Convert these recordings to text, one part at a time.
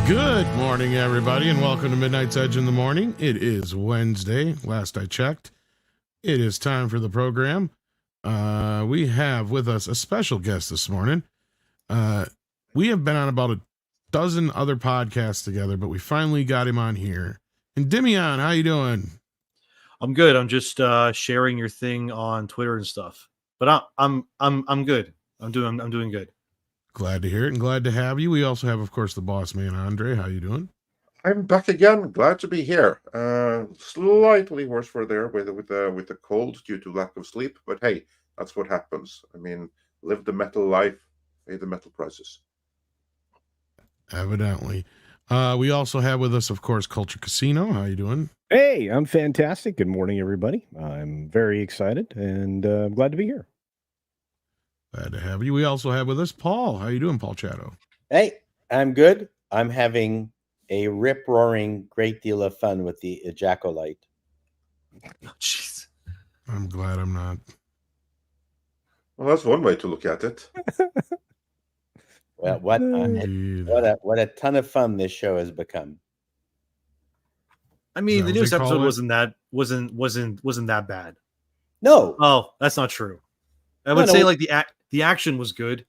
Good morning, everybody, and welcome to Midnight's Edge in the Morning. It is Wednesday, last I checked. It is time for the program. We have with us a special guest this morning. We have been on about a dozen other podcasts together, but we finally got him on here. Endymion, how you doing? I'm good. I'm just sharing your thing on Twitter and stuff. But I'm good. I'm doing good. Glad to hear it and glad to have you. We also have, of course, the boss man, Andre. How you doing? I'm back again. Glad to be here. Slightly worse for there with the cold due to lack of sleep, but hey, that's what happens. I mean, live the metal life, pay the metal prices. Evidently. We also have with us, of course, Culture Casino. How you doing? Hey, I'm fantastic. Good morning, everybody. I'm very excited and glad to be here. Glad to have you. We also have with us Paul. How you doing, Paul Chato? Hey, I'm good. I'm having a rip-roaring great deal of fun with the Acolyte. Oh, jeez. I'm glad I'm not. Well, that's one way to look at it. Well, what a ton of fun this show has become. I mean, the newest episode wasn't that bad. No. Oh, that's not true. I would say like the action was good.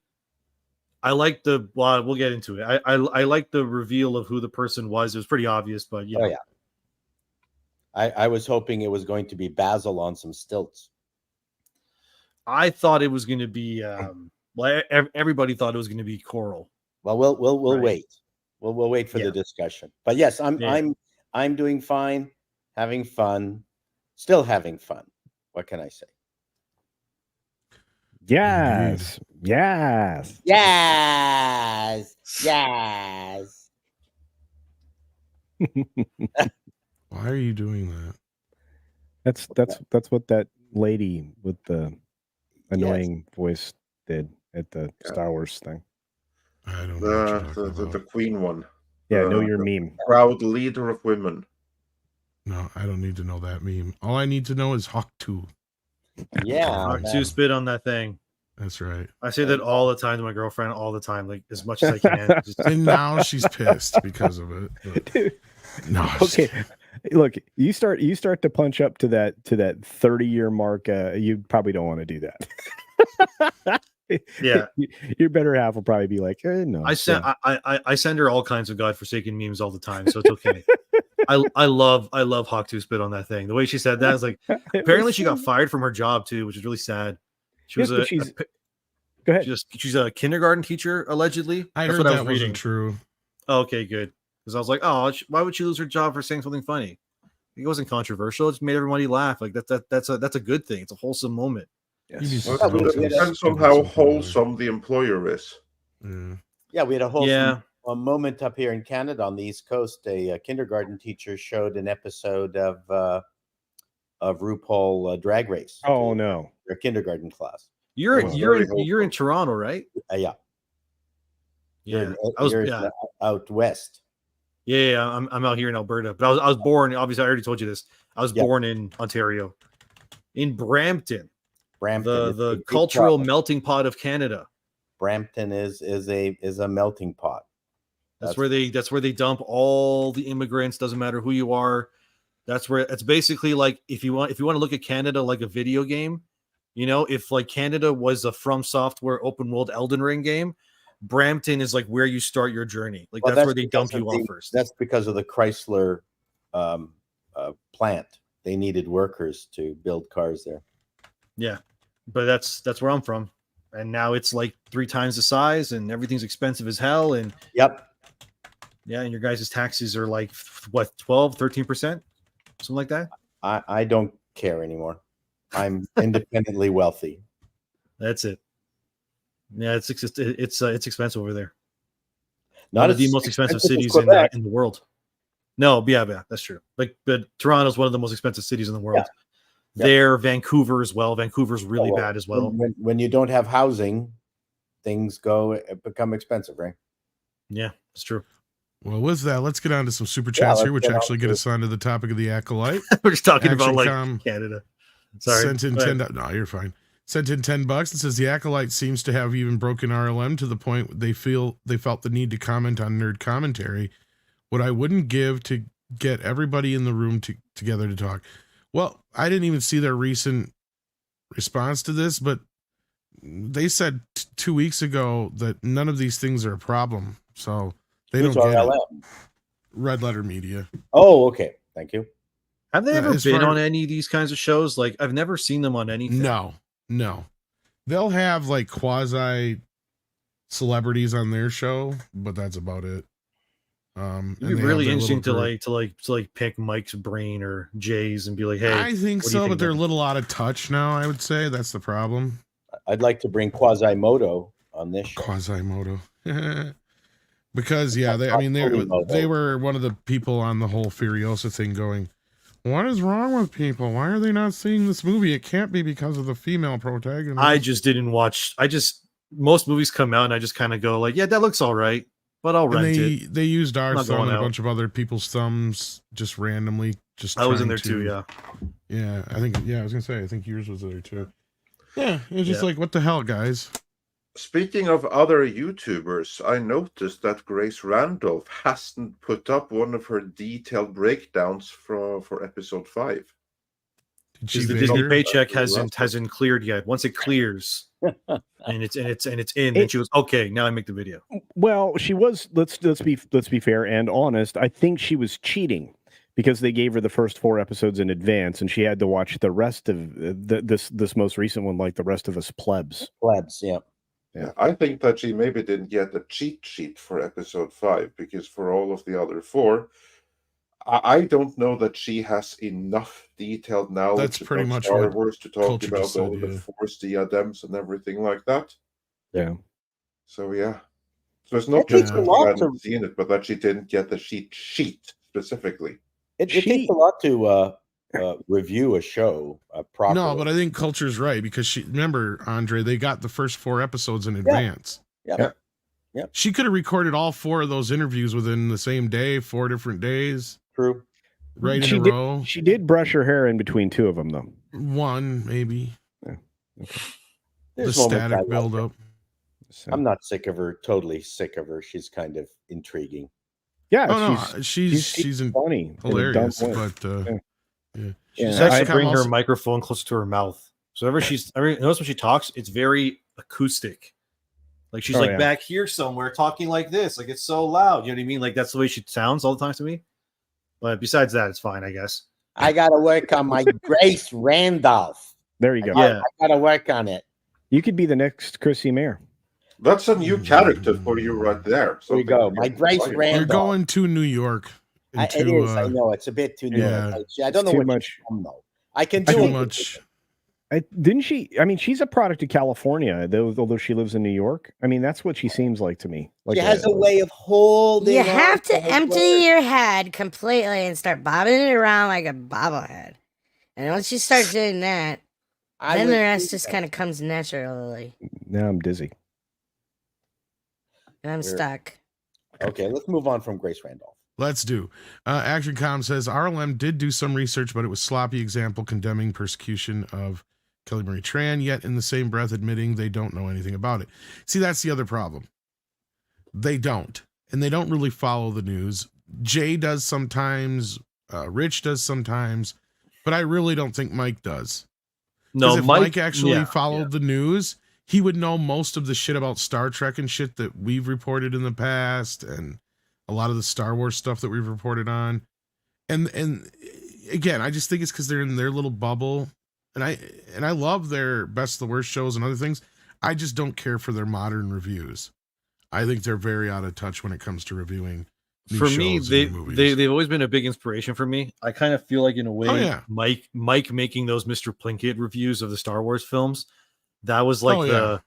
I like we'll get into it. I like the reveal of who the person was. It was pretty obvious, but yeah. Oh yeah. I was hoping it was going to be Basil on some stilts. I thought it was going to be everybody thought it was going to be Coral. Well, we'll wait. We'll wait for the discussion. But yes, I'm doing fine, having fun, still having fun. What can I say? Yes. Yes. Yes. Yes. Why are you doing that? That's what that lady with the annoying voice did at the Star Wars thing. I don't know. The queen one. Yeah, know your meme. Proud leader of women. No, I don't need to know that meme. All I need to know is Hawk 2. Yeah. Hawk 2 spit on that thing. That's right. I say that all the time to my girlfriend, all the time, like as much as I can. And now she's pissed because of it. Dude. No. Okay. Look, you start to punch up to that 30-year mark. You probably don't want to do that. Yeah, your better half will probably be like, no. I send her all kinds of godforsaken memes all the time, so it's okay. I love Hawk 2 spit on that thing. The way she said that is like, apparently she got fired from her job too, which is really sad. She was go ahead. She's a kindergarten teacher allegedly. I heard that wasn't true. Oh, okay, good. Because I was like, oh, why would she lose her job for saying something funny? It wasn't controversial. It just made everybody laugh. Like that's a good thing. It's a wholesome moment. Yes. Well, it depends on how wholesome the employer is. Yeah, we had a wholesome moment up here in Canada on the East Coast. A kindergarten teacher showed an episode of RuPaul Drag Race. Oh no, their kindergarten class. You're in Toronto, right? Yeah. Yeah, out west. Yeah, I'm out here in Alberta, but I was born. Obviously, I already told you this. I was born in Ontario, in Brampton. The cultural melting pot of Canada. Brampton is a melting pot. That's where they dump all the immigrants. Doesn't matter who you are. That's where it's basically like if you want to look at Canada like a video game, if like Canada was a From Software open world Elden Ring game, Brampton is like where you start your journey. Like that's where they dump you off first. That's because of the Chrysler plant. They needed workers to build cars there. Yeah, but that's where I'm from, and now it's like 3 times the size, and everything's expensive as hell. And yeah, and your guys' taxes are like what 12-13%, something like that. I don't care anymore. I'm independently wealthy. That's it. Yeah, it's expensive over there. Not one of the most expensive cities in the world. No, yeah, that's true. But Toronto's one of the most expensive cities in the world. Yeah. There, Vancouver as well. Vancouver's really bad as well. When you don't have housing, things become expensive, right? Yeah, it's true. Well, with that, let's get on to some super chats here, which actually get us onto the topic of the Acolyte. We're just talking about like Canada. Sorry. Sent in no, you're fine. Sent in $10 and says the Acolyte seems to have even broken RLM to the point they felt the need to comment on nerd commentary what I wouldn't give to get everybody in the room together to talk. Well, I didn't even see their recent response to this, but they said 2 weeks ago that none of these things are a problem. So they Who's don't get it. RLM? Red Letter Media. Oh, okay. Thank you. Have they Yeah, ever as been far- on any of these kinds of shows? Like, I've never seen them on anything. No. They'll have like quasi celebrities on their show, but that's about it. It'd be and they have really their interesting little to pick Mike's brain or Jay's and be like, hey, I think what do you so, think but they're a about little out of touch now. I would say that's the problem. I'd like to bring Quasimodo on this show. Quasimodo. Because they were one of the people on the whole Furiosa thing going, what is wrong with people? Why are they not seeing this movie? It can't be because of the female protagonist. I just didn't watch. Most movies come out and I just kind of go like, yeah, that looks all right, but I'll rent it. They used our Not thumb going and a out. bunch of other people's thumbs just randomly. I was in trying there too, yeah. Yeah, I was gonna say, I think yours was there too. Yeah, it was just Yeah. like, what the hell, guys? Speaking of other YouTubers, I noticed that Grace Randolph hasn't put up one of her detailed breakdowns for episode 5. Did she Because the Vader? Disney paycheck That's hasn't cleared yet. Once it clears and it's in, then she was okay. Now I make the video. Well, she was. Let's be fair and honest. I think she was cheating because they gave her the first 4 episodes in advance, and she had to watch the rest of this most recent one, like the rest of us plebs. Plebs, yeah. Yeah, I think that she maybe didn't get the cheat sheet for episode 5 because for all of the other 4, I don't know that she has enough detailed knowledge That's pretty about much Star what Wars to talk Culture about just said, all the yeah. Force diadems and everything like that. Yeah. So yeah, so it's not It takes just a that lot she hadn't to- seen it, but that she didn't get the sheet specifically. It takes a lot to review a show properly. No, but I think Culture's right because remember, Andre, they got the first 4 episodes in advance. Yeah. She could have recorded all 4 of those interviews within the same day, 4 different days, True. right She in a did- row. She did brush her hair in between 2 of them, though. 1 maybe. The There's moments I static like build her. up. So, I'm not sick of her. Totally sick of her. She's kind of intriguing. yeah, Oh no, she's funny, in a dumb hilarious, way. but Yeah. yeah. She just Yeah, has to I- bring her also- microphone closer to her mouth. So notice when she talks, it's very acoustic. Like she's Oh, yeah. back here somewhere talking like this. Like it's so loud. You know what I mean? Like that's the way she sounds all the time to me. But besides that, it's fine, I guess. I got to work on my Grace Randolph. There you go. Yeah. I got to work on it. You could be the next Chrissy Mayer. That's a new character for you right there. There you go. Something My Grace like- You're Randolph. going to New York. It into, is. I know. It's a bit too new. yeah. I don't know Too what much. though. I can do Too it. much. Didn't she? I mean, she's a product of California, although she lives in New York. I mean, that's what she seems like to me. Like She has a way of holding. You on have to her empty words. your head completely and start bobbing it around like a bobblehead. And once you start doing that, I then would the rest do just that. kind of comes naturally. Now I'm dizzy. And I'm Weird. stuck. Okay, let's move on from Grace Randolph. Let's do. ActionCom says RLM did do some research, but it was sloppy example condemning persecution of Kelly Marie Tran, yet in the same breath admitting they don't know anything about it. See, that's the other problem. They don't. And they don't really follow the news. Jay does sometimes, Rich does sometimes, but I really don't think Mike does. No, Because if Mike actually yeah, followed the news, he would know most of the shit about Star Trek and shit that we've reported in the past, and a lot of the Star Wars stuff that we've reported on. And again, I just think it's because they're in their little bubble. And I love their Best of the Worst shows and other things. I just don't care for their modern reviews. I think they're very out of touch when it comes to reviewing new For me, shows and new movies. they've always been a big inspiration for me. I kind of feel like in a way, Oh, yeah. Mike making those Mr. Plinkett reviews of the Star Wars films, that was like Oh, yeah. the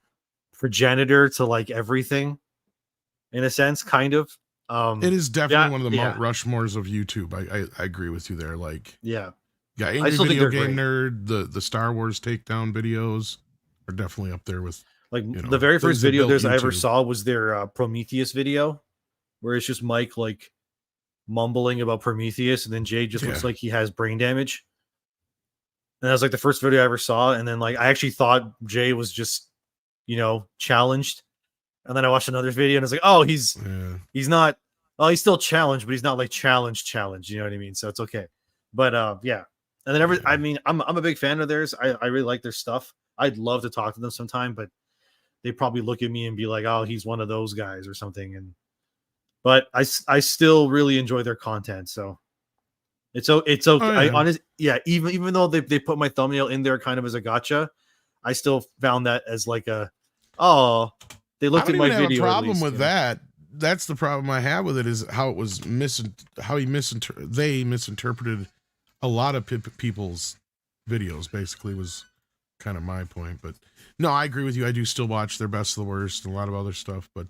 progenitor to like everything, in a sense, kind of. It is definitely yeah, one of the yeah. Mount Rushmores of YouTube. I agree with you there. Like, Yeah. yeah, Angry still think Video they're Game great. Nerd, the Star Wars takedown videos are definitely up there with. Like You know, the very things first that video built I ever YouTube. saw was their Prometheus video, where it's just Mike like mumbling about Prometheus, and then Jay just looks Yeah. like he has brain damage. And that was like the first video I ever saw. And then like I actually thought Jay was just, challenged. And then I watched another video and it's like, oh, he's Yeah. not Well, he's still challenged, but he's not like challenged. You know what I mean? So it's okay. But yeah. And then I mean, I'm a big fan of theirs. I really like their stuff. I'd love to talk to them sometime, but they probably look at me and be like, "Oh, he's one of those guys" or something. But I still really enjoy their content. So it's okay. Oh, yeah. Even though they put my thumbnail in there kind of as a gotcha, I still found that as like they I looked don't at my even have a video. problem with that. That's the problem I have with it, is how it was they misinterpreted a lot of people's videos. Basically, was kind of my point. But no, I agree with you. I do still watch their best of the worst and a lot of other stuff. But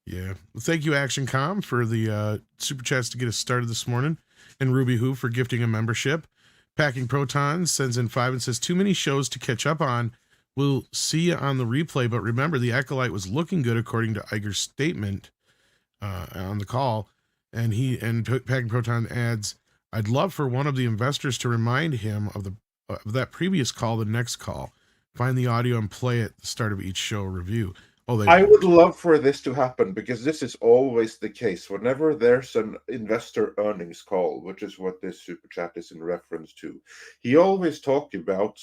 yeah, well, thank you, ActionCom, for the super chats to get us started this morning, and Ruby Who for gifting a membership. Packing Protons sends in 5 and says, too many shows to catch up on. We'll see you on the replay, but remember, the Acolyte was looking good according to Iger's statement on the call. And Packing Proton adds, I'd love for one of the investors to remind him of that previous call, the next call. Find the audio and play it at the start of each show review. I would love for this to happen, because this is always the case. Whenever there's an investor earnings call, which is what this super chat is in reference to, he always talked about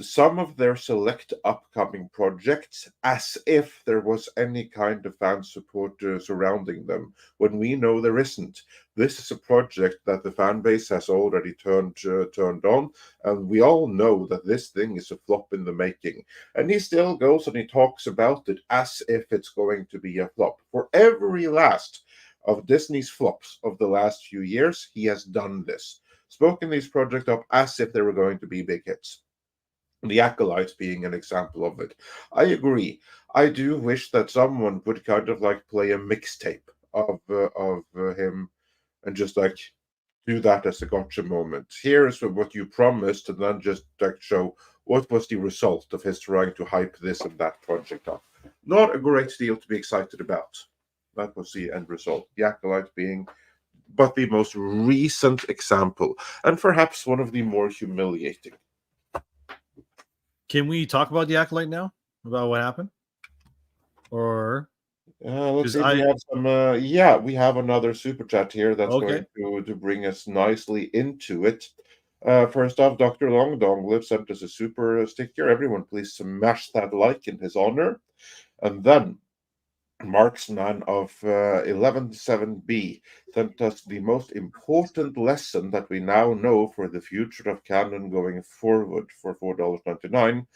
some of their select upcoming projects as if there was any kind of fan support surrounding them, when we know there isn't. This is a project that the fan base has already turned on, and we all know that this thing is a flop in the making. And he still goes and he talks about it as if it's going to be a flop. For every last of Disney's flops of the last few years, he has done this. Spoken these projects up as if they were going to be big hits. The Acolyte being an example of it. I agree. I do wish that someone would kind of like play a mixtape of him and just like do that as a gotcha moment. Here's what you promised, and then just like show what was the result of his trying to hype this and that project up. Not a great deal to be excited about. That was the end result. The Acolyte being but the most recent example, and perhaps one of the more humiliating. Can we talk about the Acolyte now? About what happened? Or let's see. We have some. We have another super chat here that's going to bring us nicely into it. First off, Dr. Longdong lives sent us a super sticker. Everyone, please smash that like in his honor. And then Marksman of 117B sent us the most important lesson that we now know for the future of canon going forward for $4.99.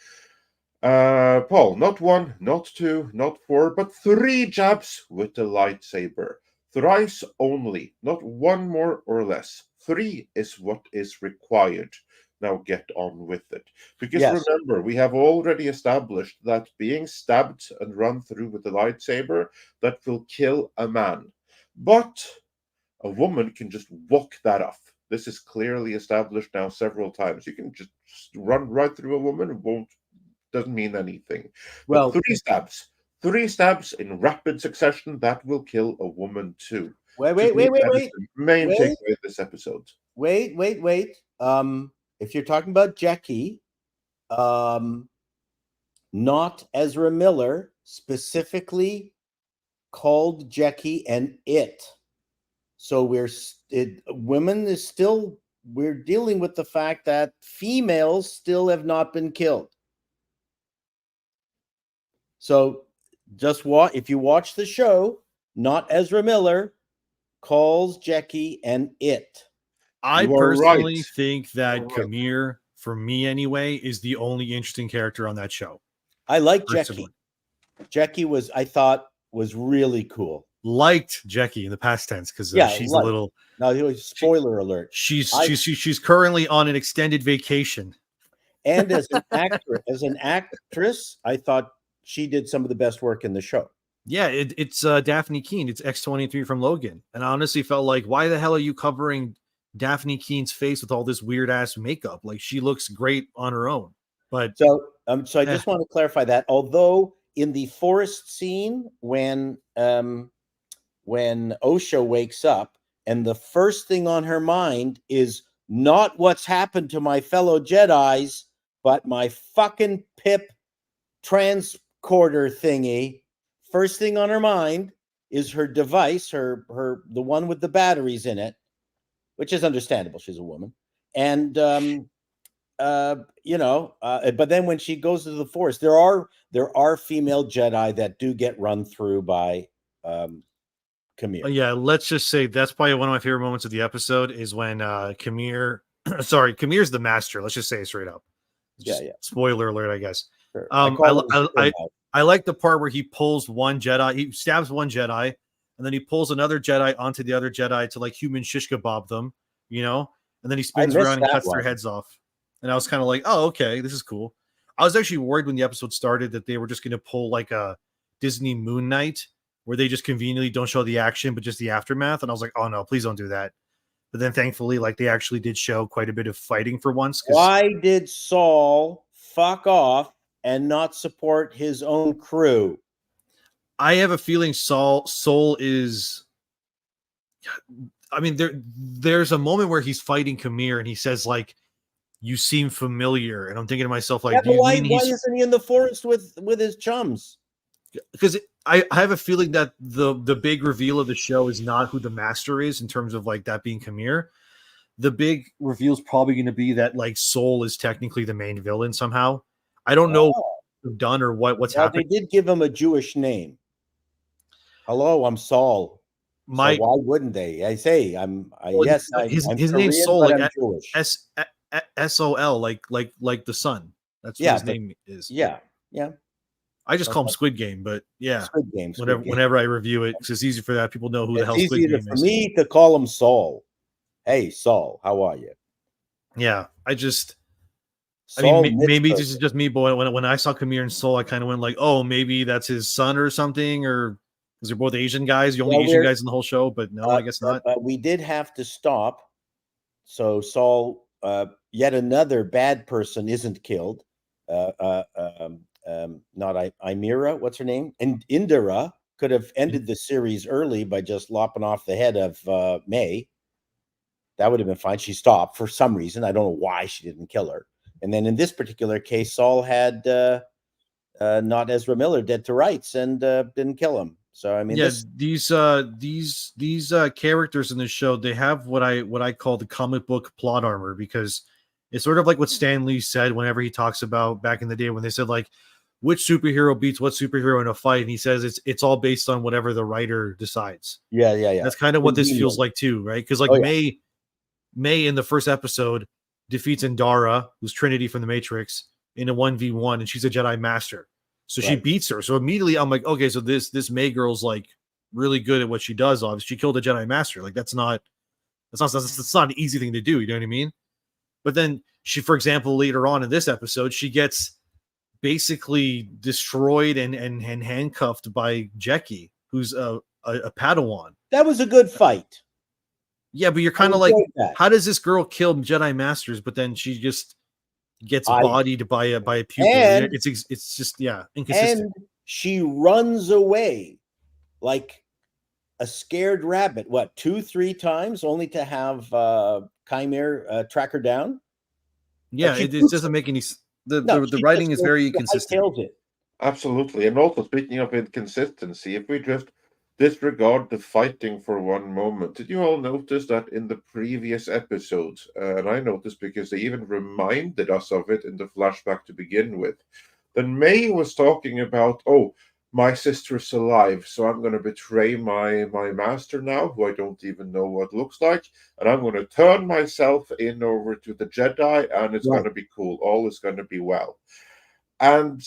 Paul, not 1, not 2, not 4, but 3 jabs with the lightsaber. Thrice only, not 1 more or less. 3 is what is required. Now get on with it. Because remember, we have already established that being stabbed and run through with the lightsaber, that will kill a man. But a woman can just walk that off. This is clearly established now several times. You can just run right through a woman, doesn't mean anything. Well, but 3 stabs in rapid succession, that will kill a woman too. Wait. Main takeaway of this episode. Wait. If you're talking about Jackie, not Ezra Miller specifically called Jackie an it. So we're dealing with the fact that females still have not been killed. So just if you watch the show, not Ezra Miller calls Jackie an it. I personally think that Kamir, for me anyway, is the only interesting character on that show. I like Jackie. Jackie I thought was really cool. Liked Jackie in the past tense because she's a little. No, spoiler alert. She's currently on an extended vacation. And as an actress, I thought she did some of the best work in the show. Yeah, it's Daphne Keane. It's X-23 from Logan, and I honestly felt like, why the hell are you covering Daphne Keane's face with all this weird ass makeup? Like, she looks great on her own. But so I just want to clarify that. Although in the forest scene when Osha wakes up and the first thing on her mind is not what's happened to my fellow Jedis, but my fucking pip transporter thingy. First thing on her mind, is her device, the one with the batteries in it, which is understandable. She's a woman, and but then when she goes to the Force, there are female Jedi that do get run through by Camille. Yeah, let's just say that's probably one of my favorite moments of the episode is when Camille, sorry, Camille's the master. Let's just say it straight up. Just spoiler alert, I guess. Sure. I like the part where he pulls one Jedi, he stabs one Jedi, and then he pulls another Jedi onto the other Jedi to like human shish kebab them, and then he spins around and cuts their heads off. And I was kind of like, oh, okay, this is cool. I was actually worried when the episode started that they were just going to pull like a Disney Moon Knight where they just conveniently don't show the action, but just the aftermath. And I was like, oh no, please don't do that. But then thankfully, like they actually did show quite a bit of fighting for once. Why did Saul fuck off and not support his own crew? I have a feeling Soul is. I mean, there's a moment where he's fighting Camille and he says like, "You seem familiar," and I'm thinking to myself like, why isn't he in the forest with his chums? Because I have a feeling that the big reveal of the show is not who the master is in terms of like that being Camille. The big reveal is probably going to be that like Soul is technically the main villain somehow. I don't know what they've done or what's happened. They did give him a Jewish name. Hello, I'm Saul. So why wouldn't they? I say I'm his name's Soul, like Jewish. SOL, like the sun. That's what his name is. Yeah. I just call him Squid Game, but yeah, Squid Game. Whenever I review it, because it's easy for that. People know who the hell Squid Game is. For me to call him Saul. Hey, Saul, how are you? Yeah, maybe this is just me, boy. When I saw Camille and Soul, I kind of went like, oh, maybe that's his son or something, or because they're both Asian guys, the only Asian guys in the whole show. But no, I guess not. We did have to stop. So Saul, yet another bad person isn't killed. Not Imira, what's her name? And Indira could have ended the series early by just lopping off the head of May. That would have been fine. She stopped for some reason. I don't know why she didn't kill her. And then in this particular case, Saul had not Ezra Miller dead to rights and didn't kill him. So I mean, these characters in this show, they have what I call the comic book plot armor, because it's sort of like what Stan Lee said whenever he talks about back in the day when they said like which superhero beats what superhero in a fight, and he says it's all based on whatever the writer decides. Yeah. That's kind of what this feels like too, right? Because like May in the first episode defeats Endara, who's Trinity from the Matrix, in a 1v1, and she's a Jedi Master. So she beats her. So immediately I'm like, okay, so this May girl's like really good at what she does. Obviously, she killed a Jedi Master. Like that's not an easy thing to do. You know what I mean? But then she, for example, later on in this episode, she gets basically destroyed and handcuffed by Jeki, who's a Padawan. That was a good fight. Yeah, but you're kind of like, how does this girl kill Jedi Masters, but then she just gets bodied by a pupil? It's just inconsistent. And she runs away like a scared rabbit. What, 2-3 times, only to have Chimera track her down? Yeah, it doesn't make any. The writing is very inconsistent. Absolutely, and also speaking of inconsistency, if we just disregard the fighting for one moment, did you all notice that in the previous episodes, and I noticed because they even reminded us of it in the flashback to begin with, then May was talking about, oh, my sister's alive, so I'm going to betray my master now, who I don't even know what looks like, and I'm going to turn myself in over to the Jedi, and it's going to be cool. All is going to be well. And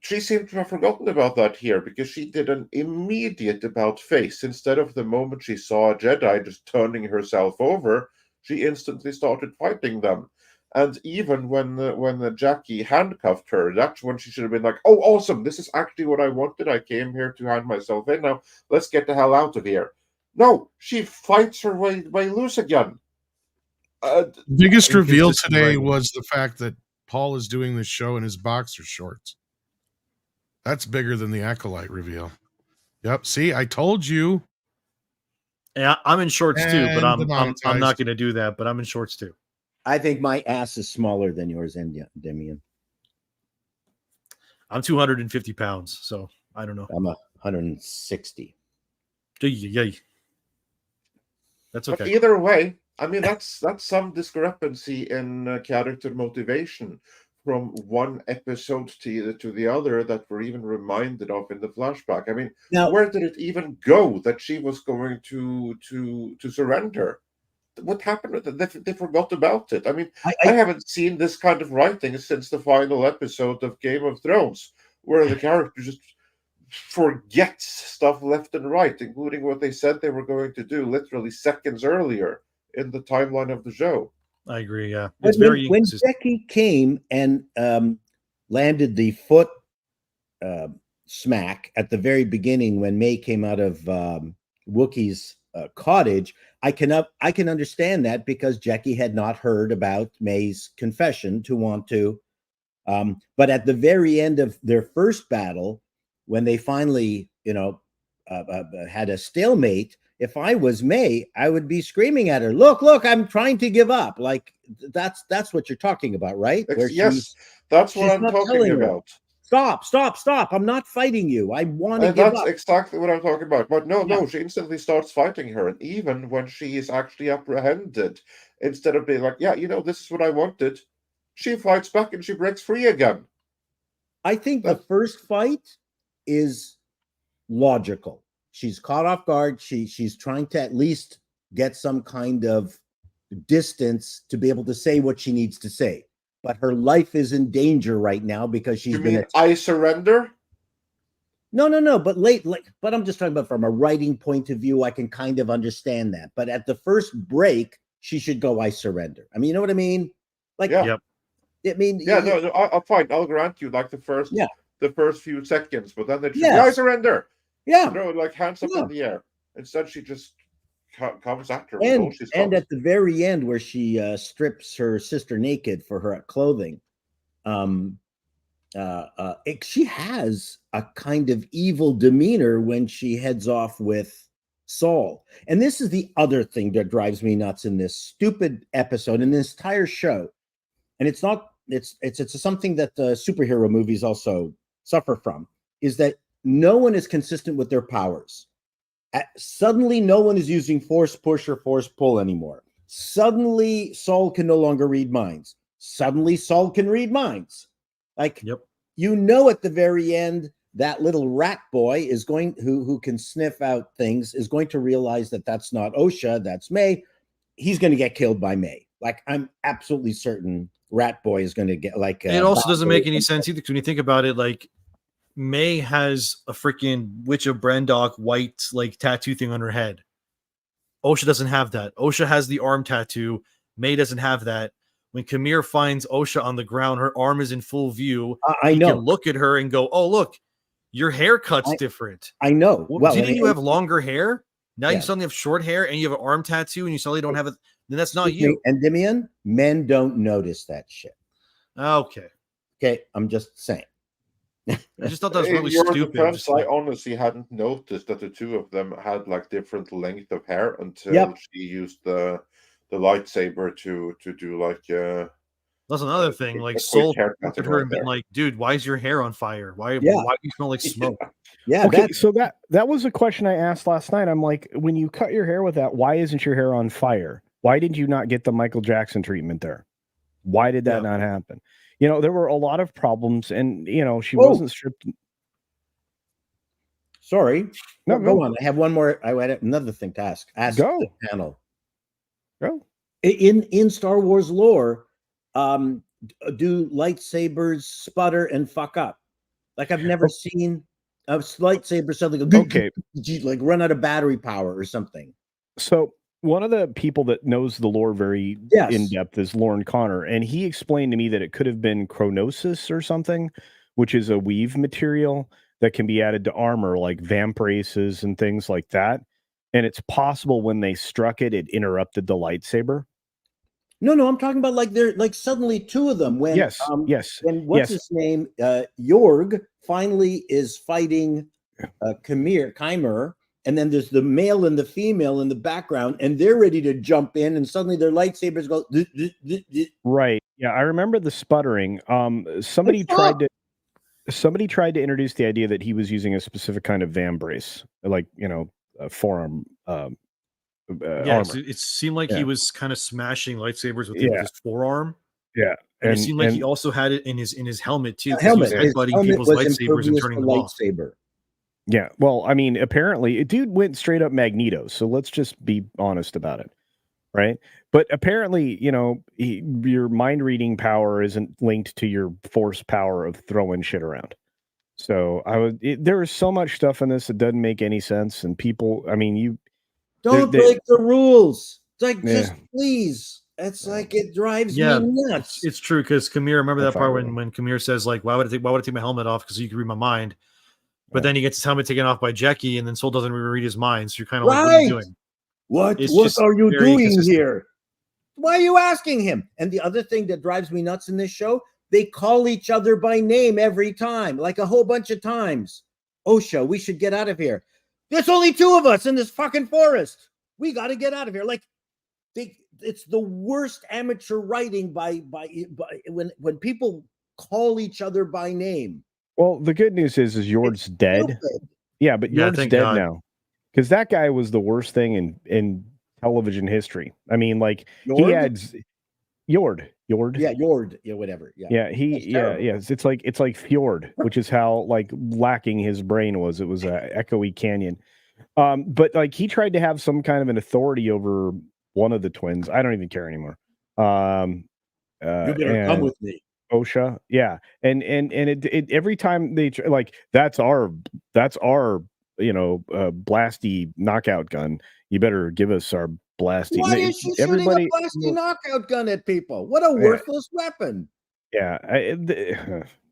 she seemed to have forgotten about that here, because she did an immediate about-face. Instead of the moment she saw a Jedi just turning herself over, she instantly started fighting them. And even when Jackie handcuffed her, that's when she should have been like, oh, awesome, this is actually what I wanted. I came here to hand myself in. Now, let's get the hell out of here. No, she fights her way loose again. Biggest reveal today was the fact that Paul is doing this show in his boxer shorts. That's bigger than the Acolyte reveal. Yep. See, I told you. Yeah, I'm in shorts too, but I'm not going to do that. But I'm in shorts too. I think my ass is smaller than yours, Endymion. I'm 250 pounds, so I don't know. I'm 160. Yeah. That's But okay. either way, I mean that's some discrepancy in character motivation from one episode to the other that we're even reminded of in the flashback. I mean, Now, where did it even go that she was going to surrender? What happened with it? They forgot about it. I mean, I haven't seen this kind of writing since the final episode of Game of Thrones, where the characters just forget stuff left and right, including what they said they were going to do literally seconds earlier in the timeline of the show. I agree. Yeah, but it's very when inconsistent. Becky came and landed the foot smack at the very beginning when May came out of Wookie's cottage, I can understand that because Jackie had not heard about May's confession to want to. But at the very end of their first battle, when they finally, had a stalemate, if I was May, I would be screaming at her, look, I'm trying to give up. Like that's what you're talking about, right? Where Yes, that's what she's I'm not talking telling her, about. Stop. I'm not fighting you. I want to give That's up. exactly what I'm talking about. But Yeah. no, she instantly starts fighting her. And even when she is actually apprehended, instead of being like, yeah, this is what I wanted, she fights back and she breaks free again. I think the first fight is logical. She's caught off guard. She's trying to at least get some kind of distance to be able to say what she needs to say. But her life is in danger right now because she's been. I surrender? No. But but I'm just talking about from a writing point of view. I can kind of understand that. But at the first break, she should go, I surrender. I mean, you know what I mean? Like, yeah. Yep. I mean, yeah, no, I'll fine. I'll grant you like the first few seconds, but then they should, I surrender. Yeah. Like hands up in the air. Instead, she just comes after her. all she's got. And at the very end, where she strips her sister naked for her clothing, she has a kind of evil demeanor when she heads off with Saul. And this is the other thing that drives me nuts in this stupid episode, in this entire show. And it's something that the superhero movies also suffer from, is that no one is consistent with their powers. Suddenly, no one is using force push or force pull anymore. Suddenly, Saul can no longer read minds. Suddenly, Saul can read minds. Like, at the very end, that little rat boy is going, who can sniff out things, is going to realize that that's not Osha, that's May. He's going to get killed by May. Like, I'm absolutely certain Rat Boy is going to get like. It also doesn't make any sense either, because when you think about it, like May has a freaking Witch of Brendok white like tattoo thing on her head. Osha doesn't have that. Osha has the arm tattoo. May doesn't have that. When Kamir finds Osha on the ground, her arm is in full view. I know. He can look at her and go, "Oh, look, your haircut's different." I know. Well, didn't you have longer hair? Now you suddenly have short hair and you have an arm tattoo and you suddenly don't have it. Then that's not you. Endymion, men don't notice that shit. Okay, I'm just saying. I just thought that was really Your stupid. Defense, I honestly hadn't noticed that the two of them had like different length of hair until she used the lightsaber to do like. That's another thing. Like Soul looked at her and been like, "Dude, why is your hair on fire? Why do you smell like smoke?" Yeah. Okay, so that was a question I asked last night. I'm like, when you cut your hair with that, why isn't your hair on fire? Why did you not get the Michael Jackson treatment there? Why did that not happen? There were a lot of problems, and she wasn't stripped. Sorry. No, go on. I have one more. I had another thing to ask. Go. The panel. Go. In Star Wars lore, do lightsabers sputter and fuck up? Like, I've never seen a lightsaber suddenly go, like run out of battery power or something. So one of the people that knows the lore very in depth is Lauren Connor, and he explained to me that it could have been chronosis or something, which is a weave material that can be added to armor, like vamp races and things like that. And it's possible when they struck it, it interrupted the lightsaber. No, I'm talking about like they're like suddenly two of them when when what's his name Jorg finally is fighting Chimer, and then there's the male and the female in the background, and they're ready to jump in, and suddenly their lightsabers go. Right. Yeah, I remember the sputtering. Somebody tried to introduce the idea that he was using a specific kind of vambrace, like forearm Yeah, armor. it seemed like Yeah. he was kind of smashing lightsabers with Yeah. his forearm. Yeah, And it seemed like he also had it in his helmet too, because he was His headbutting helmet people's was lightsabers and impervious turning to them off. lightsaber. Yeah, well, I mean, apparently, a dude went straight up Magneto. So let's just be honest about it, right? But apparently, you know, your mind reading power isn't linked to your force power of throwing shit around. So there is so much stuff in this that doesn't make any sense, and people, I mean, Don't they- break the rules. It's like, Yeah. just please. It's like it drives Yeah, me nuts. it's true, because Kamir, remember I'm that fine part with when Kamir says like, why would I take my helmet off, because you can read my mind, but Yeah. then he gets his helmet taken off by Jackie, and then Soul doesn't read his mind, so you're kind of like, what are you doing? What It's what just are you very doing inconsistent. here? Why are you asking him? And the other thing that drives me nuts in this show, they call each other by name every time, like a whole bunch of times. Osha, we should get out of here. There's only two of us in this fucking forest. We got to get out of here. Like, it's the worst amateur writing by when people call each other by name. well, the good news is Yord's dead. Stupid. Yeah, but Yeah, Yord's thank dead God. now, because that guy was the worst thing in television history. I mean, like he Yord? had Yord. Yeah, Yord. Yeah, whatever. Yeah. Yeah, That's terrible. it's like Fjord, which is how like lacking his brain was. It was a echoey canyon. But like he tried to have some kind of an authority over one of the twins. I don't even care anymore. You better come and with me. Osha, yeah, and it every time they like that's our blasty knockout gun. You better give us our blasty. Why is she shooting a blasty knockout gun at people? What a worthless weapon. Yeah,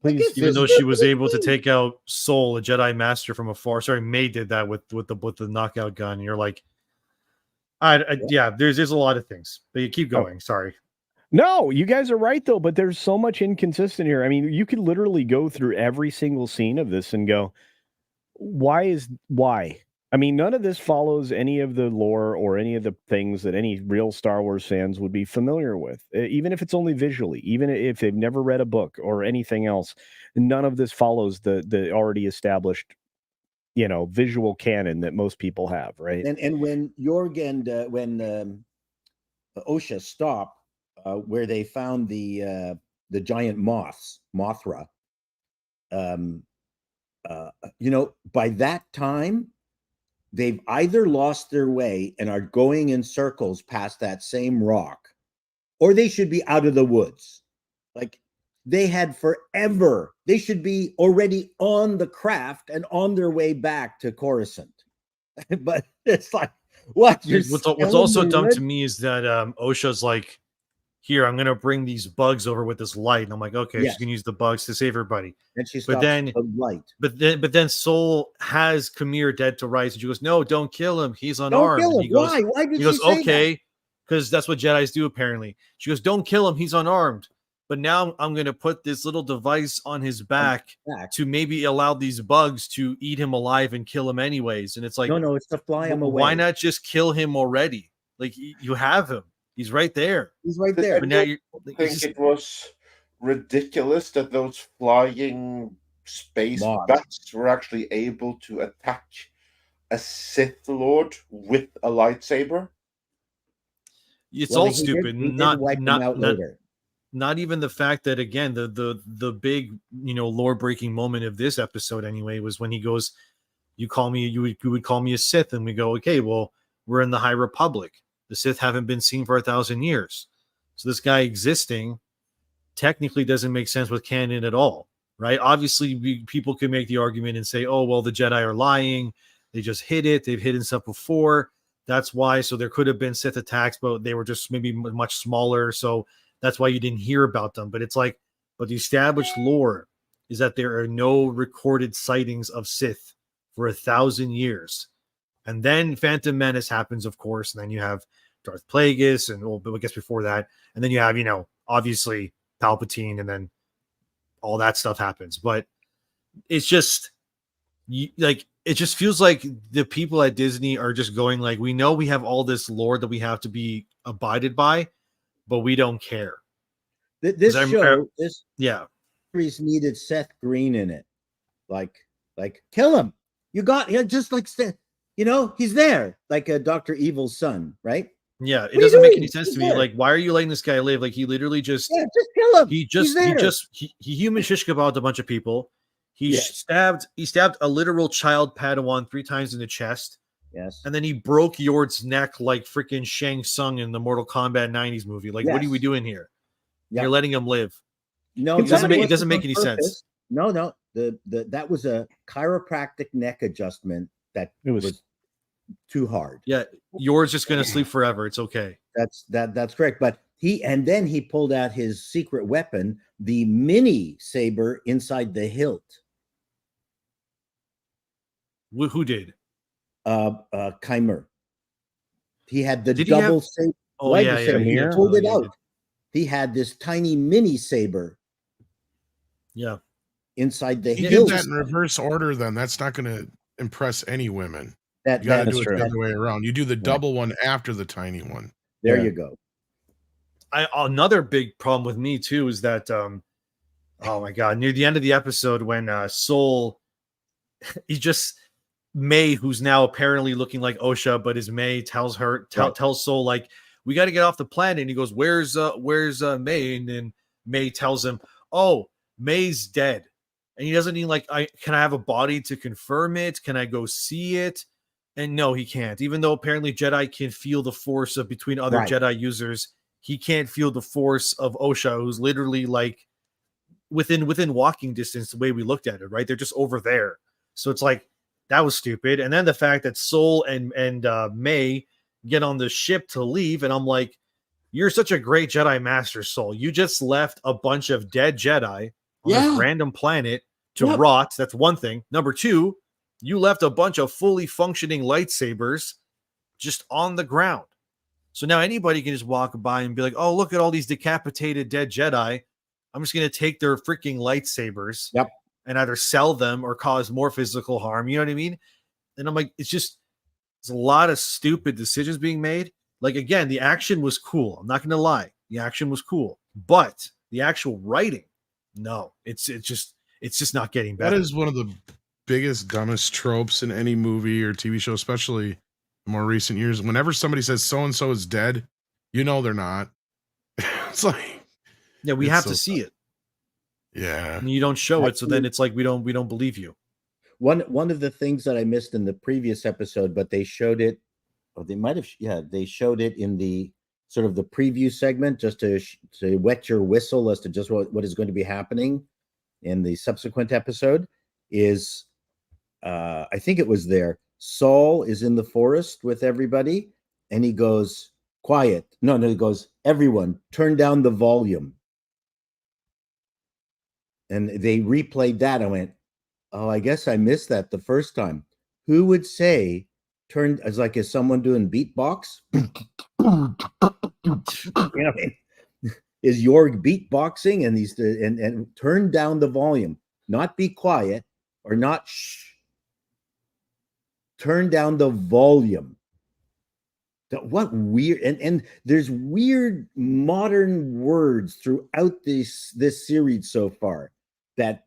please. it's Even just though she was stupid able to thing. take out Soul, a Jedi Master, from afar. Sorry, May did that with the knockout gun. And you're like, yeah, there's a lot of things, but you keep going. Sorry. No, you guys are right though, but there's so much inconsistent here. I mean, you could literally go through every single scene of this and go, why? I mean, none of this follows any of the lore or any of the things that any real Star Wars fans would be familiar with, even if it's only visually, even if they've never read a book or anything else. None of this follows the already established, visual canon that most people have, right? And when Yorg and when Osha stop where they found the giant Mothra, by that time they've either lost their way and are going in circles past that same rock, or they should be out of the woods. Like, they had forever. They should be already on the craft and on their way back to Coruscant. But it's like, what? What's also dumb to me is that Osha's like, here, I'm gonna bring these bugs over with this light, and I'm like, okay, she's gonna use the bugs to save everybody. And she stops the light. But then Soul has Kamir dead to rights, and she goes, no, don't kill him. He's unarmed. Don't kill him. He goes, Why? Why did he goes, she say okay, because that's what Jedis do apparently. She goes, don't kill him. He's unarmed. But now I'm gonna put this little device on his back to maybe allow these bugs to eat him alive and kill him anyways. And it's like, no, it's to fly him away. Why not just kill him already? Like, you have him. He's right there. He's right there. But now I think it was ridiculous that those flying space bats were actually able to attack a Sith Lord with a lightsaber. It's all stupid. Not even the fact that, again, the big lore breaking moment of this episode anyway was when he goes, you would call me a Sith, and we go, okay, well, we're in the High Republic. The Sith haven't been seen for 1,000 years. So this guy existing technically doesn't make sense with canon at all, right? Obviously, people can make the argument and say, oh, well, the Jedi are lying. They just hid it. They've hidden stuff before. That's why. So there could have been Sith attacks, but they were just maybe much smaller. So that's why you didn't hear about them. But it's like, but the established lore is that there are no recorded sightings of Sith for 1,000 years. And then Phantom Menace happens, of course, and then you have Darth Plagueis, and I guess before that, and then you have, obviously Palpatine, and then all that stuff happens. But it's just it just feels like the people at Disney are just going like, we know we have all this lore that we have to be abided by, but we don't care. This series needed Seth Green in it. Like kill him. You got just like he's there, like a Dr. Evil's son, right? Yeah, it What are you doesn't make doing? any sense He's to me. there. Like, why are you letting this guy live? Like, he literally just Yeah, just kill him. he He's there. he human shish kebabbed a bunch of people. He Yes. stabbed a literal child Padawan 3 times in the chest, Yes. and then he broke Yord's neck like freaking Shang Tsung in the Mortal Kombat 90s movie. Like, what are we Yes. doing here? Yeah. You're letting him live. No, It doesn't that make wasn't any on sense. purpose. No. That was a chiropractic neck adjustment that It was- was too hard. Yeah, Yord's just gonna sleep forever. It's okay. That's correct. But then he pulled out his secret weapon, the mini saber inside the hilt. Who did? Chimer. He had the Did he have- double saber. Oh lightning yeah, saber. yeah. He yeah. pulled it Yeah, he out. did. He had this tiny mini saber Yeah. inside the You did hilt. that in reverse order, then that's not going to impress any women. That You got to that's do it true. the other way around. You do the double one after the tiny one. There Yeah. you go. Another big problem with me too is that oh my god, near the end of the episode when Soul he just May, who's now apparently looking like Osha, but is May, tells Soul like, we got to get off the planet. And he goes, where's May? And then May tells him, oh, May's dead. And he doesn't need like, can I have a body to confirm it? Can I go see it? And no, he can't. Even though apparently Jedi can feel the force of between other Right. Jedi users, he can't feel the force of Osha, who's literally like within walking distance. The way we looked at it, right? They're just over there. So it's like, that was stupid. And then the fact that Soul and May get on the ship to leave, and I'm like, you're such a great Jedi Master, Soul. You just left a bunch of dead Jedi on this random planet to Yep. rot. That's one thing. Number two, you left a bunch of fully functioning lightsabers just on the ground. So now anybody can just walk by and be like, oh, look at all these decapitated dead Jedi. I'm just going to take their freaking lightsabers Yep. and either sell them or cause more physical harm. You know what I mean? And I'm like, there's a lot of stupid decisions being made. Like, again, the action was cool. I'm not going to lie. The action was cool, but the actual writing, no, it's just not getting better. That is one of the biggest, dumbest tropes in any movie or TV show, especially in more recent years. Whenever somebody says so-and-so is dead, you know they're not. It's like, Yeah, we it's have so to see it. yeah. And you don't show it, so then it's like we don't believe you. One of the things that I missed in the previous episode, but they showed it, or they might have, they showed it in the sort of the preview segment, just to wet your whistle as to just what is going to be happening in the subsequent episode. Is I think it was there. Saul is in the forest with everybody, and he goes, quiet. No, he goes, everyone, turn down the volume. And they replayed that. I went, oh, I guess I missed that the first time. Who would say turn as like, is someone doing beatbox? Is Yorg beatboxing and these and turn down the volume, not be quiet or not shh. Turn down the volume. What weird and there's weird modern words throughout this series so far that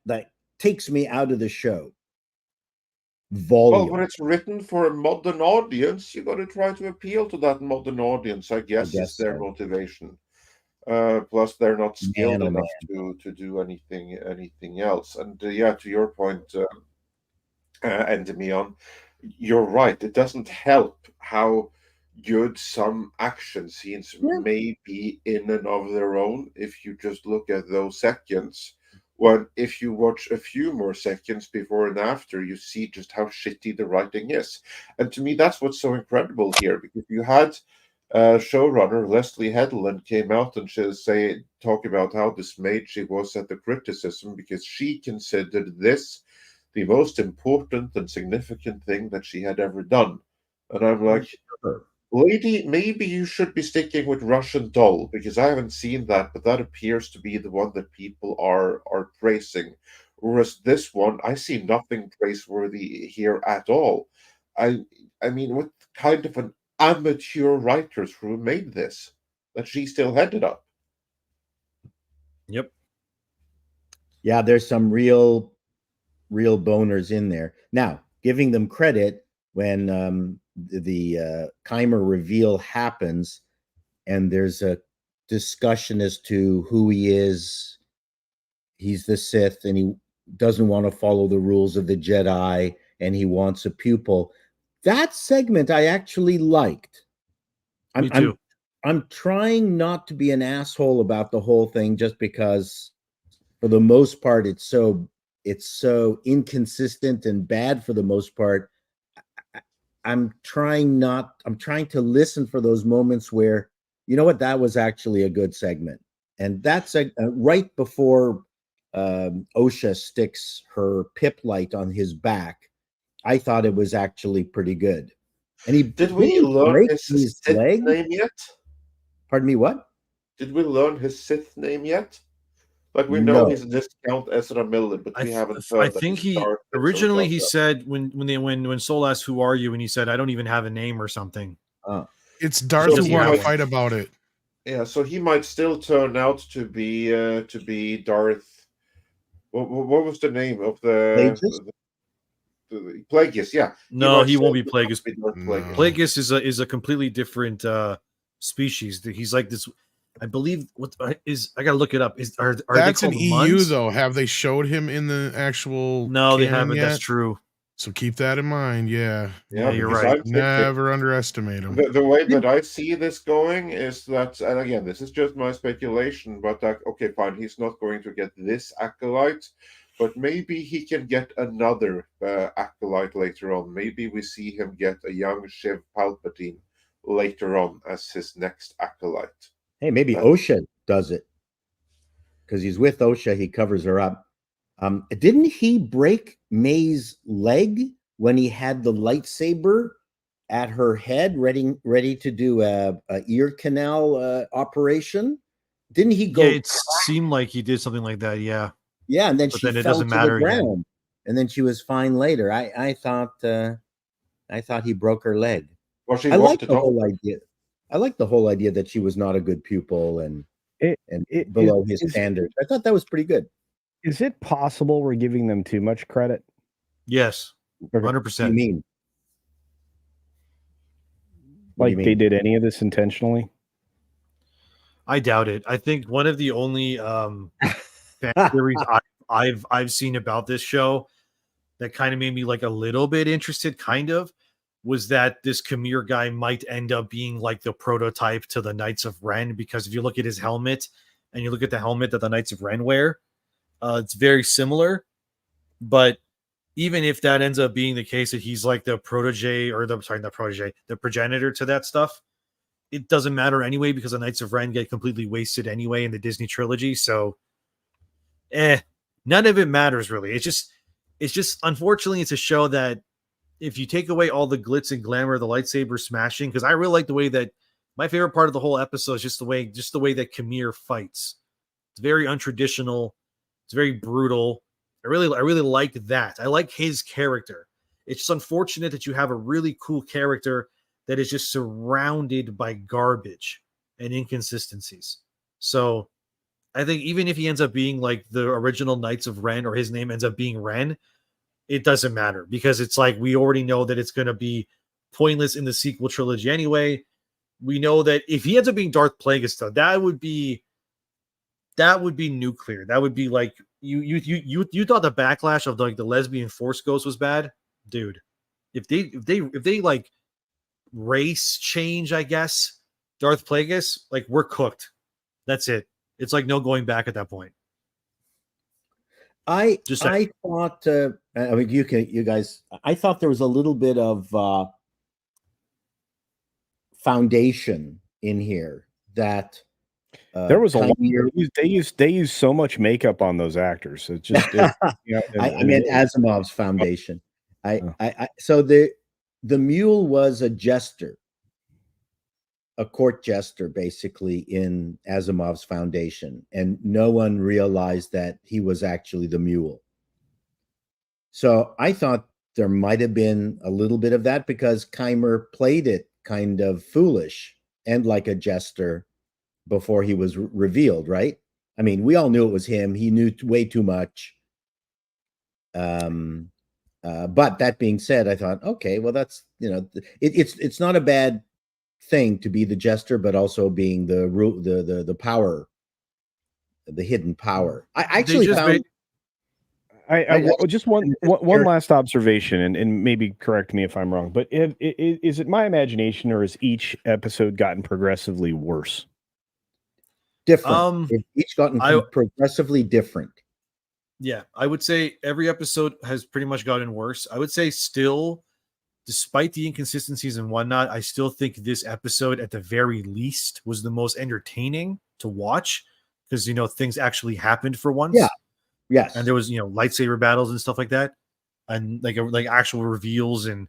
takes me out of the show. Volume. Well, when it's written for a modern audience, you got to try to appeal to that modern audience. I guess it's their so. motivation. Plus, they're not skilled Man, oh, enough to do anything else. And yeah, to your point, Endymion, you're right. It doesn't help how good some action scenes may be in and of their own if you just look at those seconds. When if you watch a few more seconds before and after, you see just how shitty the writing is. And to me, that's what's so incredible here, because you had showrunner Leslie Headland came out and talk about how dismayed she was at the criticism because she considered this the most important and significant thing that she had ever done. And I'm like, lady, maybe you should be sticking with Russian Doll, because I haven't seen that, but that appears to be the one that people are praising. Whereas this one, I see nothing praiseworthy here at all. I mean, what kind of an amateur writers who made this that she still headed up? Yep. Yeah, there's some real boners in there. Now, giving them credit, when the Keimer reveal happens, and there's a discussion as to who he is. He's the Sith, and he doesn't want to follow the rules of the Jedi, and he wants a pupil. That segment I actually liked. Me too. I'm trying not to be an asshole about the whole thing, just because for the most part it's so inconsistent and bad for the most part. I'm trying to listen for those moments where, you know what, that was actually a good segment. And that's right before Osha sticks her pip light on his back. I thought it was actually pretty good. And he Did we learn break his Sith leg? name yet? Pardon me, what? Did we learn his Sith name yet? Like, we know No. he's Viscount Ezra Miller, but we haven't I heard that think he's he Darth originally he Vader. said when Soul asked who are you, and he said I don't even have a name or something. It's Darth So who want he to fight about it. Yeah, so he might still turn out to be Darth. What was the name of the Plagueis? Yeah, No, he won't be still turn out Plagueis. to be Darth No. Plagueis. Plagueis is a completely different species. He's like this. I believe what is I gotta look it up. Are That's they an called EU Muns? though. Have they showed him in the actual? No, they canon haven't. Yet? That's true. So keep that in mind. Yeah, Yeah, you're because right. I'm thinking never underestimate him. the way that I see this going is that, and again, this is just my speculation, but okay, fine, he's not going to get this acolyte, but maybe he can get another acolyte later on. Maybe we see him get a young Shiv Palpatine later on as his next acolyte. Hey, maybe Osha does it, because he's with Osha. He covers her up. Didn't he break May's leg when he had the lightsaber at her head, ready to do a ear canal operation? Didn't he go? Yeah, it seemed like he did something like that. Yeah. Yeah, and then But she then it fell doesn't to matter the again. ground, and then she was fine later. I thought he broke her leg. Well, she I like walked it the off. whole idea. I like the whole idea that she was not a good pupil and below his standards. I thought that was pretty good. Is it possible we're giving them too much credit? Yes. 100%. What do you mean? What do you Like they mean? did any of this intentionally? I doubt it. I think one of the only fan theories I've seen about this show that kind of made me like a little bit interested, kind of, was that this Khmer guy might end up being like the prototype to the Knights of Ren, because if you look at his helmet and you look at the helmet that the Knights of Ren wear, it's very similar. But even if that ends up being the case, that he's like the protege, or the progenitor to that stuff, it doesn't matter anyway, because the Knights of Ren get completely wasted anyway in the Disney trilogy. So, none of it matters really. It's just unfortunately, it's a show that if you take away all the glitz and glamour of the lightsaber smashing, because I really like the way that my favorite part of the whole episode is just the way that Khmer fights. It's very untraditional. It's very brutal. I really like that. I like his character. It's just unfortunate that you have a really cool character that is just surrounded by garbage and inconsistencies. So I think even if he ends up being like the original Knights of Ren, or his name ends up being Ren, it doesn't matter, because it's like we already know that it's going to be pointless in the sequel trilogy anyway. We know that if he ends up being Darth Plagueis, though, that would be nuclear. That would be like you thought the backlash of like the lesbian Force Ghost was bad, dude. If they like race change, I guess, Darth Plagueis, like, we're cooked. That's it. It's like no going back at that point. I thought I mean, you guys, I thought there was a little bit of foundation in here that there was a lot. They used so much makeup on those actors. It's just I meant Asimov's foundation. So the mule was a jester, a court jester, basically, in Asimov's foundation, and no one realized that he was actually the mule. So I thought there might have been a little bit of that, because Keimer played it kind of foolish and like a jester before he was revealed, right? I mean, we all knew it was him. He knew way too much. But that being said, I thought, okay, well, that's it's not a bad thing to be the jester, but also being the power, the hidden power. I actually just found. Just one last observation, and maybe correct me if I'm wrong, but is it my imagination, or has each episode gotten progressively worse? Different. It's each gotten progressively different. Yeah, I would say every episode has pretty much gotten worse. I would say still, despite the inconsistencies and whatnot, I still think this episode, at the very least, was the most entertaining to watch because things actually happened for once. Yeah. Yes. And there was lightsaber battles and stuff like that, and like actual reveals, and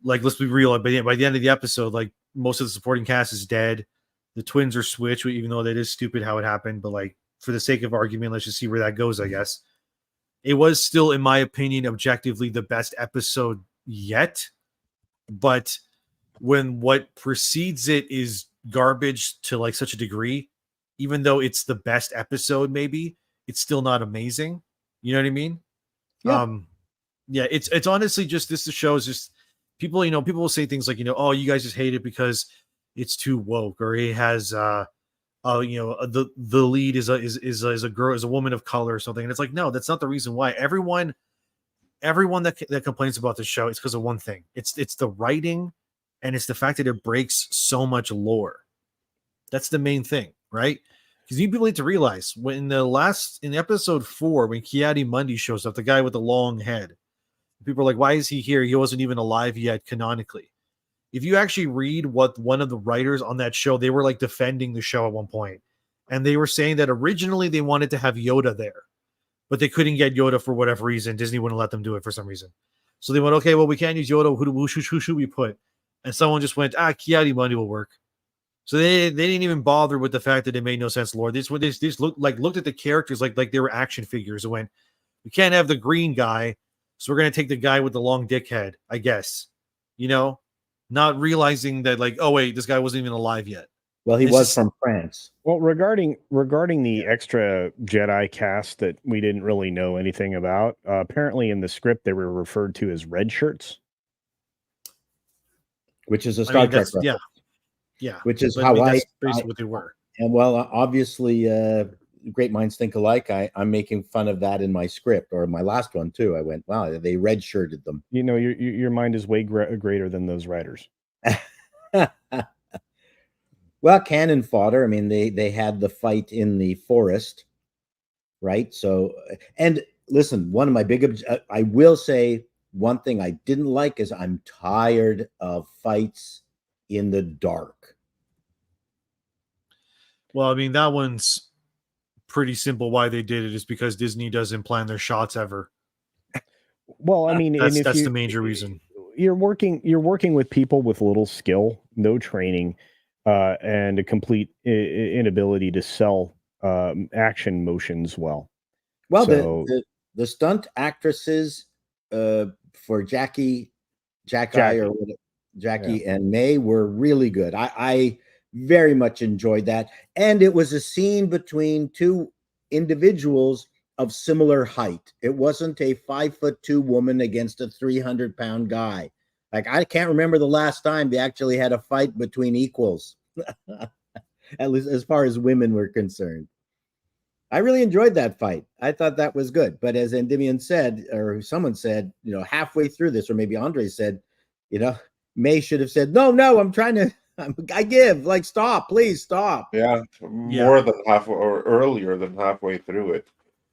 like, let's be real, by the end of the episode, like, most of the supporting cast is dead. The twins are switched, even though that is stupid how it happened, but like, for the sake of argument, let's just see where that goes, I guess. It was still, in my opinion, objectively the best episode yet, but when what precedes it is garbage to like such a degree, even though it's the best episode, maybe it's still not amazing. You know what I mean? Yeah. It's honestly just, this shows just people, people will say things like, oh, you guys just hate it because it's too woke, or it has the lead is a girl, is a woman of color or something. And it's like, no, that's not the reason why. Everyone that complains about the show, it's because of one thing. It's the writing, and it's the fact that it breaks so much lore. That's the main thing, right? Because you people need to realize, when in episode 4, when Ki-Adi-Mundi shows up, the guy with the long head, people are like, why is he here? He wasn't even alive yet canonically. If you actually read what one of the writers on that show, they were like defending the show at one point, and they were saying that originally they wanted to have Yoda there, but they couldn't get Yoda for whatever reason. Disney wouldn't let them do it for some reason. So they went, okay, well, we can't use Yoda. Who should we put? And someone just went, Ki-Adi-Mundi will work. So they didn't even bother with the fact that it made no sense, Lord. They just looked at the characters like they were action figures and went, we can't have the green guy, so we're going to take the guy with the long dick head, I guess. Not realizing that, like, oh wait, this guy wasn't even alive yet. Well, he was from France. Well, regarding the extra Jedi cast that we didn't really know anything about, apparently in the script they were referred to as red shirts, which is a Star Trek reference. Yeah. Which is that's basically what they were. And well, obviously, great minds think alike. I'm making fun of that in my script, or my last one too. I went, wow, they red shirted them. Your mind is way greater than those writers. Well, cannon fodder. I mean, they had the fight in the forest, right? So, and listen, one of my I will say one thing I didn't like is I'm tired of fights in the dark. Well, I mean, that one's pretty simple. Why they did it is because Disney doesn't plan their shots ever. Well, I mean, that's the major reason. You're working with people with little skill, no training, and a complete inability to sell action motions well. Well, so, the stunt actresses for Jackie and May were really good. I very much enjoyed that, and it was a scene between two individuals of similar height. It wasn't a 5'2" woman against a 300-pound guy. Like, I can't remember the last time they actually had a fight between equals, at least as far as women were concerned. I really enjoyed that fight. I thought that was good. But as Endymion said, or someone said, halfway through this, or maybe Andre said, May should have said, no, I give, like, stop, please stop. Yeah, more than half, or earlier than halfway through it.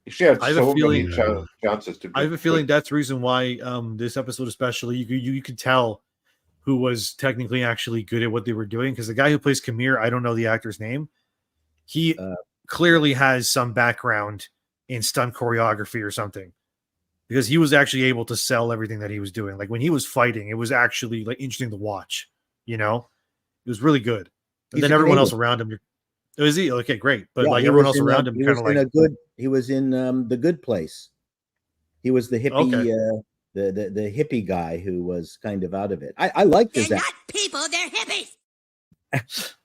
She had so many chances to. I have a feeling that's the reason why this episode, especially, you could tell who was technically actually good at what they were doing, because the guy who plays Kamir, I don't know the actor's name. He clearly has some background in stunt choreography or something, because he was actually able to sell everything that he was doing. Like, when he was fighting, it was actually like interesting to watch. It was really good. And then everyone else around him. Was he okay? Great, but like everyone else around him, kind of like he was in The Good Place. He was the hippie, the hippie guy who was kind of out of it. I liked his. They're not people; they're hippies.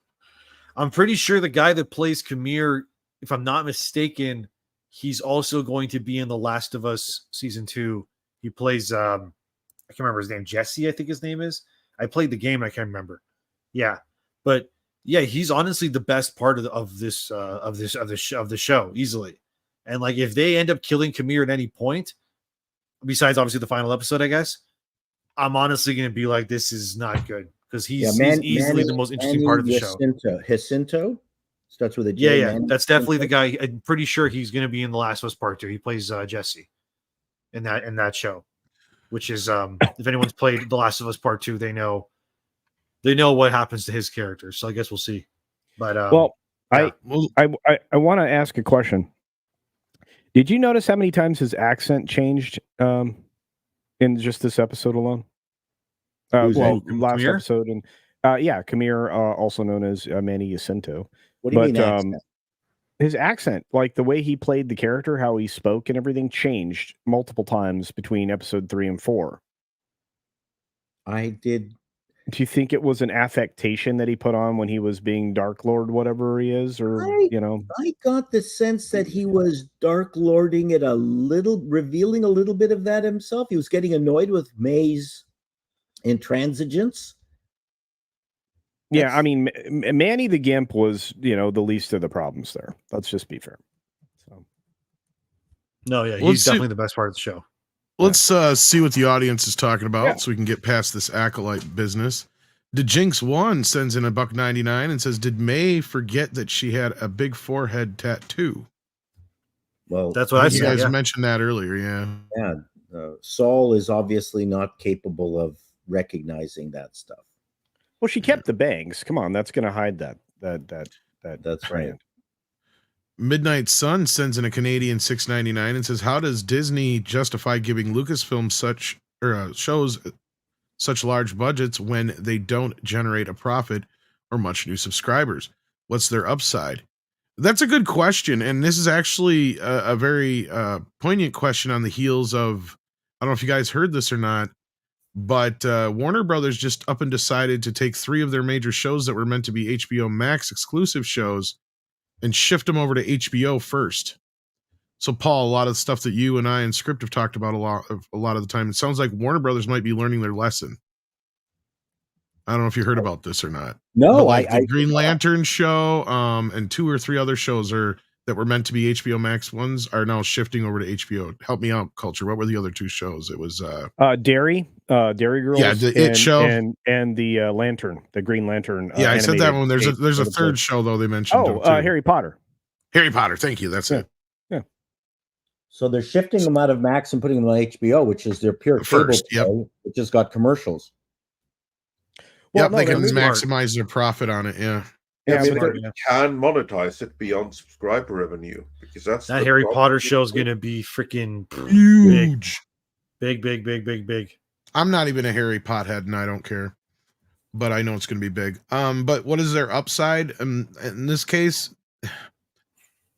I'm pretty sure the guy that plays Kamir, if I'm not mistaken, he's also going to be in The Last of Us season 2. He plays I can't remember his name. Jesse, I think his name is. I played the game. I can't remember. Yeah, but yeah, he's honestly the best part of the show easily. And like, if they end up killing Kamir at any point, besides obviously the final episode, I guess, I'm honestly going to be like, this is not good because he's easily the most interesting part of the show. Jacinto starts with a J. Yeah, that's definitely the guy. I'm pretty sure he's going to be in The Last of Us Part 2. He plays Jesse in that show, which is if anyone's played The Last of Us Part 2, they know what happens to his character. So I guess we'll see. But I want to ask a question. Did you notice how many times his accent changed in just this episode alone? Last Kamir? episode, and Kamir, also known as Manny Jacinto. What do you mean accent? His accent, like the way he played the character, how he spoke and everything, changed multiple times between episode 3 and 4. I did. Do you think it was an affectation that he put on when he was being Dark Lord, whatever he is, or I got the sense that he was Dark Lording it a little, revealing a little bit of that himself. He was getting annoyed with May's intransigence. Yeah, I mean, Manny the Gimp was, the least of the problems there. Let's just be fair. So, no, yeah, he's definitely the best part of the show. Let's see what the audience is talking about so we can get past this Acolyte business. DeJinx1 sends in $1.99 and says, did May forget that she had a big forehead tattoo? Well, that's what I said. You guys mentioned that earlier, yeah. Yeah, Saul is obviously not capable of recognizing that stuff. Well, she kept the bangs. Come on, that's going to hide that. That's right. Midnight Sun sends in a Canadian $6.99 and says, how does Disney justify giving Lucasfilm shows such large budgets when they don't generate a profit or much new subscribers? What's their upside? That's a good question, and this is actually a very poignant question on the heels of, I don't know if you guys heard this or not, but Warner Brothers just up and decided to take 3 of their major shows that were meant to be HBO Max exclusive shows and shift them over to HBO first. So, Paul, a lot of the stuff that you and I and Script have talked about a lot of the time, it sounds like Warner Brothers might be learning their lesson. I don't know if you heard about this or not. No, the Green Lantern show, and 2 or 3 other shows that were meant to be HBO Max ones are now shifting over to HBO. Help me out, Culture. What were the other 2 shows? It was Dairy Girls, It Show, and the Lantern, the Green Lantern. Yeah, I said that one. There's a third show though they mentioned. Harry Potter. Harry Potter. Thank you. That's it. Yeah. So they're shifting them out of Max and putting them on HBO, which is their pure cable show, which has got commercials. Well, they can maximize their profit on it. Yeah. Yeah, I mean, they can monetize it beyond subscriber revenue because that Harry Potter show is going to be freaking huge, big. I'm not even a Harry Potter head, and I don't care, but I know it's going to be big. But what is their upside? In this case,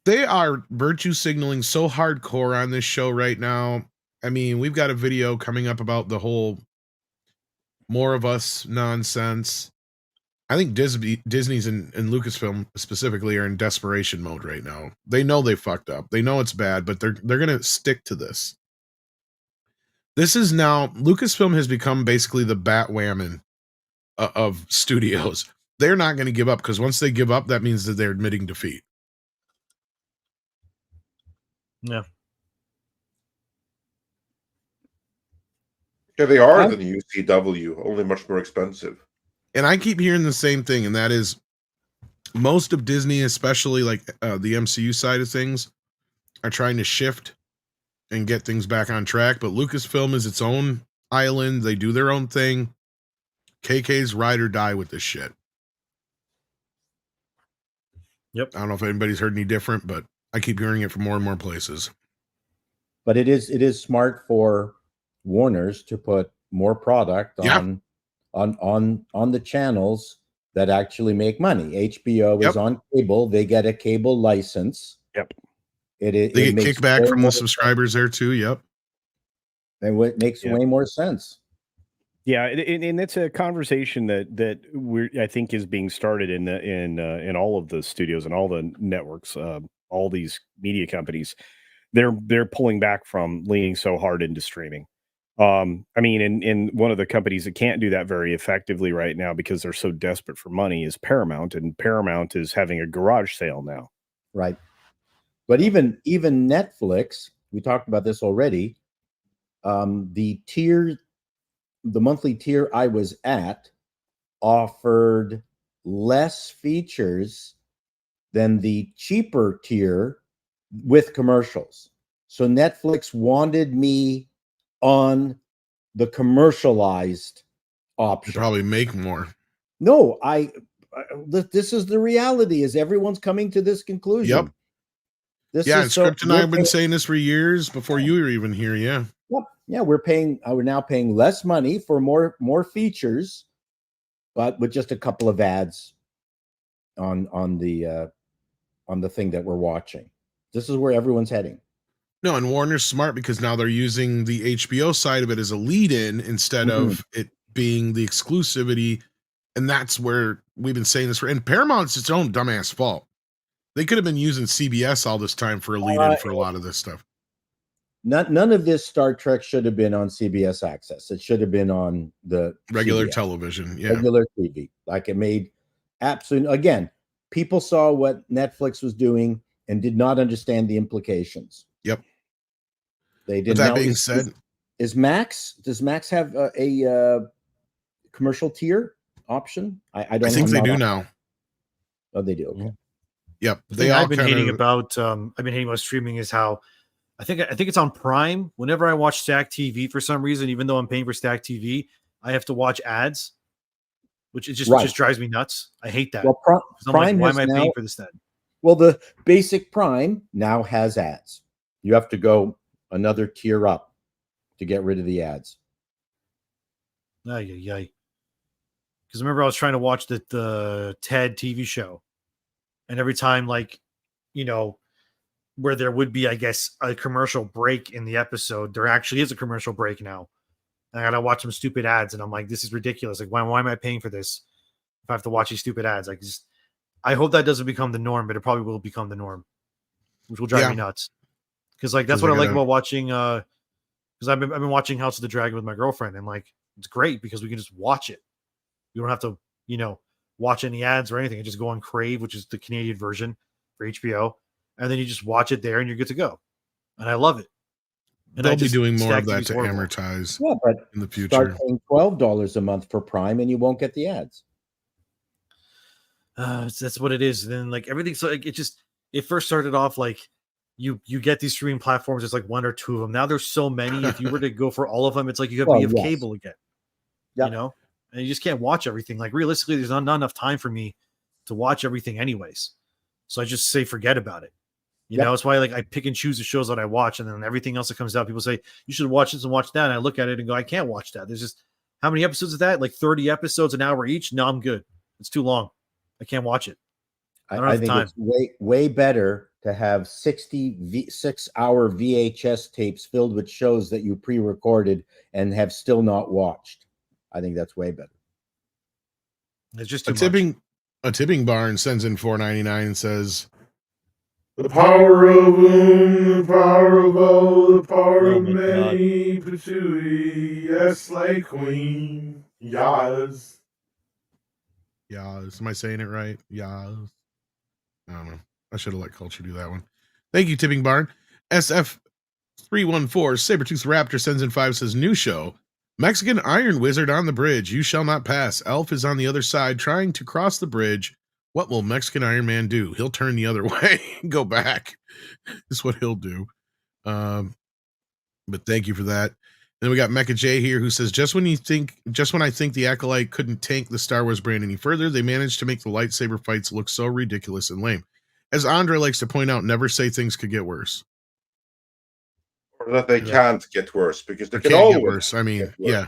they are virtue signaling so hardcore on this show right now. I mean, we've got a video coming up about the whole More of Us nonsense. I think Disney's and Lucasfilm specifically are in desperation mode right now. They know they fucked up. They know it's bad, but they're going to stick to this. This is now, Lucasfilm has become basically the Batwoman of studios. They're not going to give up because once they give up, that means that they're admitting defeat. Yeah. Yeah, they are the new CW, only much more expensive. And I keep hearing the same thing, and that is most of Disney, especially like the MCU side of things, are trying to shift and get things back on track. But Lucasfilm is its own island. They do their own thing. KK's ride or die with this shit. Yep. I don't know if anybody's heard any different, but I keep hearing it from more and more places. But it is smart for Warner's to put more product on the channels that actually make money. HBO is on cable; they get a cable license. Yep. They get kickback from the subscribers there too. Yep. And what makes way more sense. Yeah, and it's a conversation that I think is being started in all of the studios and all the networks, all these media companies. They're pulling back from leaning so hard into streaming. I mean, in one of the companies that can't do that very effectively right now because they're so desperate for money is Paramount, and Paramount is having a garage sale now. Right. But even Netflix, we talked about this already. The monthly tier I was at offered less features than the cheaper tier with commercials. So Netflix wanted me on the commercialized option. You probably make more. No, this is the reality, is everyone's coming to this conclusion. Yep. This Yeah, is and Script and I have been paying, saying this for years before you were even here. Yeah. yep, yeah, we're now paying less money for more features, but with just a couple of ads on the thing that we're watching. This is where everyone's heading. No, and Warner's smart because now they're using the HBO side of it as a lead-in instead of it being the exclusivity. And that's where we've been saying this for. And Paramount's its own dumbass fault. They could have been using CBS all this time for a lead-in for a lot of this stuff. None of this Star Trek should have been on CBS Access. It should have been on the Regular CBS, television. Yeah. regular TV. Like, it made absolute. Again, people saw what Netflix was doing and did not understand the implications. Yep. They did. With that Now, being said, does Max have a commercial tier option? I don't. I think they do now. Oh, they do. Okay. Yep. The thing I've been hating about streaming is how I think it's on Prime. Whenever I watch Stack TV, for some reason, even though I'm paying for Stack TV, I have to watch ads, which just drives me nuts. I hate that. Well, Prime, why am I paying for this then? Well, the basic Prime now has ads. You have to go another tier up to get rid of the ads. Because remember, I was trying to watch the TED TV show, and every time, where there would be, I guess, a commercial break in the episode, there actually is a commercial break now. And I gotta watch some stupid ads, and I'm like, this is ridiculous. Like, why am I paying for this if I have to watch these stupid ads? Like, I hope that doesn't become the norm, but it probably will become the norm, which will drive me nuts. Because that's what I like about watching. Because I've been watching House of the Dragon with my girlfriend, and it's great because we can just watch it. You don't have to, watch any ads or anything. You just go on Crave, which is the Canadian version for HBO, and then you just watch it there, and you're good to go. And I love it. And they'll be doing more of that to amortize in the future. Start paying $12 a month for Prime, and you won't get the ads. That's what it is. And then everything, so it first started off you get these streaming platforms. It's one or two of them. Now there's so many. If you were to go for all of them, it's you have cable again. Yep. And you just can't watch everything. Realistically, there's not enough time for me to watch everything anyways. So I just say forget about it. You know, it's why I pick and choose the shows that I watch, and then everything else that comes out, people say you should watch this and watch that. And I look at it and go, I can't watch that. There's just how many episodes of that? 30 episodes an hour each. No, I'm good. It's too long. I can't watch it. I think it's way better to have 6-hour VHS tapes filled with shows that you pre-recorded and have still not watched. I think that's way better. It's just too a tipping barn sends in $4.99 and says, "The power of the power of all, the power of many, patootie, yes, like queen, yas." Yas. Am I saying it right? Yas. I don't know. I should have let Culture do that one. Thank you, Tipping Barn. SF314 Sabertooth Raptor sends in 5, says, "New show. Mexican Iron Wizard on the bridge. You shall not pass. Elf is on the other side trying to cross the bridge. What will Mexican Iron Man do? He'll turn the other way and go back. Is what he'll do." But thank you for that. Then we got Mecha J here who says, just when I think the Acolyte couldn't tank the Star Wars brand any further, they managed to make the lightsaber fights look so ridiculous and lame. As Andre likes to point out, never say things could get worse. Or that they can't get worse, because they can always get worse. I mean, yeah.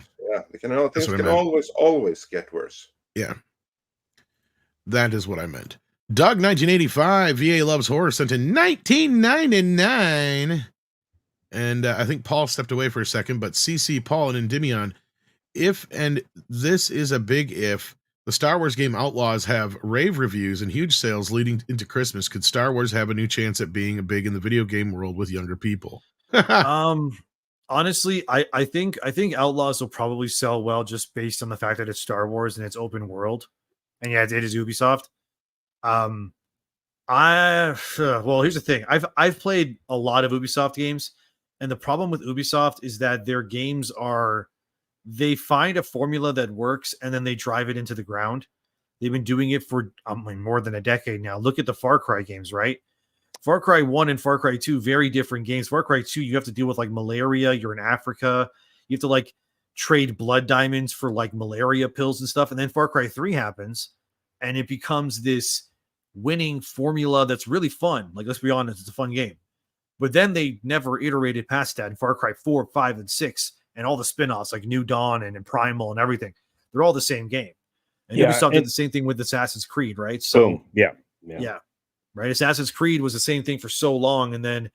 They can always get worse. Yeah. That is what I meant. Doug 1985, VA Loves Horror, sent in $19.99. And I think Paul stepped away for a second, but CC, Paul, and Endymion, and this is a big if, the Star Wars game Outlaws have rave reviews and huge sales leading into Christmas. Could Star Wars have a new chance at being big in the video game world with younger people? honestly, I think Outlaws will probably sell well just based on the fact that it's Star Wars and it's open world, and yeah, it is Ubisoft. Um, well, here's the thing. I've played a lot of Ubisoft games, and the problem with Ubisoft is that their games are they find a formula that works and then they drive it into the ground. They've been doing it for more than a decade now. Look at the Far Cry games, right? Far Cry 1 and Far Cry 2, very different games. Far Cry 2, you have to deal with like malaria. You're in Africa. You have to like trade blood diamonds for like malaria pills and stuff. And then Far Cry 3 happens and it becomes this winning formula that's really fun. Like, let's be honest, it's a fun game. But then they never iterated past that in Far Cry 4, 5, and 6, and all the spin-offs like New Dawn and Primal and everything. They're all the same game. And Ubisoft did the same thing with Assassin's Creed, right? So yeah. Right. Assassin's Creed was the same thing for so long, and then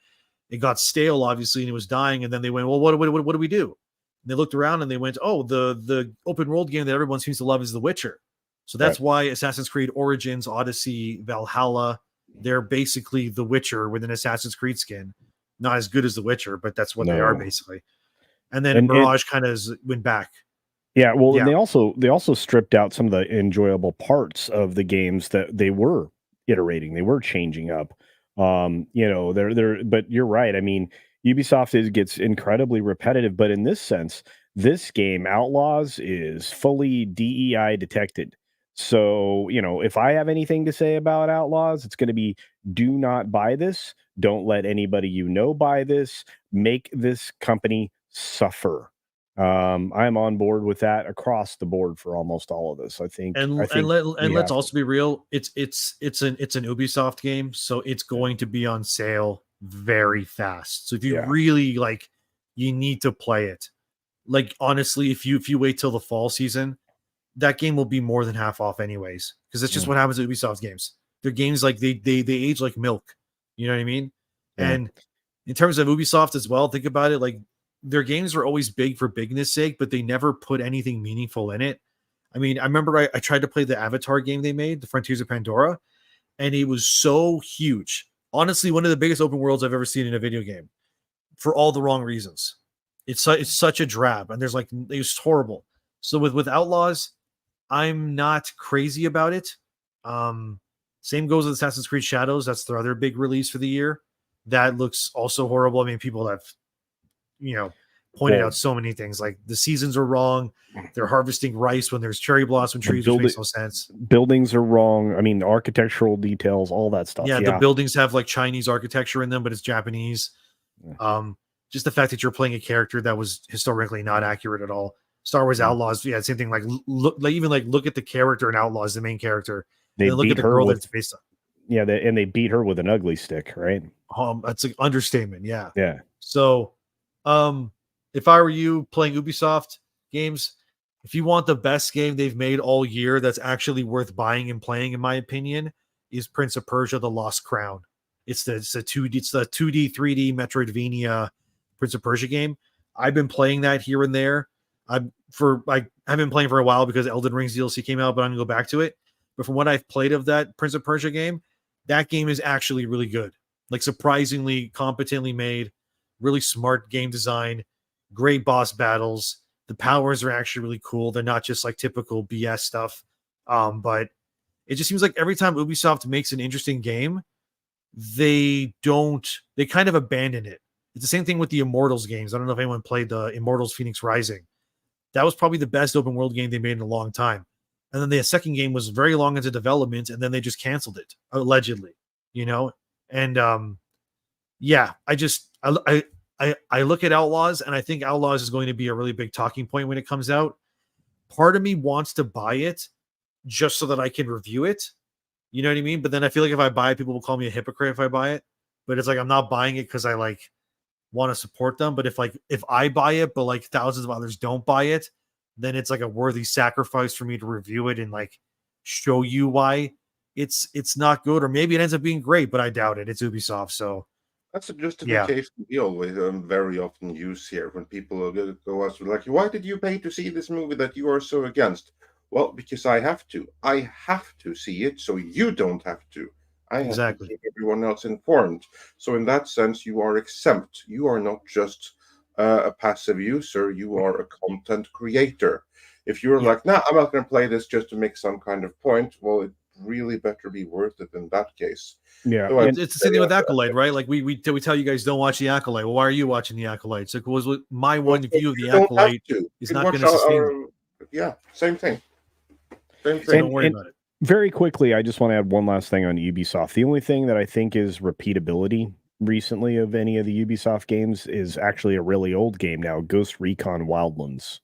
it got stale, obviously, and it was dying. And then they went, well, what do we do? And they looked around and they went, oh, the open world game that everyone seems to love is The Witcher. So that's why Assassin's Creed Origins, Odyssey, Valhalla, they're basically The Witcher with an Assassin's Creed skin. Not as good as The Witcher, but that's what they are basically. And then Mirage kind of went back. Yeah, well, and they also stripped out some of the enjoyable parts of the games that they were iterating. They were changing up. But you're right. I mean, Ubisoft gets incredibly repetitive, but in this sense, this game, Outlaws, is fully DEI detected. So, if I have anything to say about Outlaws, it's going to be do not buy this. Don't let anybody buy this. Make this company suffer. I'm on board with that across the board for almost all of this. I think. Let's also be real. It's an Ubisoft game, so it's going to be on sale very fast. So if you really like, you need to play it. Like, honestly, if you wait till the fall season, that game will be more than half off anyways, because that's just what happens with Ubisoft games. Their games, like, they age like milk. You know what I mean? And in terms of Ubisoft as well, think about it. Like, their games are always big for bigness sake, but they never put anything meaningful in it. I mean, I remember I tried to play the Avatar game they made, The Frontiers of Pandora, and it was so huge. Honestly, one of the biggest open worlds I've ever seen in a video game, for all the wrong reasons. It's such a drab, and it's horrible. So with Outlaws, I'm not crazy about it. Same goes with Assassin's Creed Shadows. That's their other big release for the year. That looks also horrible. I mean, people have, pointed out so many things, like the seasons are wrong. They're harvesting rice when there's cherry blossom trees, which makes no sense. Buildings are wrong. I mean, architectural details, all that stuff. Yeah, the buildings have like Chinese architecture in them, but it's Japanese. Just the fact that you're playing a character that was historically not accurate at all. Star Wars Outlaws, same thing. Like, look at the character in Outlaws, the main character. They look at the girl that's based on. Yeah, and they beat her with an ugly stick, right? That's an understatement. Yeah. Yeah. So, if I were you playing Ubisoft games, if you want the best game they've made all year that's actually worth buying and playing, in my opinion, is Prince of Persia: The Lost Crown. It's the 2D 3D Metroidvania Prince of Persia game. I've been playing that here and there. I've been playing for a while because Elden Ring's DLC came out, but I'm gonna go back to it. But from what I've played of that Prince of Persia game, that game is actually really good. Like, surprisingly competently made, really smart game design, great boss battles. The powers are actually really cool. They're not just like typical BS stuff. But it just seems like every time Ubisoft makes an interesting game, they kind of abandon it. It's the same thing with the Immortals games. I don't know if anyone played the Immortals Phoenix Rising. That was probably the best open world game they made in a long time. And then the second game was very long into development, and then they just canceled it, allegedly, And I look at Outlaws, and I think Outlaws is going to be a really big talking point when it comes out. Part of me wants to buy it just so that I can review it. You know what I mean? But then I feel like if I buy it, people will call me a hypocrite if I buy it. But it's like, I'm not buying it because I want to support them. But if I buy it, but like thousands of others don't buy it, then it's like a worthy sacrifice for me to review it and like show you why it's not good, or maybe it ends up being great, but I doubt it. It's Ubisoft, so that's a justification we always very often use here when people go us like, why did you pay to see this movie that you are so against? Well, because I have to. I have to see it, so you don't have to. I have to keep everyone else informed. So in that sense, you are exempt. You are not just a passive user. You are a content creator. If you're Yeah. like, nah, I'm not going to play this just to make some kind of point, well, it really better be worth it in that case. Yeah, So and It's the same thing with Acolyte, right? Like we tell you guys don't watch the Acolyte. Well, why are you watching the Acolyte? So was my one view of the you don't have Acolyte to. is You not watch going to sustain me. yeah, same thing. Same So thing. don't worry and- about it. very quickly, I just want to add one last thing on Ubisoft. The only thing that I think is repeatability recently of any of the Ubisoft games is actually a really old game now, Ghost Recon Wildlands.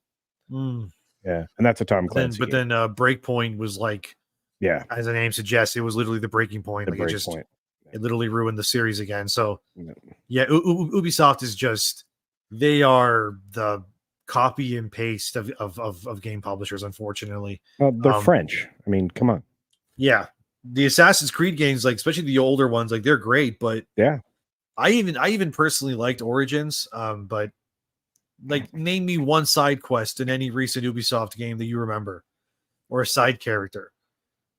Mm. Yeah, and that's a Tom But then, Clancy but game. then Breakpoint was like, Yeah, as the name suggests, it was literally the breaking point. the Like break it just point. it literally ruined the series again. So Yeah. yeah, Ubisoft is just they are the copy and paste of game publishers, unfortunately. Well, they're Um, French. I mean, come on. Yeah. The Assassin's Creed games, like especially the older ones, like they're great, but Yeah. I even personally liked Origins. But like name me one side quest in any recent Ubisoft game that you remember, or a side character.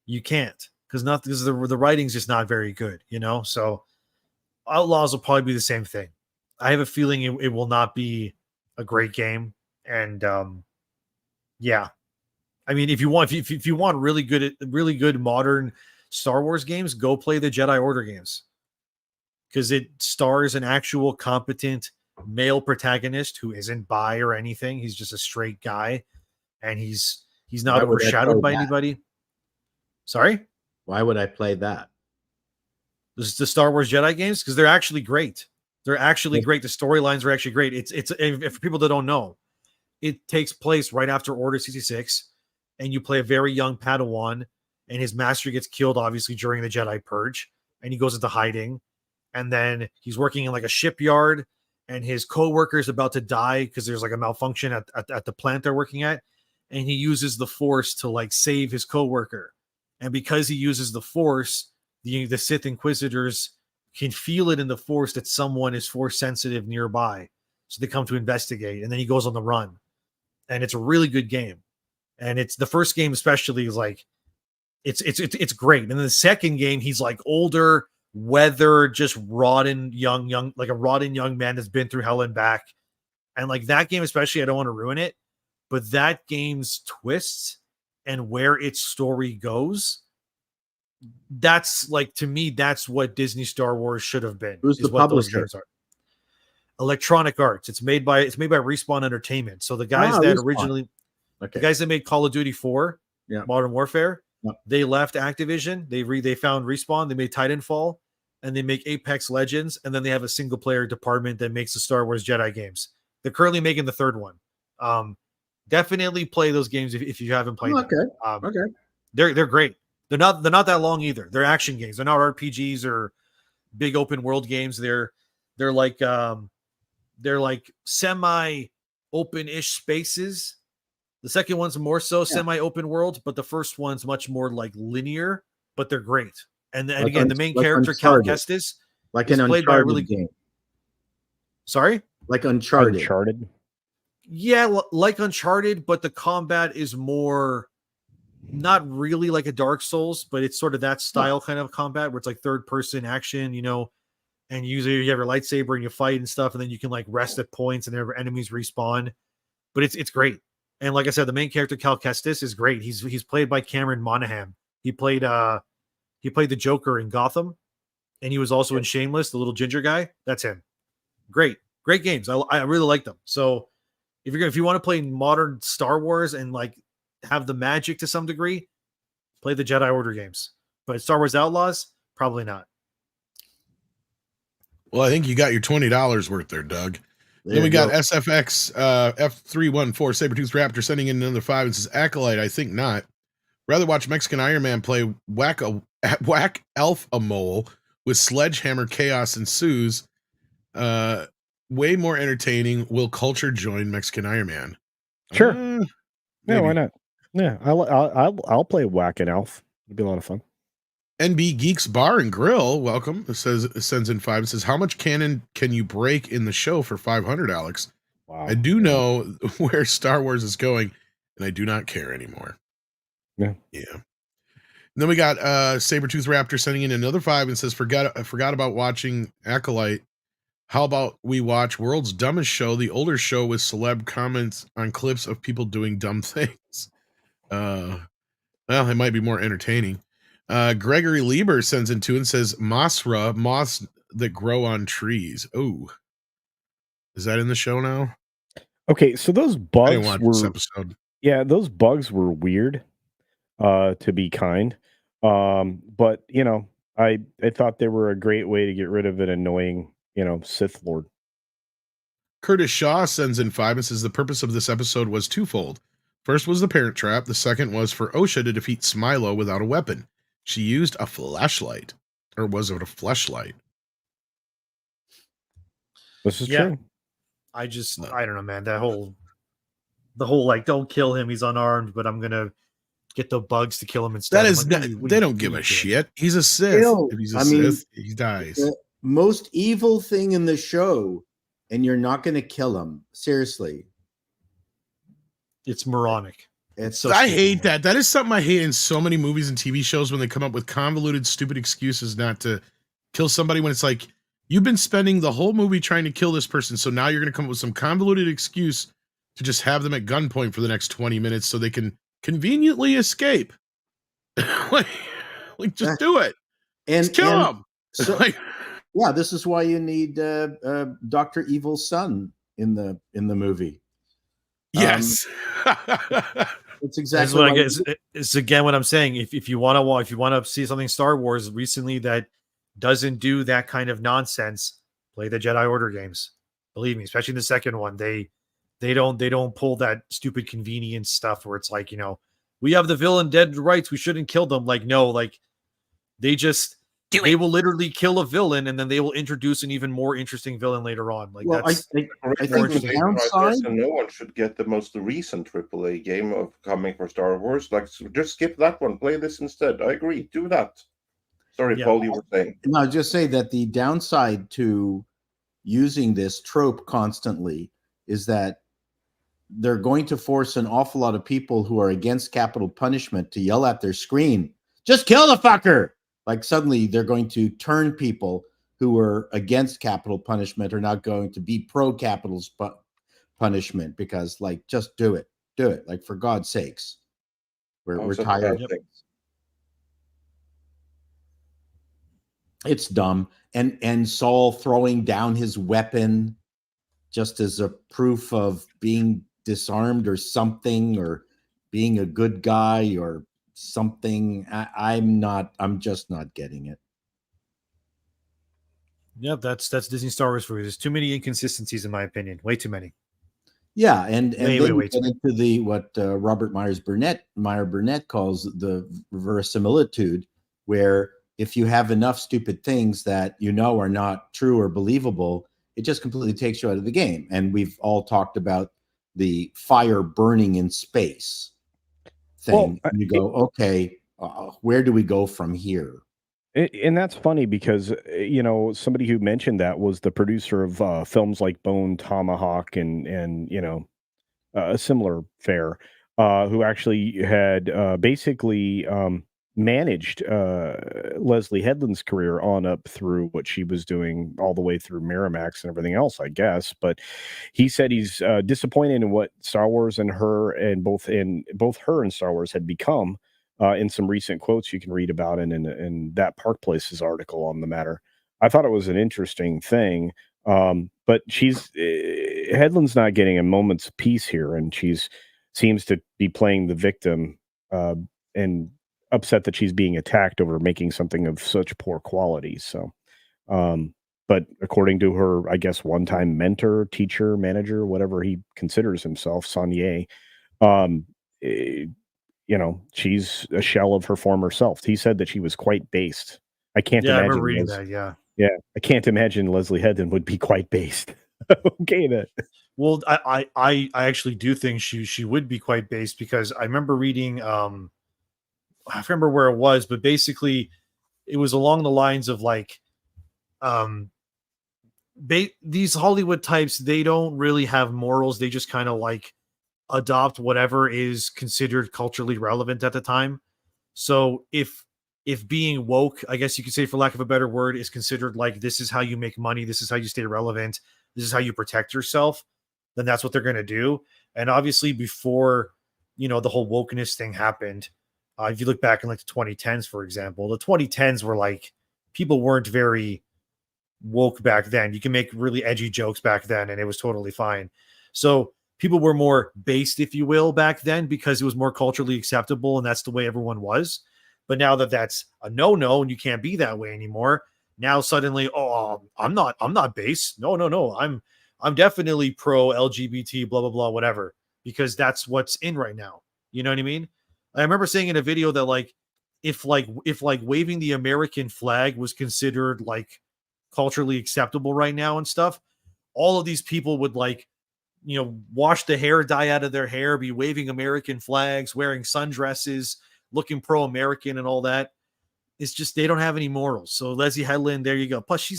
You can't because the writing's just not very good, you know. So Outlaws will probably be the same thing. I have a feeling it will not be a great game, and yeah. I mean, if you want really good modern Star Wars games, go play the Jedi Order games because it stars an actual competent male protagonist who isn't bi or anything. He's just a straight guy, and he's not Why would I overshadowed play by that? anybody. Sorry, Why would I play that? this is the Star Wars Jedi games because they're actually great. They're actually great. The storylines are actually great. It's if for people that don't know, it takes place right after Order 66, and you play a very young Padawan, and his master gets killed obviously during the Jedi Purge, and he goes into hiding, and then he's working in like a shipyard, and his co-worker is about to die because there's like a malfunction at the plant they're working at, and he uses the Force to like save his co-worker, and because he uses the Force, the Sith Inquisitors can feel it in the Force that someone is Force sensitive nearby, so they come to investigate, and then he goes on the run, and it's a really good game, and it's the first game especially is like it's great, and then the second game he's like older, weathered, just rotten young like a rotten young man that's been through hell and back, and like that game especially, I don't want to ruin it, but that game's twists and where its story goes, that's like to me that's what Disney Star Wars should have been. Who's is the what those publisher? games are. Electronic Arts. It's made by Respawn Entertainment. So the guys that Respawn. originally Okay. the guys that made Call of Duty 4, Yeah. Modern Warfare, Yeah. they left Activision. They found Respawn. They made Titanfall, and they make Apex Legends, and then they have a single player department that makes the Star Wars Jedi games. They're currently making the third one. Definitely play those games if you haven't played them. Okay. Okay. They're great. They're not that long either. They're action games. They're not RPGs or big open world games. They're like semi open-ish spaces. The second one's more so semi open world, but the first one's much more like linear, but they're great. And Like again, the main like character Cal Uncharted. Kestis Like is an played by a Uncharted really game. Sorry? Like Uncharted. Uncharted. Yeah, like Uncharted, but the combat is more not really like a Dark Souls, but it's sort of that style kind of combat where it's like third person action, you know, and usually you have your lightsaber and you fight and stuff, and then you can like rest at points and their enemies respawn. But it's great. And like I said, the main character Cal Kestis is great. He's played by Cameron Monaghan. He played the Joker in Gotham, and he was also in Shameless, the little ginger guy. That's him. Great games. I really like them. So if you want to play modern Star Wars and like have the magic to some degree, play the Jedi Order games. But Star Wars Outlaws, probably not. Well, I think you got your $20 worth there, Doug. There Then we you got go. SFX F314 Sabertooth Raptor sending in another 5 and says Acolyte. I think not. Rather watch Mexican Iron Man play whack elf a mole with sledgehammer chaos ensues. Way more entertaining. Will culture join Mexican Iron Man? Sure. Yeah, maybe. why not? Yeah, I'll play Whack and Elf. It'd be a lot of fun. NB Geeks Bar and Grill, welcome. Sends in 5 and says, how much canon can you break in the show for 500, Alex? Wow. I do know where Star Wars is going, and I do not care anymore. Yeah. And then we got Sabertooth Raptor sending in another 5 and says, forgot about watching Acolyte. How about we watch World's Dumbest Show, the older show with celeb comments on clips of people doing dumb things? Well, it might be more entertaining. Gregory Lieber sends in two and says, Mosra, moths that grow on trees. Oh, is that in the show now? Okay, so those I didn't bugs watch this were episode. those bugs were weird, to be kind. But I thought they were a great way to get rid of an annoying, Sith Lord. Curtis Shaw sends in 5 and says the purpose of this episode was twofold. First was the Parent Trap. The second was for Osha to defeat Smilo without a weapon. She used a flashlight. Or was it a fleshlight? This is Yeah. true. I don't know, man. The whole like, don't kill him. He's unarmed, but I'm gonna get the bugs to kill him instead. That is, I'm like, they don't give a shit. He's a Sith. Still, If he's a I mean, Sith, he dies. The most evil thing in the show, and you're not going to kill him. Seriously. It's moronic. It's So I stupid, hate man. that. That is something I hate in so many movies and TV shows when they come up with convoluted, stupid excuses not to kill somebody when it's like, you've been spending the whole movie trying to kill this person, so now you're going to come up with some convoluted excuse to just have them at gunpoint for the next 20 minutes so they can conveniently escape. like, just do it. and Just kill them. so, yeah, this is why you need Dr. Evil's son in the movie. Yes. It's That's exactly what I why guess. It's again what I'm saying. If you want to see something Star Wars recently that doesn't do that kind of nonsense, play the Jedi Order games. Believe me, especially the second one, they don't pull that stupid convenience stuff where it's like, we have the villain dead to rights, we shouldn't kill them. Like, no, like they will literally kill a villain and then they will introduce an even more interesting villain later on. Like, Well, I that's think more the interesting. downside. No one should get the most recent AAA game of coming for Star Wars. Like, just skip that one. Play this instead. I agree. Do that. Sorry, Yeah. Paul, you were saying. No, just say that the downside to using this trope constantly is that they're going to force an awful lot of people who are against capital punishment to yell at their screen, just kill the fucker. Like, suddenly they're going to turn people who are against capital punishment are not going to be pro capital punishment because, like, just do it. Like, for God's sakes, we're tired. It's dumb. And Saul throwing down his weapon just as a proof of being disarmed or something, or being a good guy or something. I'm just not getting it. Yep, that's Disney Star Wars for you. There's too many inconsistencies in my opinion. Way too many. Yeah, and Way then we too get many. into the what Robert Meyer Burnett calls the verisimilitude, where if you have enough stupid things that are not true or believable, it just completely takes you out of the game. And we've all talked about the fire burning in space thing. Well, you go, okay, where do we go from here? And that's funny because somebody who mentioned that was the producer of films like Bone Tomahawk and a similar fare, who actually had basically managed Leslie Headland's career on up through what she was doing all the way through Miramax and everything else, I guess. But he said he's disappointed in what Star Wars and both her and Star Wars had become. In some recent quotes you can read about in that Park Places article on the matter. I thought it was an interesting thing, but Headland's not getting a moment's peace here, and seems to be playing the victim and upset that she's being attacked over making something of such poor quality. So, but according to her, I guess one-time mentor, teacher, manager, whatever he considers himself, Saunier, she's a shell of her former self. He said that she was quite based. I can't Yeah, I imagine. remember reading that. Yeah. Yeah, I can't imagine Leslie Headland would be quite based. Okay, then. Well, I actually do think she would be quite based because I remember reading. I remember where it was, but basically, it was along the lines of like, these Hollywood types, they don't really have morals. They just kind of like adopt whatever is considered culturally relevant at the time. So if if being woke, I guess you could say, for lack of a better word, is considered like this is how you make money, this is how you stay relevant, this is how you protect yourself, then that's what they're going to do. And obviously, before the whole wokeness thing happened, if you look back in like the 2010s, for example, the 2010s were like people weren't very woke back then. You can make really edgy jokes back then, and it was totally fine. So people were more based, if you will, back then because it was more culturally acceptable, and that's the way everyone was. But now that that's a no-no and you can't be that way anymore, now suddenly, I'm not base. No. I'm definitely pro LGBT, blah, blah, blah, whatever, because that's what's in right now. You know what I mean? I remember saying in a video that like, if waving the American flag was considered like culturally acceptable right now and stuff, all of these people would like, wash the hair dye out of their hair, be waving American flags, wearing sundresses, looking pro-American and all that. It's just they don't have any morals. So Leslie Headland, there you go. Plus, she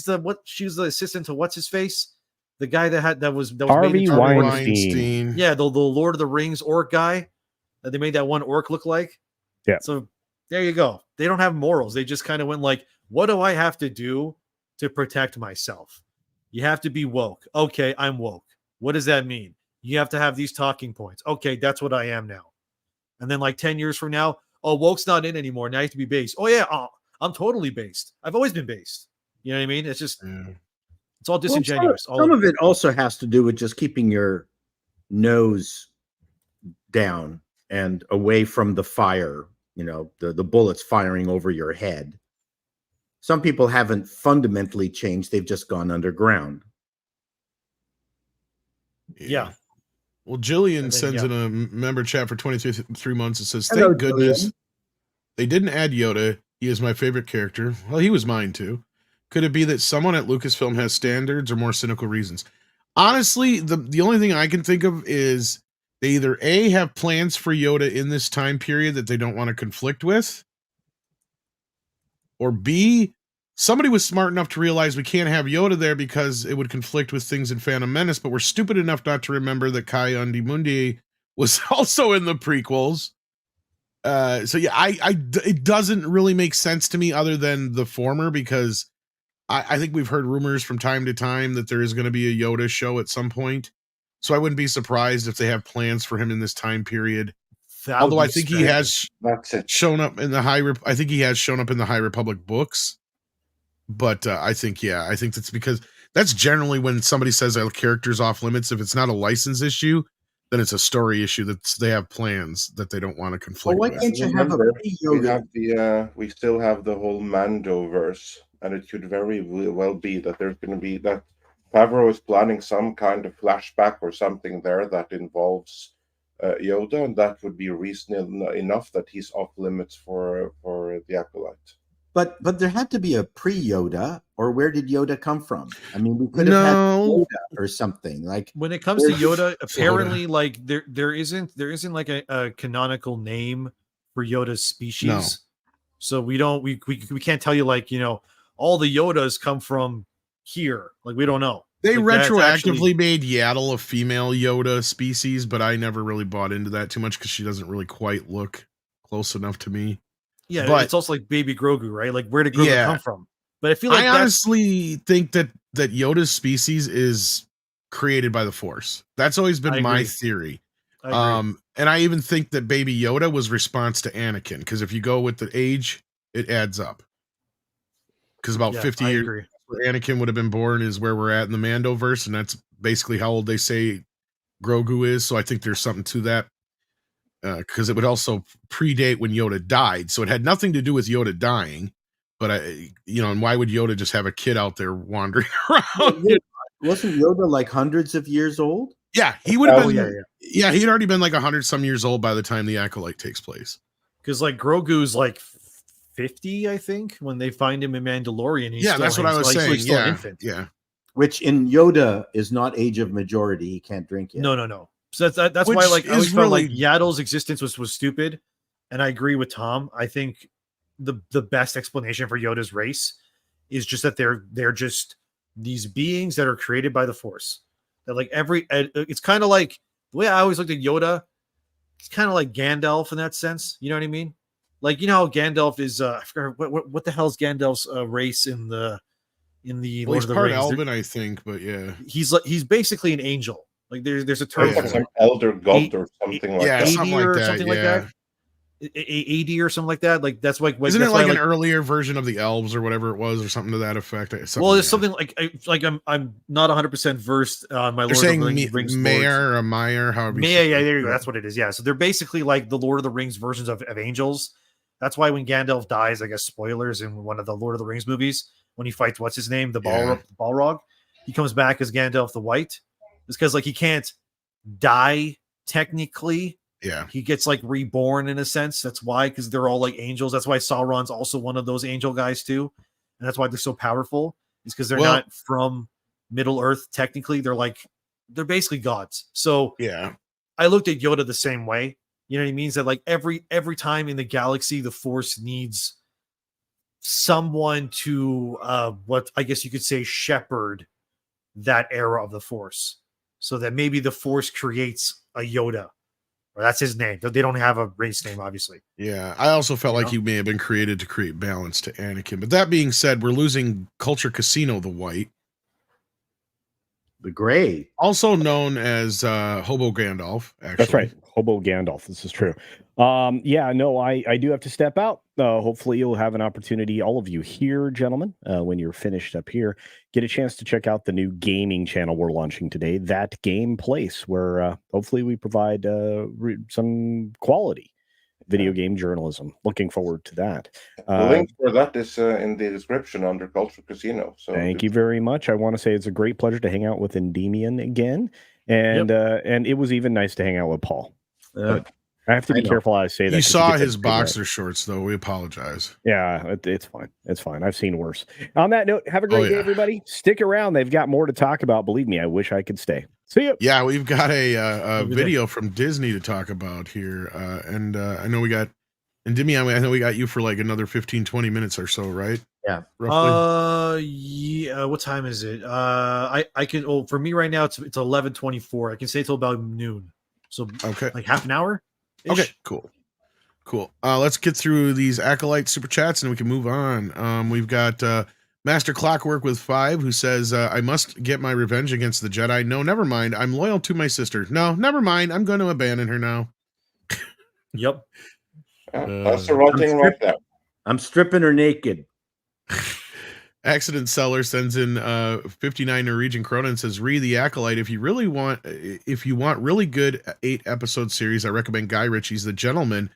was the assistant to what's his face, the guy that was Harvey made into Weinstein. yeah, the Lord of the Rings orc guy that they made that one orc look like. Yeah. So there you go. They don't have morals. They just kind of went like, what do I have to do to protect myself? You have to be woke. Okay, I'm woke. What does that mean? You have to have these talking points. Okay, that's what I am now. And then like 10 years from now, woke's not in anymore. Now you have to be based. Oh yeah, I'm totally based. I've always been based. You know what I mean? It's just, it's all disingenuous. Well, some of it also has to do with just keeping your nose down and away from the fire, the bullets firing over your head. Some people haven't fundamentally changed. They've just gone underground. Yeah. Well, Jillian sends in a member chat for 23 months. It says, thank goodness they didn't add Yoda. He is my favorite character. Well, he was mine too. Could it be that someone at Lucasfilm has standards or more cynical reasons? Honestly, the only thing I can think of is they either A, have plans for Yoda in this time period that they don't want to conflict with, or B, somebody was smart enough to realize we can't have Yoda there because it would conflict with things in Phantom Menace, but we're stupid enough not to remember that Kai Undimundie was also in the prequels. So yeah, it doesn't really make sense to me other than the former, because I think we've heard rumors from time to time that there is going to be a Yoda show at some point. So I wouldn't be surprised if they have plans for him in this time period. Although I think he has shown up in the I think he has shown up in the High Republic books. But I think that's because that's generally when somebody says a character's off limits. If it's not a license issue, then it's a story issue that they have plans that they don't want to conflict with. Why can't you have we still have the whole Mandoverse, and it could very well be that there's going to be that Favreau is planning some kind of flashback or something there that involves Yoda, and that would be reason enough that he's off limits for the Acolyte. But there had to be a pre-Yoda, or where did Yoda come from? I mean, we could have had Yoda or something. Like when it comes to Yoda, apparently, like there isn't like a canonical name for Yoda's species. No. So we can't tell you like all the Yodas come from here. Like we don't know. They like, retroactively made Yaddle a female Yoda species, but I never really bought into that too much because she doesn't really quite look close enough to me. Yeah, but it's also like Baby Grogu, right? Like where did Grogu come from? But I feel like I honestly think that Yoda's species is created by the Force. That's always been my theory. And I even think that Baby Yoda was response to Anakin, because if you go with the age, it adds up. Because about 50 years where Anakin would have been born is where we're at in the Mandoverse, and that's basically how old they say Grogu is. So I think there's something to that. Because it would also predate when Yoda died, so it had nothing to do with Yoda dying. But and why would Yoda just have a kid out there wandering around? Wasn't Yoda like hundreds of years old? Yeah, he would have been. Yeah, he'd already been like 100-some years old by the time the Acolyte takes place. Because like Grogu's like 50, I think, when they find him in Mandalorian. That's what I was saying. He's still an infant. Yeah. Which in Yoda is not age of majority. He can't drink yet. No. So that's why, like, I always felt like Yaddle's existence was stupid, and I agree with Tom. I think the best explanation for Yoda's race is just that they're just these beings that are created by the Force. That like it's kind of like the way I always looked at Yoda. It's kind of like Gandalf in that sense. You know what I mean? like you know how Gandalf is. I forgot what the hell is Gandalf's race in the Well, Lord he's of the part Rings. Elven, I think, but yeah. He's basically an angel. Like there's a term Like for some it. elder god Eight- or something like Yeah, that. something like or that. something like Yeah. that. 80 or something like that. Like that's like Isn't that's it why, like an earlier version of the elves or whatever it was, or something to that effect? well, it's yeah. something like I'm not 100% versed on my They're Lord of saying the Rings lords. Mayor or Meyer, however you Yeah, say yeah, it. there you go. That's what it is. Yeah, so they're basically like the Lord of the Rings versions of angels. That's why when Gandalf dies, I guess spoilers in one of the Lord of the Rings movies, when he fights what's his name, the Balrog, he comes back as Gandalf the White. It's because like he can't die technically. Yeah. He gets like reborn in a sense. That's why, because they're all like angels. That's why Sauron's also one of those angel guys too, and that's why they're so powerful. Is because they're not from Middle Earth technically. They're basically gods. So yeah, I looked at Yoda the same way. You know what I mean? That like every time in the galaxy, the Force needs someone to what I guess you could say shepherd that era of the Force, so that maybe the Force creates a Yoda. Or that's his name. They don't have a race name, obviously. Yeah. I also felt like he may have been created to create balance to Anakin. But that being said, we're losing Culture Casino the White, The gray. also known as Hobo Gandalf. Actually, That's right. Hobo Gandalf. This is true. Yeah, no, I do have to step out. Hopefully you'll have an opportunity, all of you here, gentlemen, when you're finished up here, get a chance to check out the new gaming channel we're launching today, That Game Place, where hopefully we provide some quality video game journalism. Looking forward to that. The link for that is in the description under Culture Casino. So thank you very much. I want to say it's a great pleasure to hang out with Endymion again. And it was even nice to hang out with Paul. But I have to be careful how I say that. You saw his boxer shorts, though. We apologize. Yeah, it's fine. It's fine. I've seen worse. On that note, have a great day, everybody. Stick around. They've got more to talk about. Believe me, I wish I could stay. See you. Yeah, we've got a video from Disney to talk about here. And I know we got Endymion, I know we got you for like another 15, 20 minutes or so, right? Yeah. Roughly. Yeah. What time is it? I can. Oh, for me right now, it's 11:24. I can stay till about noon. So okay, like half an hour. Okay, cool. Let's get through these Acolyte super chats and we can move on. We've got Master Clockwork with 5 who says, I must get my revenge against the Jedi. No, never mind. I'm loyal to my sister. No, never mind. I'm going to abandon her now. Yep. That's the writing right there. I'm stripping her naked. Accident Seller sends in 59 Norwegian krona and says, read the Acolyte. If you want really good 8-episode series, I recommend Guy Ritchie's The Gentleman.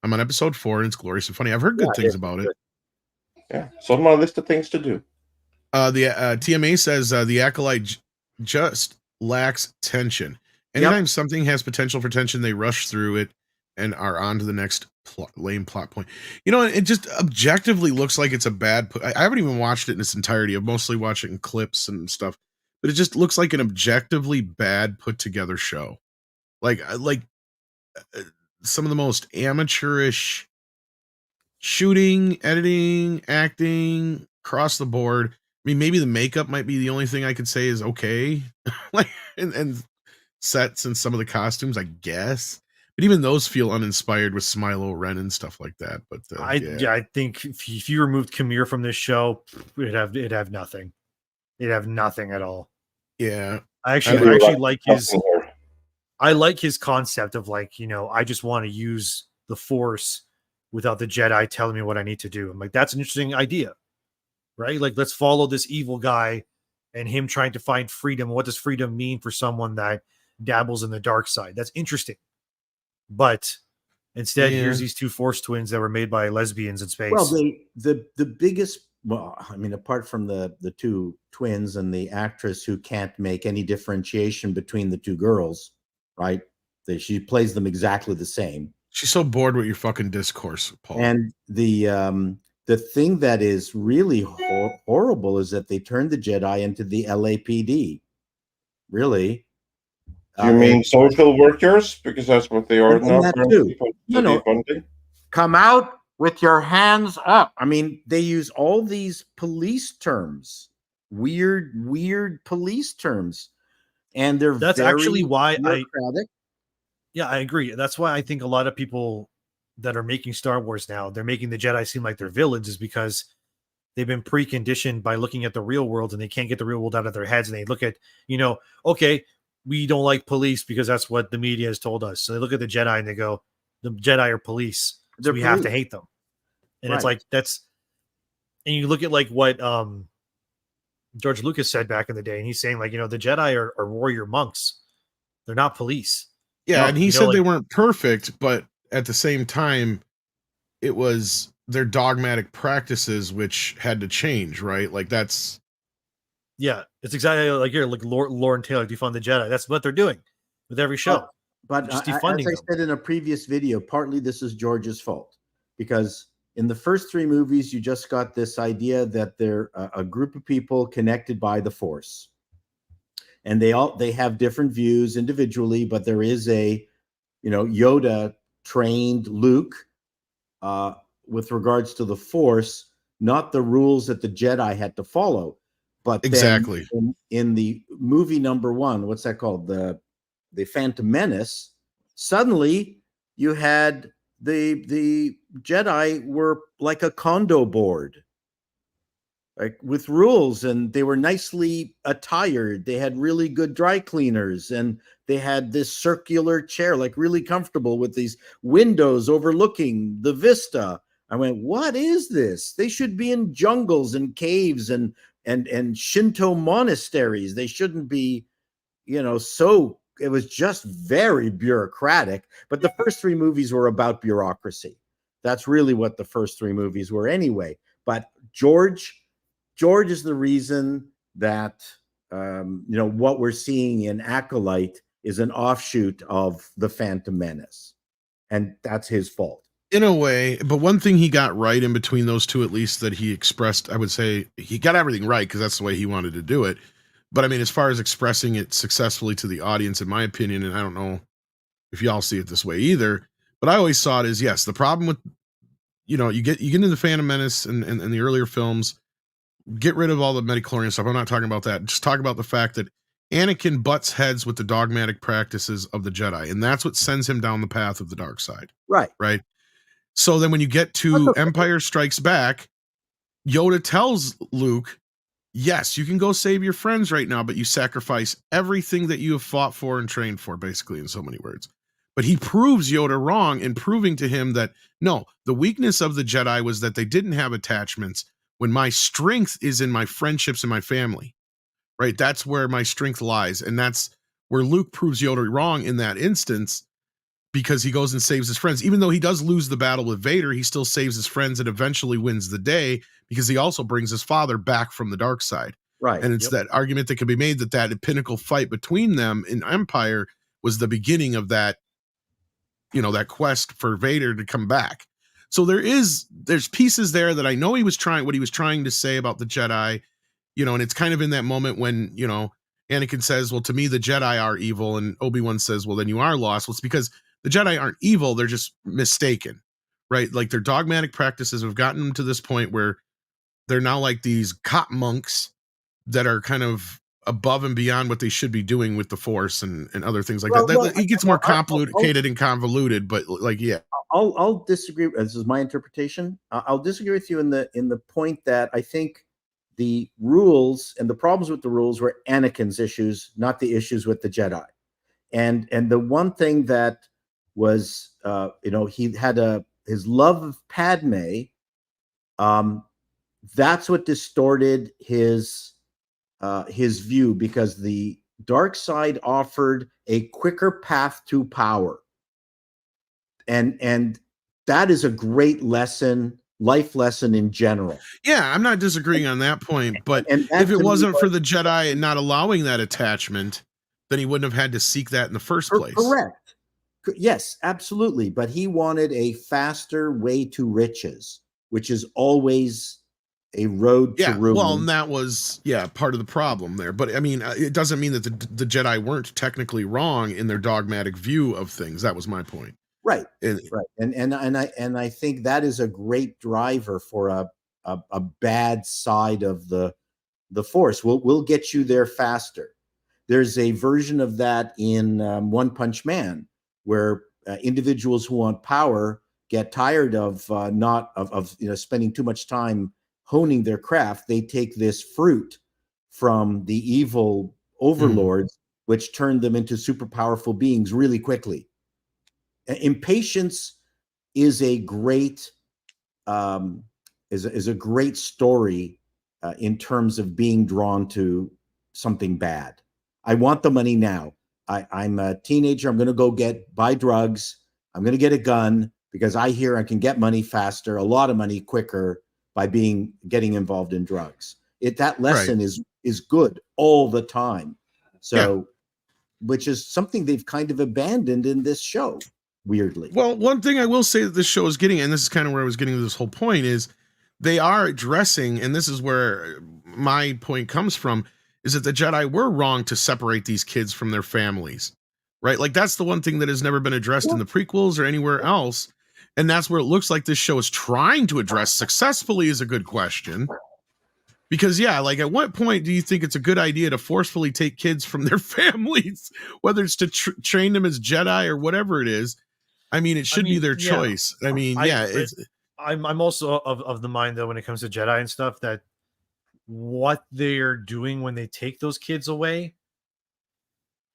I'm on episode 4 and it's glorious and funny. I've heard good things about it. Yeah, so on my list of things to do. The TMA says the Acolyte just lacks tension. Anytime something has potential for tension, they rush through it and are on to the next lame plot point. You know, it just objectively looks like it's a bad. I haven't even watched it in its entirety. I'm mostly watching clips and stuff, but it just looks like an objectively bad put together show. Like some of the most amateurish shooting, editing, acting across the board. I mean, maybe the makeup might be the only thing I could say is okay. Like and sets and some of the costumes, I guess. But even those feel uninspired with Smilo Ren and stuff like that. But I think if you removed Khmer from this show, it'd have nothing. It'd have nothing at all. Yeah, I actually like his. I like his concept of like, you know, I just want to use the Force without the Jedi telling me what I need to do. I'm like, that's an interesting idea, right? Like, let's follow this evil guy and him trying to find freedom. What does freedom mean for someone that dabbles in the dark side? That's interesting. But instead, here's these 2 Force twins that were made by lesbians in space. Well, the biggest, well, I mean, apart from the 2 twins and the actress who can't make any differentiation between the 2 girls, right? She plays them exactly the same. She's so bored with your fucking discourse, Paul. And the thing that is really horrible is that they turned the Jedi into the LAPD. Really. You mean social workers? Because that's what they are now. Come out with your hands up. I mean, they use all these police terms, weird police terms, and that's actually why bureaucratic. I agree. That's why I think a lot of people that are making Star Wars now, they're making the Jedi seem like they're villains, is because they've been preconditioned by looking at the real world, and they can't get the real world out of their heads. And they look at, okay, we don't like police because that's what the media has told us. So they look at the Jedi and they go, the Jedi are police, so we have to hate them. And it's like, and you look at like what George Lucas said back in the day, and he's saying like, the Jedi are warrior monks. They're not police. Yeah, and he said they weren't perfect, but at the same time, it was their dogmatic practices which had to change, right? Like that's... Yeah, it's exactly like here, like Lauren Taylor defund the Jedi. That's what they're doing with every show. But just as defunding I said in a previous video, partly this is George's fault, because in the first 3 movies, you just got this idea that they're a group of people connected by the Force, and they have different views individually, but there is a, Yoda trained Luke with regards to the Force, not the rules that the Jedi had to follow. But exactly in the movie number 1, what's that called? The Phantom Menace. Suddenly, you had the Jedi were like a condo board, like with rules, and they were nicely attired. They had really good dry cleaners, and they had this circular chair, like really comfortable, with these windows overlooking the vista. I went, what is this? They should be in jungles and caves and Shinto monasteries. They shouldn't be, so it was just very bureaucratic. But the first 3 movies were about bureaucracy. That's really what the first 3 movies were anyway. But George is the reason that, what we're seeing in Acolyte is an offshoot of the Phantom Menace. And that's his fault. In a way, but one thing he got right in between those two, at least that he expressed, I would say he got everything right because that's the way he wanted to do it. But I mean, as far as expressing it successfully to the audience, in my opinion, and I don't know if y'all see it this way either, but I always saw it as, yes, the problem with, you get into the Phantom Menace and the earlier films, get rid of all the midichlorian stuff. I'm not talking about that. Just talk about the fact that Anakin butts heads with the dogmatic practices of the Jedi, and that's what sends him down the path of the dark side. Right. So then when you get to Empire Strikes Back, Yoda tells Luke, yes, you can go save your friends right now, but you sacrifice everything that you have fought for and trained for, basically, in so many words. But he proves Yoda wrong in proving to him that, no, the weakness of the Jedi was that they didn't have attachments, when my strength is in my friendships and my family, right? That's where my strength lies. And that's where Luke proves Yoda wrong in that instance, because he goes and saves his friends. Even though he does lose the battle with Vader, he still saves his friends and eventually wins the day, because he also brings his father back from the dark side. Right. And it's that argument that can be made that pinnacle fight between them in Empire was the beginning of that, that quest for Vader to come back. So there's pieces there that I know what he was trying to say about the Jedi, and it's kind of in that moment when, Anakin says, well, to me, the Jedi are evil. And Obi-Wan says, well, then you are lost. Well, it's because the Jedi aren't evil. They're just mistaken, right? Like their dogmatic practices have gotten them to this point where they're now like these cop monks that are kind of above and beyond what they should be doing with the Force and other things like that. It gets more complicated and convoluted, but like, yeah. I'll disagree. This is my interpretation. I'll disagree with you in the point that I think the rules and the problems with the rules were Anakin's issues, not the issues with the Jedi. And the one thing that was, he had his love of Padme. That's what distorted his view, because the dark side offered a quicker path to power. And that is a great life lesson in general. Yeah, I'm not disagreeing on that point, but if it wasn't for the Jedi and not allowing that attachment, then he wouldn't have had to seek that in the first place. Correct. Yes, absolutely. But he wanted a faster way to riches, which is always a road to ruin. Well, and that was part of the problem there. But I mean, it doesn't mean that the Jedi weren't technically wrong in their dogmatic view of things. That was my point. Right. Right. And I think that is a great driver for a bad side of the Force. We'll get you there faster. There's a version of that in One Punch Man, where individuals who want power get tired of spending too much time honing their craft, they take this fruit from the evil overlords, which turned them into super powerful beings really quickly. Impatience is a great is a great story in terms of being drawn to something bad. I want the money now. I'm a teenager. I'm going to go buy drugs. I'm going to get a gun because I hear I can get money faster, a lot of money quicker by getting involved in drugs. That lesson is good all the time. So, which is something they've kind of abandoned in this show, weirdly. Well, one thing I will say that this show is getting, and this is kind of where I was getting to this whole point, is they are addressing, and this is where my point comes from, is that the Jedi were wrong to separate these kids from their families, right? Like, that's the one thing that has never been addressed in the prequels or anywhere else. And that's where it looks like this show is trying to address successfully, is a good question. Because, like, at what point do you think it's a good idea to forcefully take kids from their families, whether it's to train them as Jedi or whatever it is? I mean, it should be their choice. I mean, I'm also of the mind, though, when it comes to Jedi and stuff, that what they're doing when they take those kids away,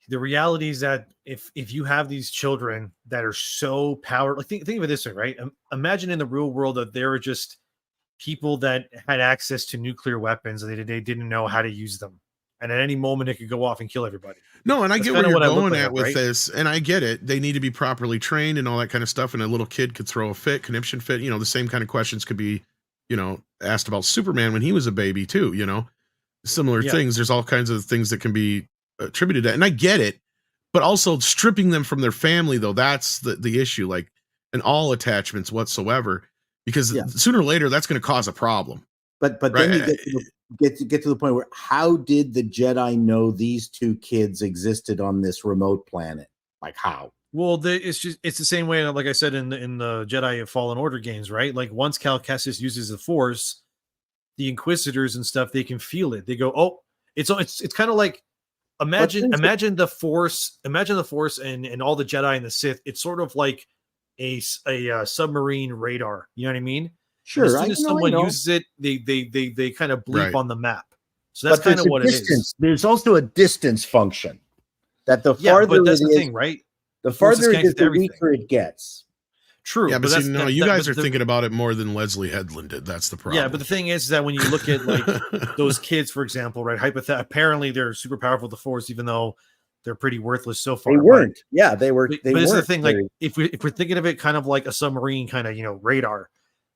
the reality is that if you have these children that are so powerful, like think of it this way, right? Imagine in the real world that there were just people that had access to nuclear weapons and they didn't know how to use them, and at any moment it could go off and kill everybody. No, and I That's get where you're going at with right? this, and I get it. They need to be properly trained and all that kind of stuff, and a little kid could throw a fit, conniption fit. The same kind of questions could be, asked about Superman when he was a baby too, similar things. There's all kinds of things that can be attributed to that, and I get it. But also stripping them from their family, though, that's the issue, like, and all attachments whatsoever, because sooner or later that's going to cause a problem. But then you get to the point where, how did the Jedi know these two kids existed on this remote planet? Like, how? Well, it's the same way, like I said in the Jedi Fallen Order games, right? Like, once Cal Kestis uses the Force, the Inquisitors and stuff, they can feel it. They go, oh, it's kind of like, imagine the Force and all the Jedi and the Sith. It's sort of like a submarine radar. You know what I mean? Sure. And as soon as someone uses it, they kind of bleep on the map. So that's kind of what it is. There's also a distance function that the farther but that's it the is, thing, right? The farther it is, the weaker it gets. True. Yeah, but see, no, you guys are thinking about it more than Leslie Headland did. That's the problem. Yeah, but the thing is that when you look at, like, those kids, for example, right? Apparently they're super powerful with the Force, even though they're pretty worthless so far. They weren't. Yeah, they were. But it's the thing, like, if we're thinking of it kind of like a submarine kind of, radar,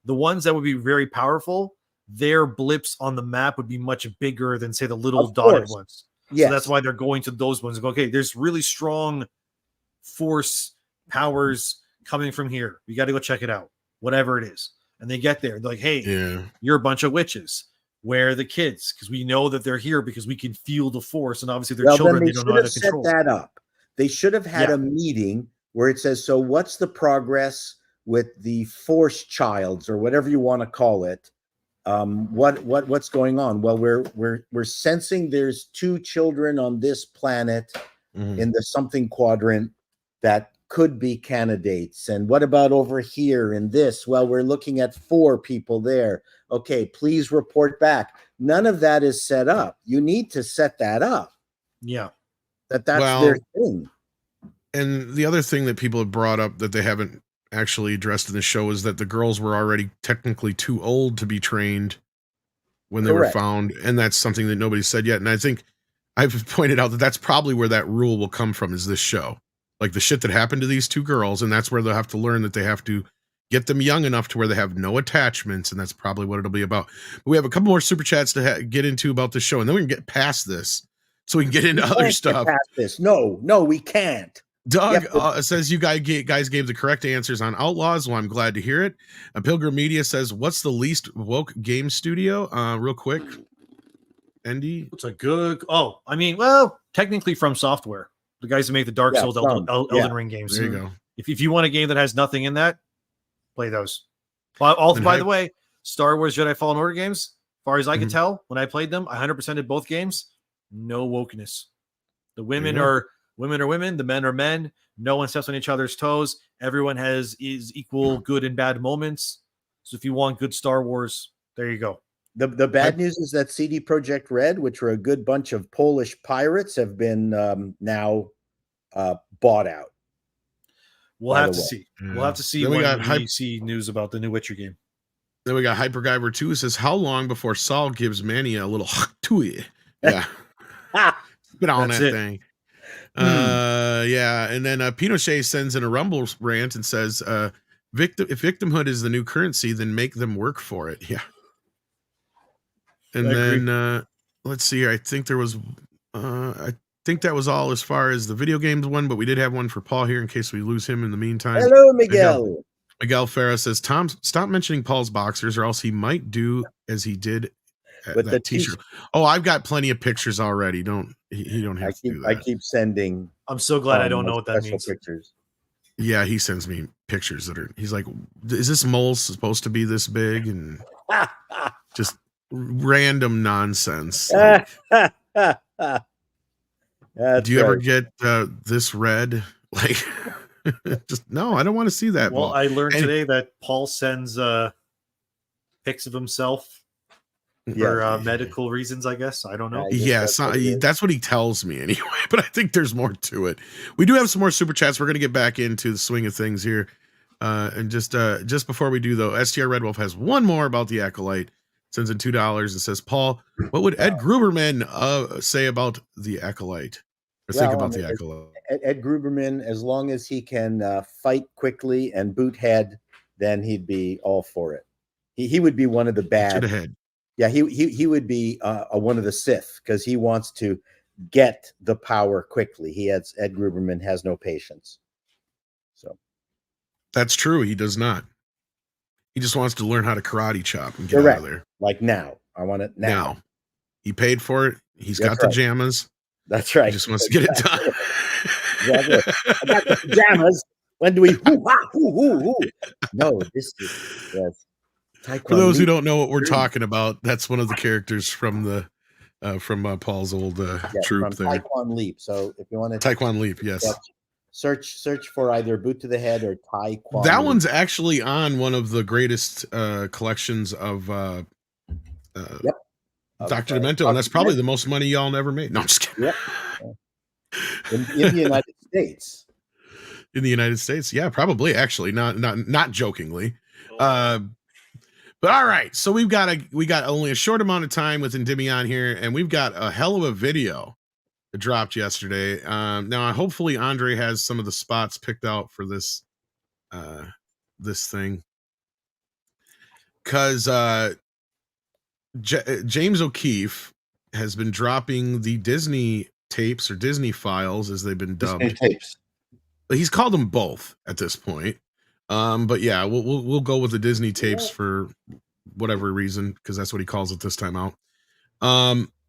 the ones that would be very powerful, their blips on the map would be much bigger than, say, the little dotted ones. Yes. So that's why they're going to those ones and go, okay, there's really strong Force powers coming from here. We got to go check it out, whatever it is. And they get there. They're like, hey, you're a bunch of witches. Where are the kids? Because we know that they're here because we can feel the Force. And obviously they're children. They don't know how to control. Set that up. They should have had a meeting where it says, so what's the progress with the Force childs, or whatever you want to call it? What's going on? Well, we're sensing there's two children on this planet in the something quadrant that could be candidates. And what about over here in this? Well, we're looking at 4 people there. Okay, please report back. None of that is set up. You need to set that up. Yeah. That's their thing. And the other thing that people have brought up that they haven't actually addressed in the show is that the girls were already technically too old to be trained when they were found. And that's something that nobody said yet. And I think I've pointed out that that's probably where that rule will come from, is this show. Like, the shit that happened to these 2 girls, and that's where they'll have to learn that they have to get them young enough to where they have no attachments, and that's probably what it'll be about. But we have a couple more super chats to get into about the show, and then we can get past this, so we can get into other stuff. Get past this. No, we can't. Doug says you guys gave the correct answers on Outlaws. Well, I'm glad to hear it. Pilgrim Media says, what's the least woke game studio? Real quick, Endy. It's a good. Technically From Software. The guys who make the Dark Souls Elden Ring games. There you go. If you want a game that has nothing in that, play those. By the way, Star Wars Jedi Fallen Order games, as far as I can tell, when I played them, 100%ed both games. No wokeness. The women are women, the men are men. No one steps on each other's toes. Everyone is equal good and bad moments. So if you want good Star Wars, there you go. The bad news is that CD Projekt Red, which were a good bunch of Polish pirates, have been now bought out. We'll have to see. We'll have to see Then when we see news about the new Witcher game. Then we got Hyperguyver 2 says, how long before Saul gives Mania a little to you? Yeah. Spit on That's that it. thing. Yeah. And then Pinochet sends in a Rumble rant and says, if victimhood is the new currency, then make them work for it. Yeah. And I then let's see here. I think there was I think that was all as far as the video games one, but we did have one for Paul here in case we lose him in the meantime. Hello, Miguel. Miguel Farah says, Tom, stop mentioning Paul's boxers or else he might do as he did With that the t-shirt. Oh, I've got plenty of pictures already. He don't have to do that. I keep sending. I'm so glad I don't know what that means. Pictures. Yeah, he sends me pictures that are, he's like, is this mole supposed to be this big? And just random nonsense. Like, do you ever get this red? Like, just no, I don't want to see that. Well, Paul. I learned today that Paul sends pics of himself for medical reasons, I guess. I don't know. Yes, that's what he tells me anyway, but I think there's more to it. We do have some more super chats. We're going to get back into the swing of things here. And just before we do, though, STR Red Wolf has one more about the Acolyte. Sends in $2 and says, Paul, what would Ed Gruberman say about the Acolyte? Or think about the Acolyte? Ed Gruberman, as long as he can fight quickly and boot head, then he'd be all for it. He would be one of the bad. Head. Yeah, he would be one of the Sith because he wants to get the power quickly. Ed Gruberman has no patience. So that's true. He does not. He just wants to learn how to karate chop and get out of there. Like now. I want it now. He paid for it. He's got the pajamas. That's right. He just wants to get it done. Exactly. I got the pajamas. When do we hoo? No, this is yes. For those who don't know what we're talking about, that's one of the characters from the from Paul's old troop there. Taekwon Leap. So if you want to Taekwon Leap, yes. Search for either Boot to the Head or Taekwon. That one's actually on one of the greatest collections of Dr. Demento, and that's probably the most money y'all never made. No, I'm just kidding. Yep. In the United States. In the United States, yeah, probably. Actually, not jokingly. But all right, so we got only a short amount of time with Endymion here, and we've got a hell of a video that dropped yesterday. Now, hopefully, Andre has some of the spots picked out for this this thing, because James O'Keefe has been dropping the Disney tapes or Disney files, as they've been dubbed. Disney tapes. He's called them both at this point. But yeah, we'll go with the Disney tapes for whatever reason, because that's what he calls it this time out.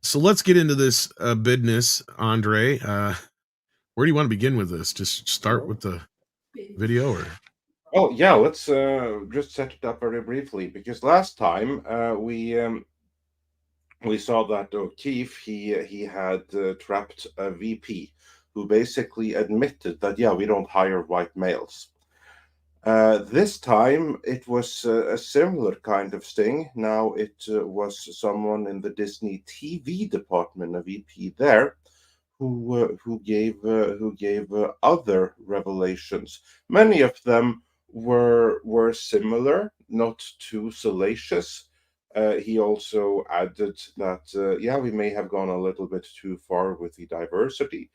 So let's get into this business, Andre. Where do you want to begin with this? Just start with the video, or? Oh yeah, let's just set it up very briefly, because last time we saw that O'Keefe he had trapped a VP who basically admitted that we don't hire white males. This time it was a similar kind of sting. Now it was someone in the Disney TV department, a VP there, who gave other revelations. Many of them were similar, not too salacious. He also added that we may have gone a little bit too far with the diversity.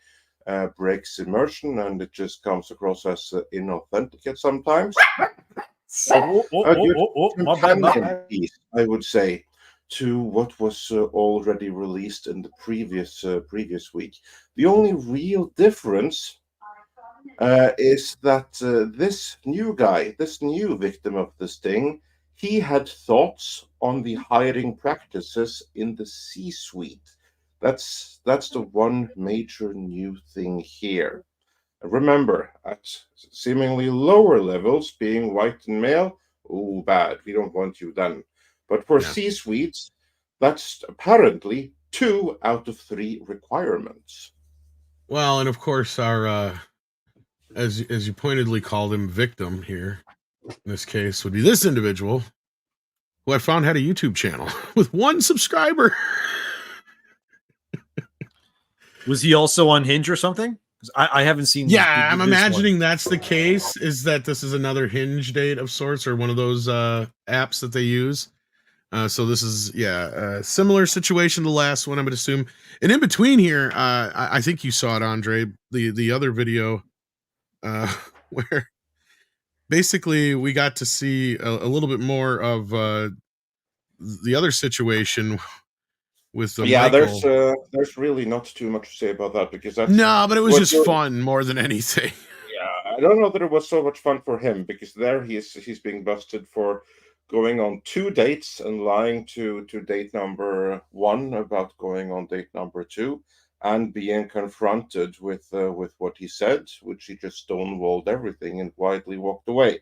Breaks immersion, and it just comes across as inauthentic at sometimes. My bad. Piece, I would say, to what was already released in the previous week. The only real difference is that this new guy, this new victim of the sting, he had thoughts on the hiring practices in the C-suite. That's the one major new thing here. Remember, at seemingly lower levels, being white and male, oh, bad, we don't want you then. But for C-suites, that's apparently 2 out of 3 requirements. Well, and of course, our as you pointedly called him, victim here in this case would be this individual, who I found had a YouTube channel with 1 subscriber. Was he also on Hinge or something? 'Cause I haven't seen. Yeah, I'm this imagining one. that's the case. Is that this is another Hinge date of sorts, or one of those apps that they use? So this is a similar situation to the last one, I would assume. And in between here, I think you saw it, Andre, the other video, where basically we got to see a little bit more of the other situation with Michael. There's really not too much to say about that, because that's but it was just fun more than anything. Yeah, I don't know that it was so much fun for him, because there he's being busted for going on 2 dates and lying to date number 1 about going on date number 2, and being confronted with what he said, which he just stonewalled everything and quietly walked away.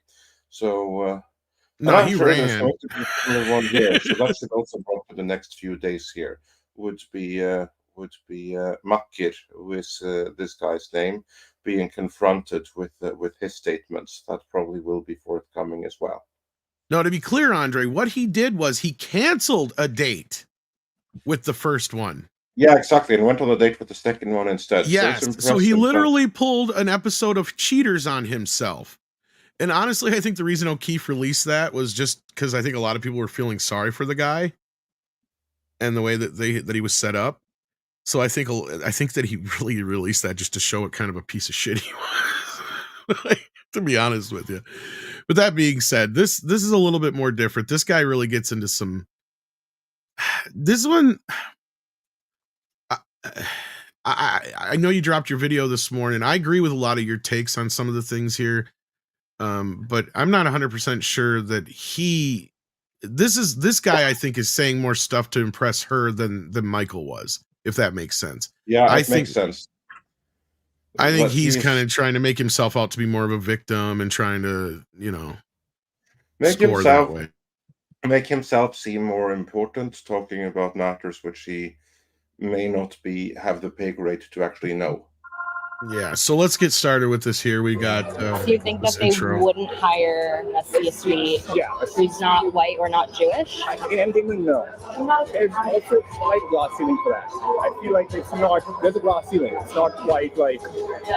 So no, he sure ran. there's going to be a similar one here. So that should also go for the next few days here. Would be Makir, who is this guy's name, being confronted with his statements. That probably will be forthcoming as well. No, to be clear, Andre, what he did was he canceled a date with the first one. Yeah, exactly, and went on a date with the second one instead. Yes, so he literally pulled an episode of Cheaters on himself. And honestly, I think the reason O'Keefe released that was just because I think a lot of people were feeling sorry for the guy and the way that he was set up. So I think that he really released that just to show what kind of a piece of shit he was. To be honest with you. But that being said, this is a little bit more different. This guy really gets into some. This one, I know you dropped your video this morning. I agree with a lot of your takes on some of the things here, but I'm not 100% sure that this guy I think is saying more stuff to impress her than Michael was, if that makes sense. Yeah, it makes sense. I think he's kind of trying to make himself out to be more of a victim and trying to, score that way. Make himself seem more important, talking about matters which he may not have the pay grade to actually know. Yeah, so let's get started with this here. We got. Do you think that they wouldn't hire a C-suite who's not white or not Jewish? In Endymion, no. There's also a slight glass ceiling for that. I feel like it's not. There's a glass ceiling. It's not quite like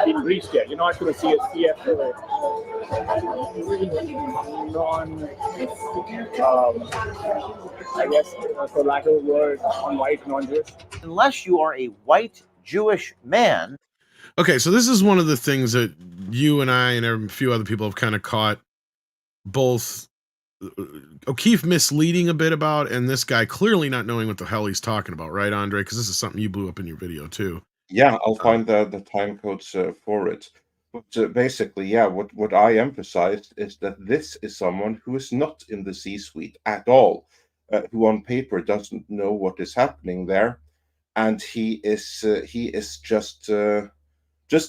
been reached yet. You're not going to see a CFO I guess, for lack of a word, non-white, non-Jewish. Unless you are a white Jewish man. Okay, so this is one of the things that you and I and a few other people have kind of caught both O'Keefe misleading a bit about, and this guy clearly not knowing what the hell he's talking about, right, Andre? Because this is something you blew up in your video too. Yeah, I'll find the time codes for it. But basically, what I emphasized is that this is someone who is not in the C-suite at all, who on paper doesn't know what is happening there, and he is just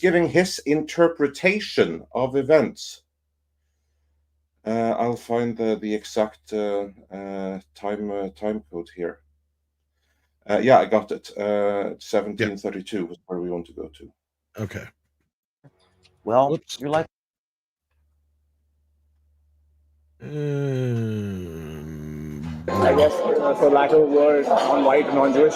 giving his interpretation of events. I'll find the exact time code here. I got it. 1732 was where we want to go to. Okay. Well, whoops. You're like. I guess, for lack of a word, non-white, non-Jewish.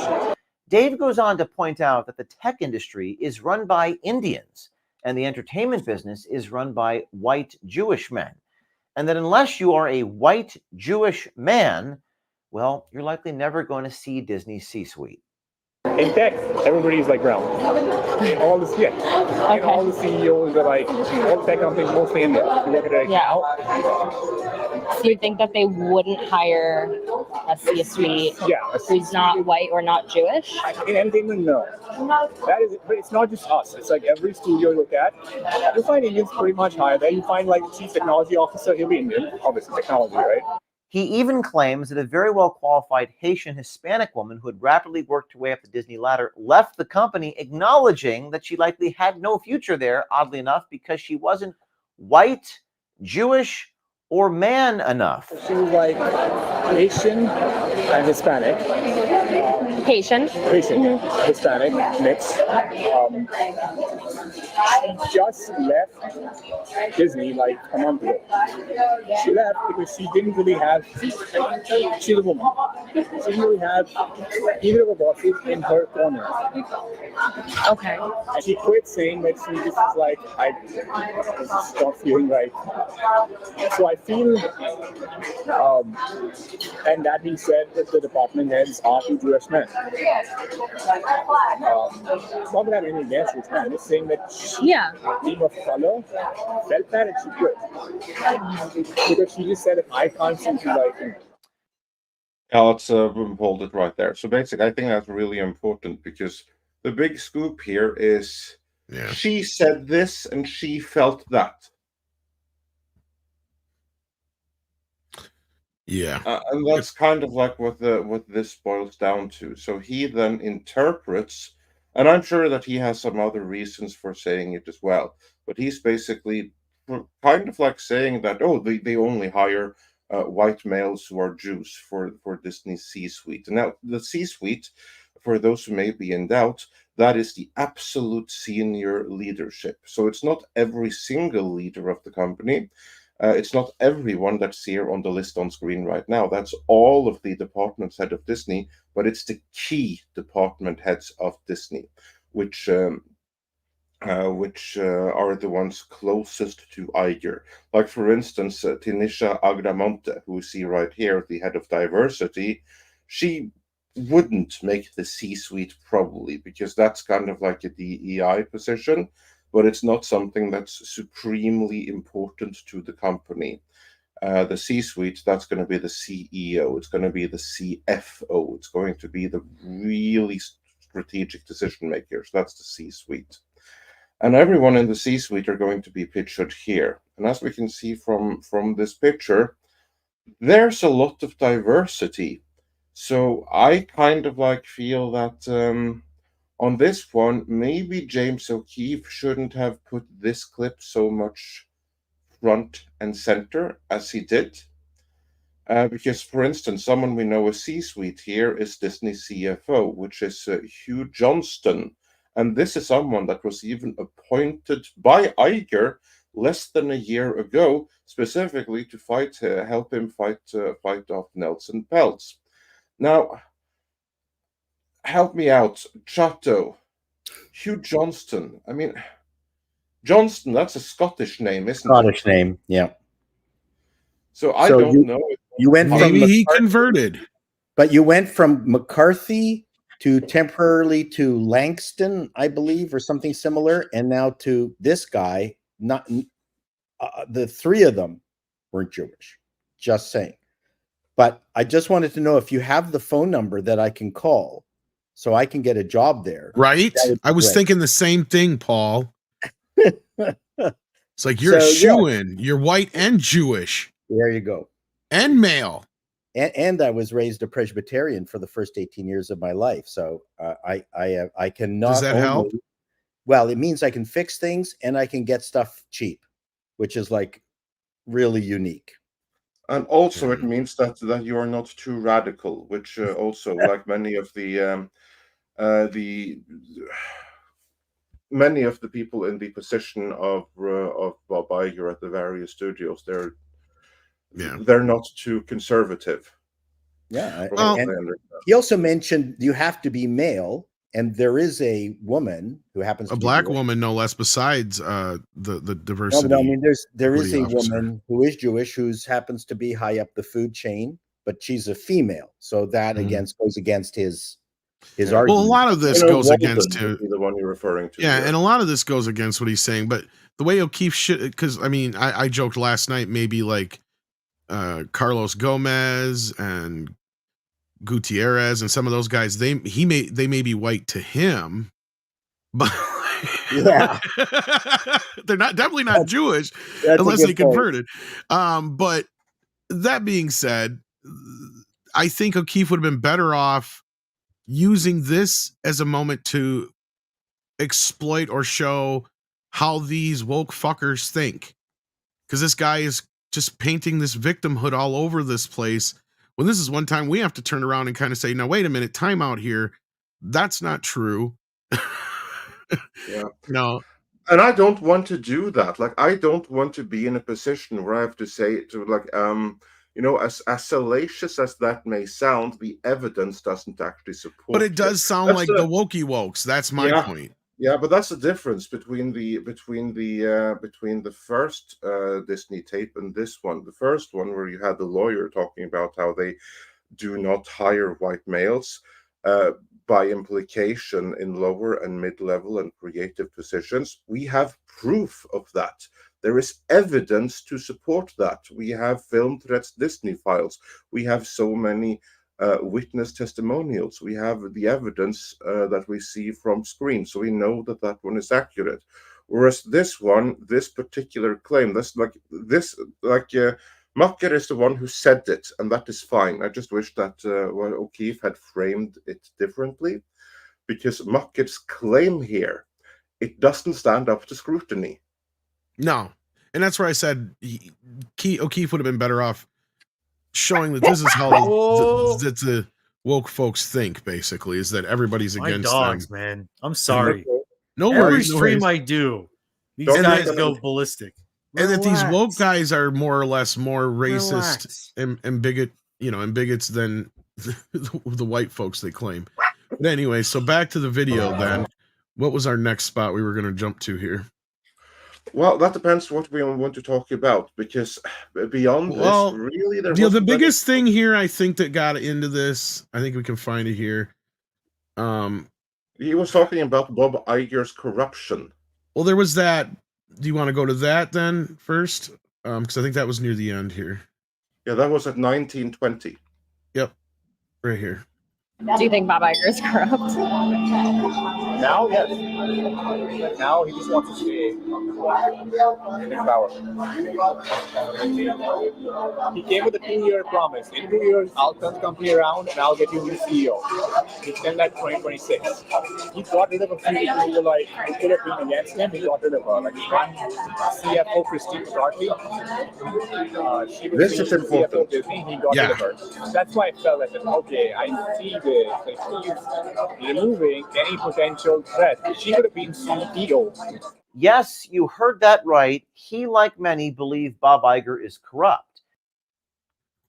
Dave goes on to point out that the tech industry is run by Indians and the entertainment business is run by white Jewish men. And that unless you are a white Jewish man, well, you're likely never going to see Disney's C-suite. In tech, everybody's like brown. All the all the CEOs are like, all the tech companies mostly Indian. You look at it now. Do you think that they wouldn't hire a C-suite who's not white or not Jewish? In Endymion, no. That is, but it's not just us. It's like every studio you look at, you'll find Indians pretty much higher there. You find like the chief technology officer, he'll be Indian, obviously technology, right? He even claims that a very well-qualified Haitian Hispanic woman who had rapidly worked her way up the Disney ladder left the company, acknowledging that she likely had no future there, oddly enough, because she wasn't white, Jewish, or man enough. She was like Haitian and Hispanic. Haitian, Hispanic mix. she just left Disney like a month ago. She left because she didn't really have. She's a woman. She didn't really have either of her bosses in her corner. Okay. And she quit saying that she just is like, I just not feeling right. So I feel, and that being said, that the department heads are two Jewish men. Not that I'm any against this man, just saying that she, Yeah. team of color, felt that and she quit. Because she just said, if I can't seem to like him. Yeah, let's hold it right there. So basically, I think that's really important because the big scoop here is she said this and she felt that. Yeah. And that's kind of like what this boils down to. So he then interprets, and I'm sure that he has some other reasons for saying it as well, but he's basically kind of like saying that, oh, they only hire white males who are Jews for Disney's C-suite. And now the C-suite, for those who may be in doubt, that is the absolute senior leadership. So it's not every single leader of the company. It's not everyone that's here on the list on screen right now. That's all of the department head of Disney, but it's the key department heads of Disney, which are the ones closest to Iger. Like, for instance, Tanisha Agramonte, who we see right here, the head of diversity, she wouldn't make the C-suite probably, because that's kind of like a DEI position, but it's not something that's supremely important to the company. The C-suite, that's going to be the CEO, it's going to be the CFO, it's going to be the really strategic decision makers. That's the C-suite. And everyone in the C-suite are going to be pictured here. And as we can see from this picture, there's a lot of diversity. So I kind of like feel that on this one, maybe James O'Keefe shouldn't have put this clip so much front and center as he did. Because, for instance, someone we know as C-suite here is Disney CFO, which is Hugh Johnston. And this is someone that was even appointed by Iger less than a year ago, specifically to help him fight off Nelson Peltz. Now, help me out, Chato. Hugh Johnston. I mean, Johnston, that's a Scottish name, isn't it? Scottish name, yeah. So I don't know. You went from Maybe he converted. But you went from McCarthy to temporarily to Langston, I believe, or something similar, and now to this guy. Not the three of them weren't Jewish. Just saying. But I just wanted to know if you have the phone number that I can call, so I can get a job there. Right? I was thinking the same thing, Paul. It's like you're a shoo-in. You're white and Jewish. There you go. And male. And I was raised a Presbyterian for the first 18 years of my life. So I cannot. Does that help? Well, it means I can fix things and I can get stuff cheap, which is like really unique. And also it means that you are not too radical, which also, like many of the people in the position of Bob Iger at the various studios, they're not too conservative. Yeah, and he also mentioned you have to be male, and there is a woman who happens to a be black Jewish. woman, no less. Besides the diversity. No, I mean, there is a woman who is Jewish who happens to be high up the food chain, but she's a female, so that goes against his argument. Well, a lot of this goes against the one you're referring to. Yeah, and a lot of this goes against what he's saying. But the way O'Keefe should, because I mean, I joked last night, maybe like Carlos Gomez and Gutierrez and some of those guys, they may be white to him, but yeah, they're definitely not Jewish unless they converted. But that being said, I think O'Keefe would have been better off using this as a moment to exploit or show how these woke fuckers think, because this guy is just painting this victimhood all over this place, when this is one time we have to turn around and kind of say, now wait a minute, time out here, that's not true. Yeah. No, And I don't want to do that. Like, I don't want to be in a position where I have to say to, like, as salacious as that may sound, the evidence doesn't actually support But it does sound That's like the- the wokey wokes. That's my Yeah. point. Yeah, but that's the difference between the first Disney tape and this one. The first one, where you had the lawyer talking about how they do not hire white males, by implication in lower and mid-level and creative positions. We have proof of that. There is evidence to support that. We have film threats, Disney files. We have so many witness testimonials. We have the evidence that we see from screen, so we know that that one is accurate. Whereas this one, this particular claim, Makker is the one who said it, and that is fine. I just wish that O'Keefe had framed it differently, because Makker's claim here, it doesn't stand up to scrutiny. No. And that's where I said O'Keefe would have been better off showing that this is how the woke folks think, basically, is that everybody's My against dogs, them. man. I'm sorry. No Every worries. No stream worries. I do, these Don't guys make go ballistic. And that these woke Relax. guys are more or less more Relax. racist and bigots than the white folks they claim. But anyway, so back to the video then. What was our next spot we were going to jump to here? Well, that depends what we want to talk about, because beyond Well, this, really, there the wasn't biggest thing here, I think, that got into this, I think we can find it here. He was talking about Bob Iger's corruption. Well, there was that. Do you want to go to that then first? Because I think that was near the end here. Yeah, that was at 1920. Yep, right here. Do you think Bob Iger is corrupt? Now, yes. Now he just wants to stay in power. He came with a 2-year promise. In 2 years, I'll turn the company around and I'll get you a new CEO. He said that 2026. He got rid of a few people who were like, who could have been against him. He got rid of her. Like one CFO, Christine McCarthy. She was This is the important. CFO of Disney. He got rid of her. That's why I felt like, okay, I see this. Like he's removing any potential threat. She could have been CEO. Yes, you heard that right. He, like many, believe Bob Iger is corrupt.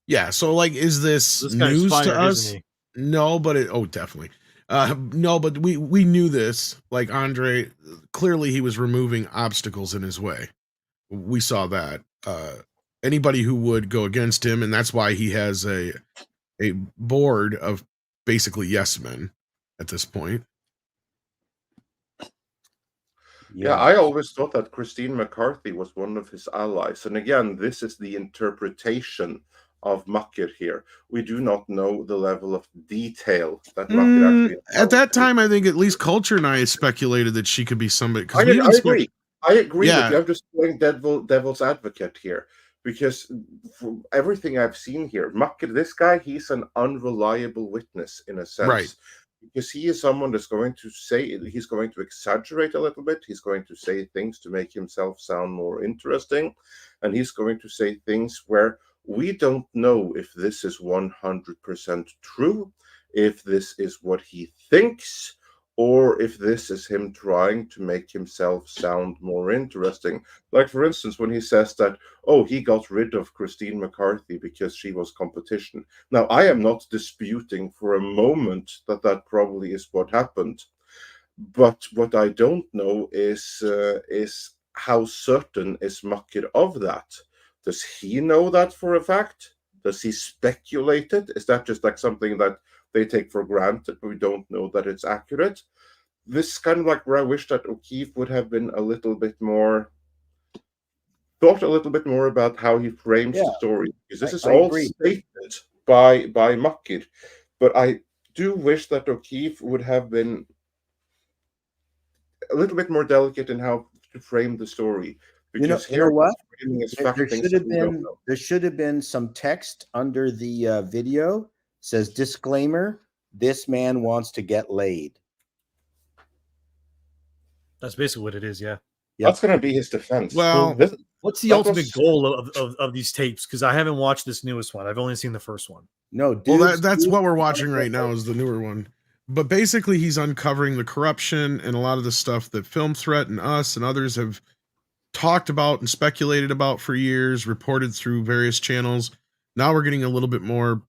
Yeah, so like, is this guy's news fired, to us? isn't he? No, but definitely. No, but we knew this. Like Andre, clearly he was removing obstacles in his way. We saw that. Anybody who would go against him, and that's why he has a board of basically yes men at this point. Yeah, I always thought that Christine McCarthy was one of his allies. And again, this is the interpretation of Makker here. We do not know the level of detail that Makker actually At that time, I think at least Culture and I speculated that she could be somebody. I agree. I agree with you. I'm just playing devil's advocate here, because from everything I've seen here, Makker, this guy, he's an unreliable witness in a sense. Right. Because he is someone that's going to say, he's going to exaggerate a little bit. He's going to say things to make himself sound more interesting. And he's going to say things where we don't know if this is 100% true, if this is what he thinks, or if this is him trying to make himself sound more interesting. Like, for instance, when he says that, oh, he got rid of Christine McCarthy because she was competition. Now, I am not disputing for a moment that that probably is what happened. But what I don't know is how certain is Makker of that? Does he know that for a fact? Does he speculate it? Is that just like something that they take for granted, but we don't know that it's accurate? This is kind of like where I wish that O'Keefe would have been a little bit more, thought a little bit more about how he frames the story, because this is all stated by Makker. But I do wish that O'Keefe would have been a little bit more delicate in how to frame the story. Because You know what? There there should have been some text under the video. Says disclaimer: this man wants to get laid. That's basically what it is. Yeah. That's going to be his defense. Well, what's the ultimate goal of these tapes? Because I haven't watched this newest one. I've only seen the first one. No, well, that's what we're watching right now is the newer one. but basically he's uncovering the corruption and a lot of the stuff that Film Threat and us and others have talked about and speculated about for years, reported through various channels. Now we're getting a little bit more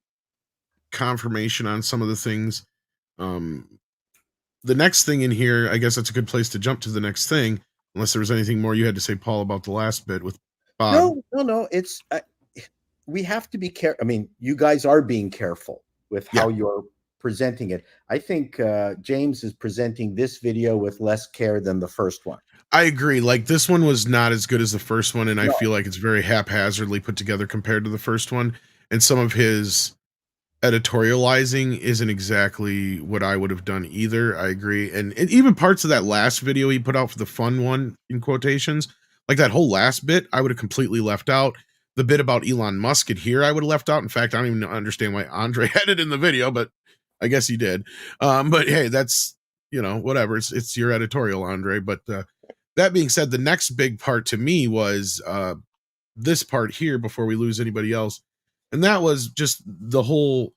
confirmation on some of the things. The next thing in here, I guess that's a good place to jump to the next thing, unless there was anything more you had to say, Paul, about the last bit with Bob. No. It's we have to be careful. I mean, you guys are being careful with how you're presenting it. I think James is presenting this video with less care than the first one. I agree. Like, this one was not as good as the first one, and I feel like it's very haphazardly put together compared to the first one. And some of his editorializing isn't exactly what I would have done either. I agree. And even parts of that last video he put out for the fun one, in quotations, like that whole last bit, I would have completely left out. The bit about Elon Musk in here, I would have left out. In fact, I don't even understand why Andre had it in the video, but I guess he did. But hey, that's, whatever. It's your editorial, Andre. But that being said, the next big part to me was this part here before we lose anybody else. And that was just the whole.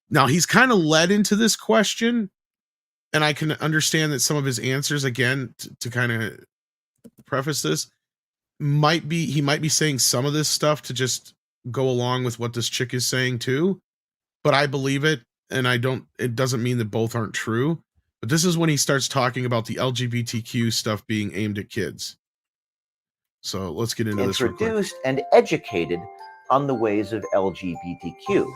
Now he's kind of led into this question, and I can understand that some of his answers, again, to kind of preface this, he might be saying some of this stuff to just go along with what this chick is saying too. But I believe it, and it doesn't mean that both aren't true. But this is when he starts talking about the LGBTQ stuff being aimed at kids. So let's get into this real quick. Introduced and educated on the ways of LGBTQ.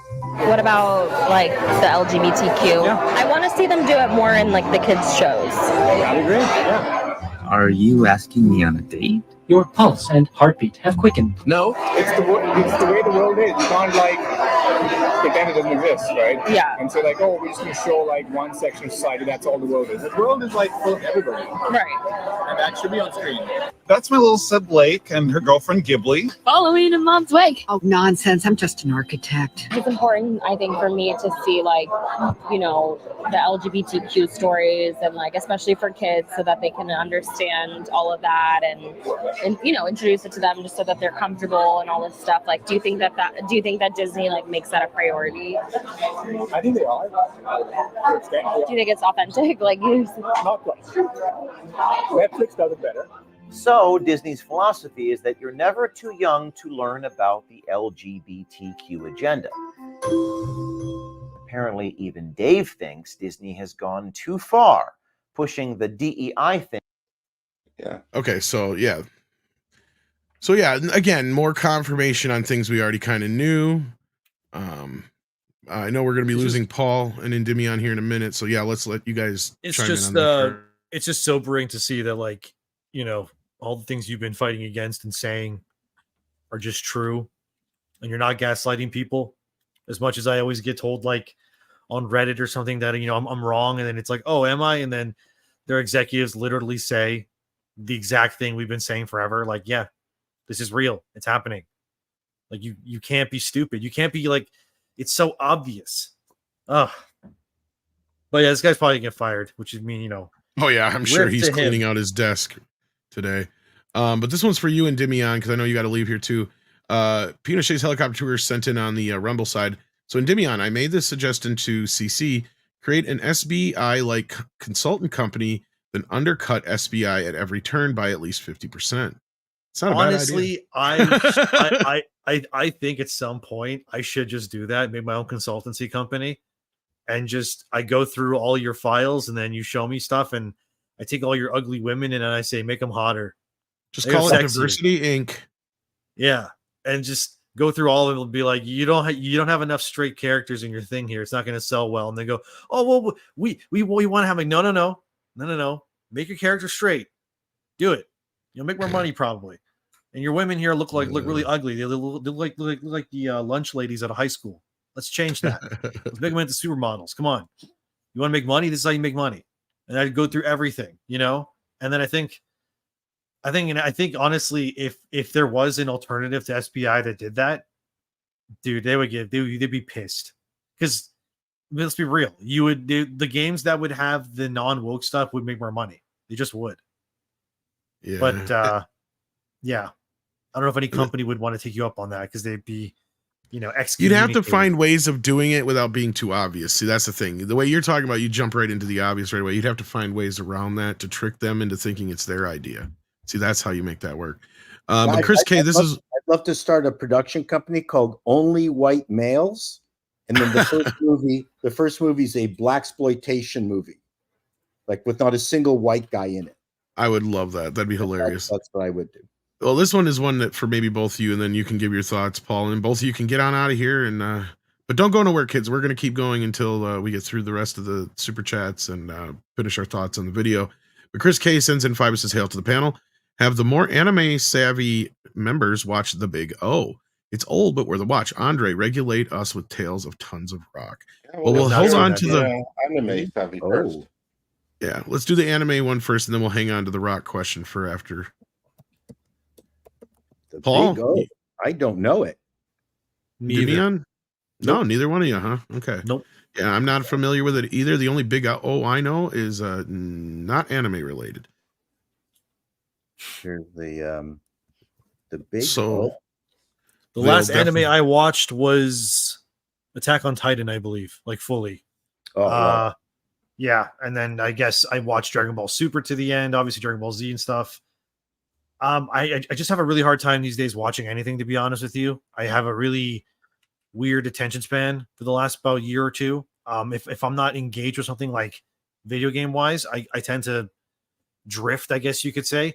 What about like the LGBTQ? Yeah. I want to see them do it more in like the kids shows. I agree. Yeah. Are you asking me on a date? Your pulse and heartbeat have quickened. No, it's the way the world is. You can't like pretend it doesn't exist, right? Yeah. And so like, oh, we're just gonna show like one section of society. That's all the world is. The world is like full of everybody. Right. And that should be on screen. That's my little sib Blake and her girlfriend Ghibli. Following in Mom's wake. Oh, nonsense. I'm just an architect. It's important, I think, for me to see like, the LGBTQ stories and like, especially for kids, so that they can understand all of that and introduce it to them just so that they're comfortable and all this stuff. Like, do you think that Disney like makes that a priority? I think they are. Do you think it's authentic? Like, not quite. Netflix does it better. So Disney's philosophy is that you're never too young to learn about the LGBTQ agenda. Apparently, even Dave thinks Disney has gone too far, pushing the DEI thing. Yeah. Okay, so yeah. So yeah, again, more confirmation on things we already kind of knew. I know we're going to be losing Paul and Endymion here in a minute, so yeah, let's let you guys chime in on that. It's just sobering to see that, like, all the things you've been fighting against and saying are just true, and you're not gaslighting people. As much as I always get told, like on Reddit or something, that I'm wrong, and then it's like, oh, am I? And then their executives literally say the exact thing we've been saying forever. Like, yeah, this is real. It's happening. Like, you can't be stupid. You can't be like, it's so obvious. But yeah, this guy's probably gonna get fired, which is mean, Oh yeah, I'm sure he's cleaning out his desk today. But this one's for you, Endymion, because I know you got to leave here too. Pinochet's helicopter tour sent in on the Rumble side. So Endymion, I made this suggestion to CC: create an SBI like consultant company, then undercut SBI at every turn by at least 50%. It's not honestly, I think at some point I should just do that, make my own consultancy company, and just I go through all your files, and then you show me stuff, and I take all your ugly women and I say make them hotter. Just call it Diversity Inc. Yeah, and just go through all of it and be like, you don't have enough straight characters in your thing here. It's not going to sell well. And they go, oh well, we want to have like no. Make your character straight. Do it. You'll make more money probably. And your women here look really ugly. They look like the lunch ladies at a high school. Let's change that. Let's make them into supermodels. Come on. You want to make money? This is how you make money. And I'd go through everything, And then I think honestly, if there was an alternative to SBI that did that, dude, they'd be pissed. Because let's be real, the games that would have the non-woke stuff would make more money. They just would. Yeah. But yeah, I don't know if any company would want to take you up on that because they'd be You'd have to find ways of doing it without being too obvious. See, that's the thing. The way you're talking about, you jump right into the obvious right away. You'd have to find ways around that to trick them into thinking it's their idea. See, that's how you make that work. But Chris K, I'd love to start a production company called Only White Males, and then the first movie is a blaxploitation movie, like with not a single white guy in it. I would love that. That'd be hilarious. That's what I would do. Well, this one is one that for maybe both of you, and then you can give your thoughts, Paul, and both of you can get on out of here. And but don't go nowhere, kids. We're going to keep going until we get through the rest of the super chats and finish our thoughts on the video. But Chris K sends in 5 and says, "Hail to the panel. Have the more anime savvy members watch The Big O. It's old, but we're the watch. Andre, regulate us with tales of tons of rock." Yeah, well, we'll hold on to the anime savvy first. Yeah, let's do the anime one first, and then we'll hang on to the rock question for after. Paul, I don't know it. Endymion? No, neither one of you, huh? Okay. Nope. Yeah, I'm not familiar with it either. The only Big O I know is not anime related. Here's the Big O. The last anime I watched was Attack on Titan, I believe, like fully. Oh, wow. Yeah, and then I guess I watched Dragon Ball Super to the end, obviously Dragon Ball Z and stuff. I just have a really hard time these days watching anything, to be honest with you. I have a really weird attention span for the last about year or two. If I'm not engaged with something like video game wise, I tend to drift, I guess you could say.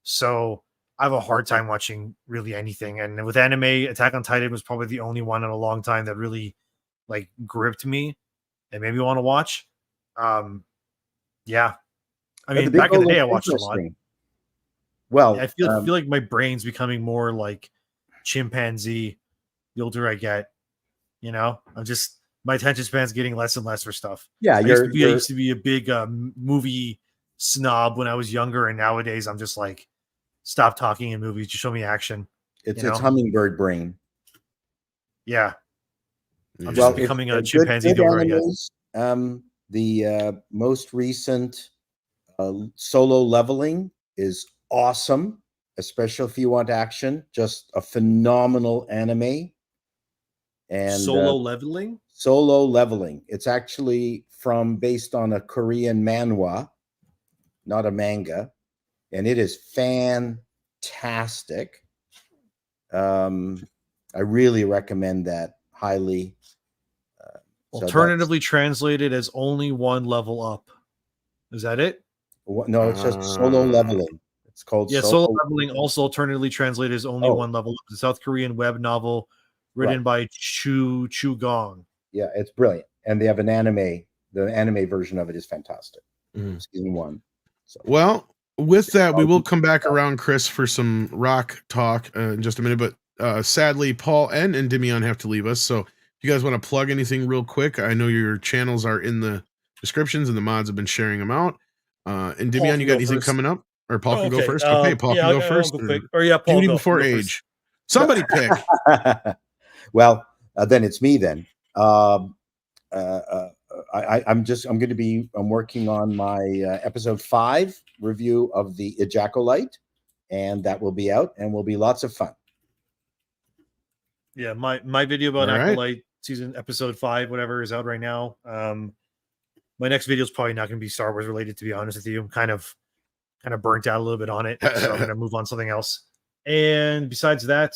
So I have a hard time watching really anything. And with anime, Attack on Titan was probably the only one in a long time that really like gripped me and made me want to watch. Yeah. I mean, back in the day, I watched a lot. Well, I feel like my brain's becoming more like chimpanzee the older I get. My attention span's getting less and less for stuff. Yeah, I used to be a big movie snob when I was younger, and nowadays I'm just like, stop talking in movies, just show me action. It's hummingbird brain. Yeah, I'm just becoming a chimpanzee the older I get. The most recent Solo Leveling is awesome, especially if you want action. Just a phenomenal anime. And Solo Leveling? Solo Leveling. It's actually based on a Korean manhwa, not a manga, and it is fantastic. I really recommend that highly. Alternatively translated as only one level up. Is that it? No, it's just Solo Leveling. It's called Solo Leveling, also alternatively translated as only one level up. The South Korean web novel written by Chu Gong. Yeah, it's brilliant. And they have an anime. The anime version of it is fantastic. Season 1. So. Well, with that, we will come back around, Chris, for some rock talk in just a minute. But sadly, Paul and Endymion have to leave us. So if you guys want to plug anything real quick, I know your channels are in the descriptions and the mods have been sharing them out. Endymion, you got anything coming up? Or Paul can go first? Okay, Paul can go first. Paul, beauty before age. Somebody pick. Well, then it's me then. I'm working on my episode 5 review of the Acolyte, and that will be out and will be lots of fun. Yeah, my video about Acolyte season episode 5, whatever, is out right now. My next video is probably not going to be Star Wars related, to be honest with you. I'm kind of burnt out a little bit on it, so I'm going to move on to something else. And besides that,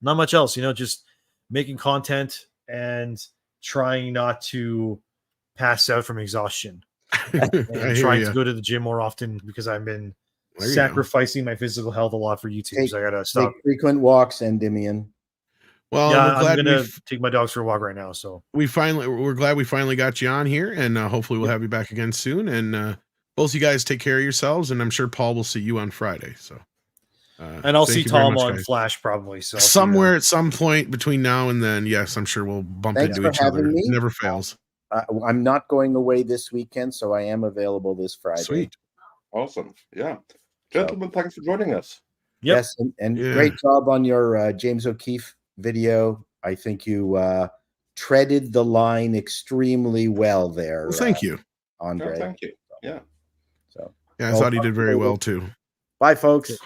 not much else. Just making content and trying not to pass out from exhaustion. And trying to go to the gym more often because I've been sacrificing my physical health a lot for YouTube. So I gotta stop. Take frequent walks, Endymion. Well, yeah, I'm gonna take my dogs for a walk right now. So we're glad we finally got you on here, and hopefully we'll have you back again soon. And both you guys take care of yourselves, and I'm sure Paul will see you on Friday. So. And I'll see Tom on Flash probably. So somewhere at some point between now and then, yes, I'm sure we'll bump into each other. It never fails. I'm not going away this weekend, so I am available this Friday. Sweet. Awesome. Yeah. Gentlemen, thanks for joining us. Yep. Yes, and great job on your James O'Keefe video. I think you treaded the line extremely well there. Well, thank you, Andre. Thank you. Yeah. So I thought he did very well too. Bye, folks.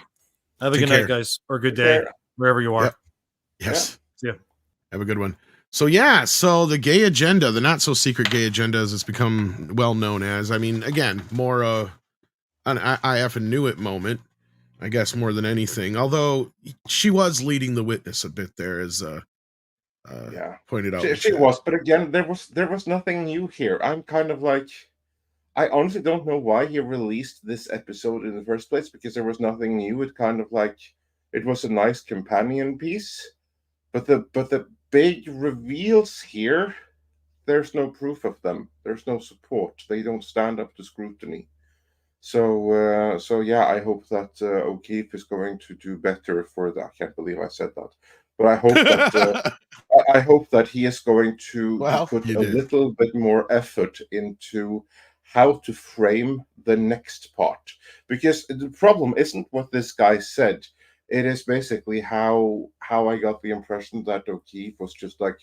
Have a good night, guys, or good day, wherever you are. Yep. Yes. Yeah. Have a good one. So yeah, so the gay agenda, the not so secret gay agenda, as it's become well known as. I mean, again, more an I effing knew it moment, I guess, more than anything. Although she was leading the witness a bit there, as pointed out. She was, but again, there was nothing new here. I'm kind of like, I honestly don't know why he released this episode in the first place, because there was nothing new. It kind of like, it was a nice companion piece, but the big reveals here, there's no proof of them. There's no support. They don't stand up to scrutiny. So yeah, I hope that O'Keefe is going to do better for that. I can't believe I said that, but I hope that I hope that he is going to put a little bit more effort into how to frame the next part, because the problem isn't what this guy said. It is basically how I got the impression that O'Keefe was just like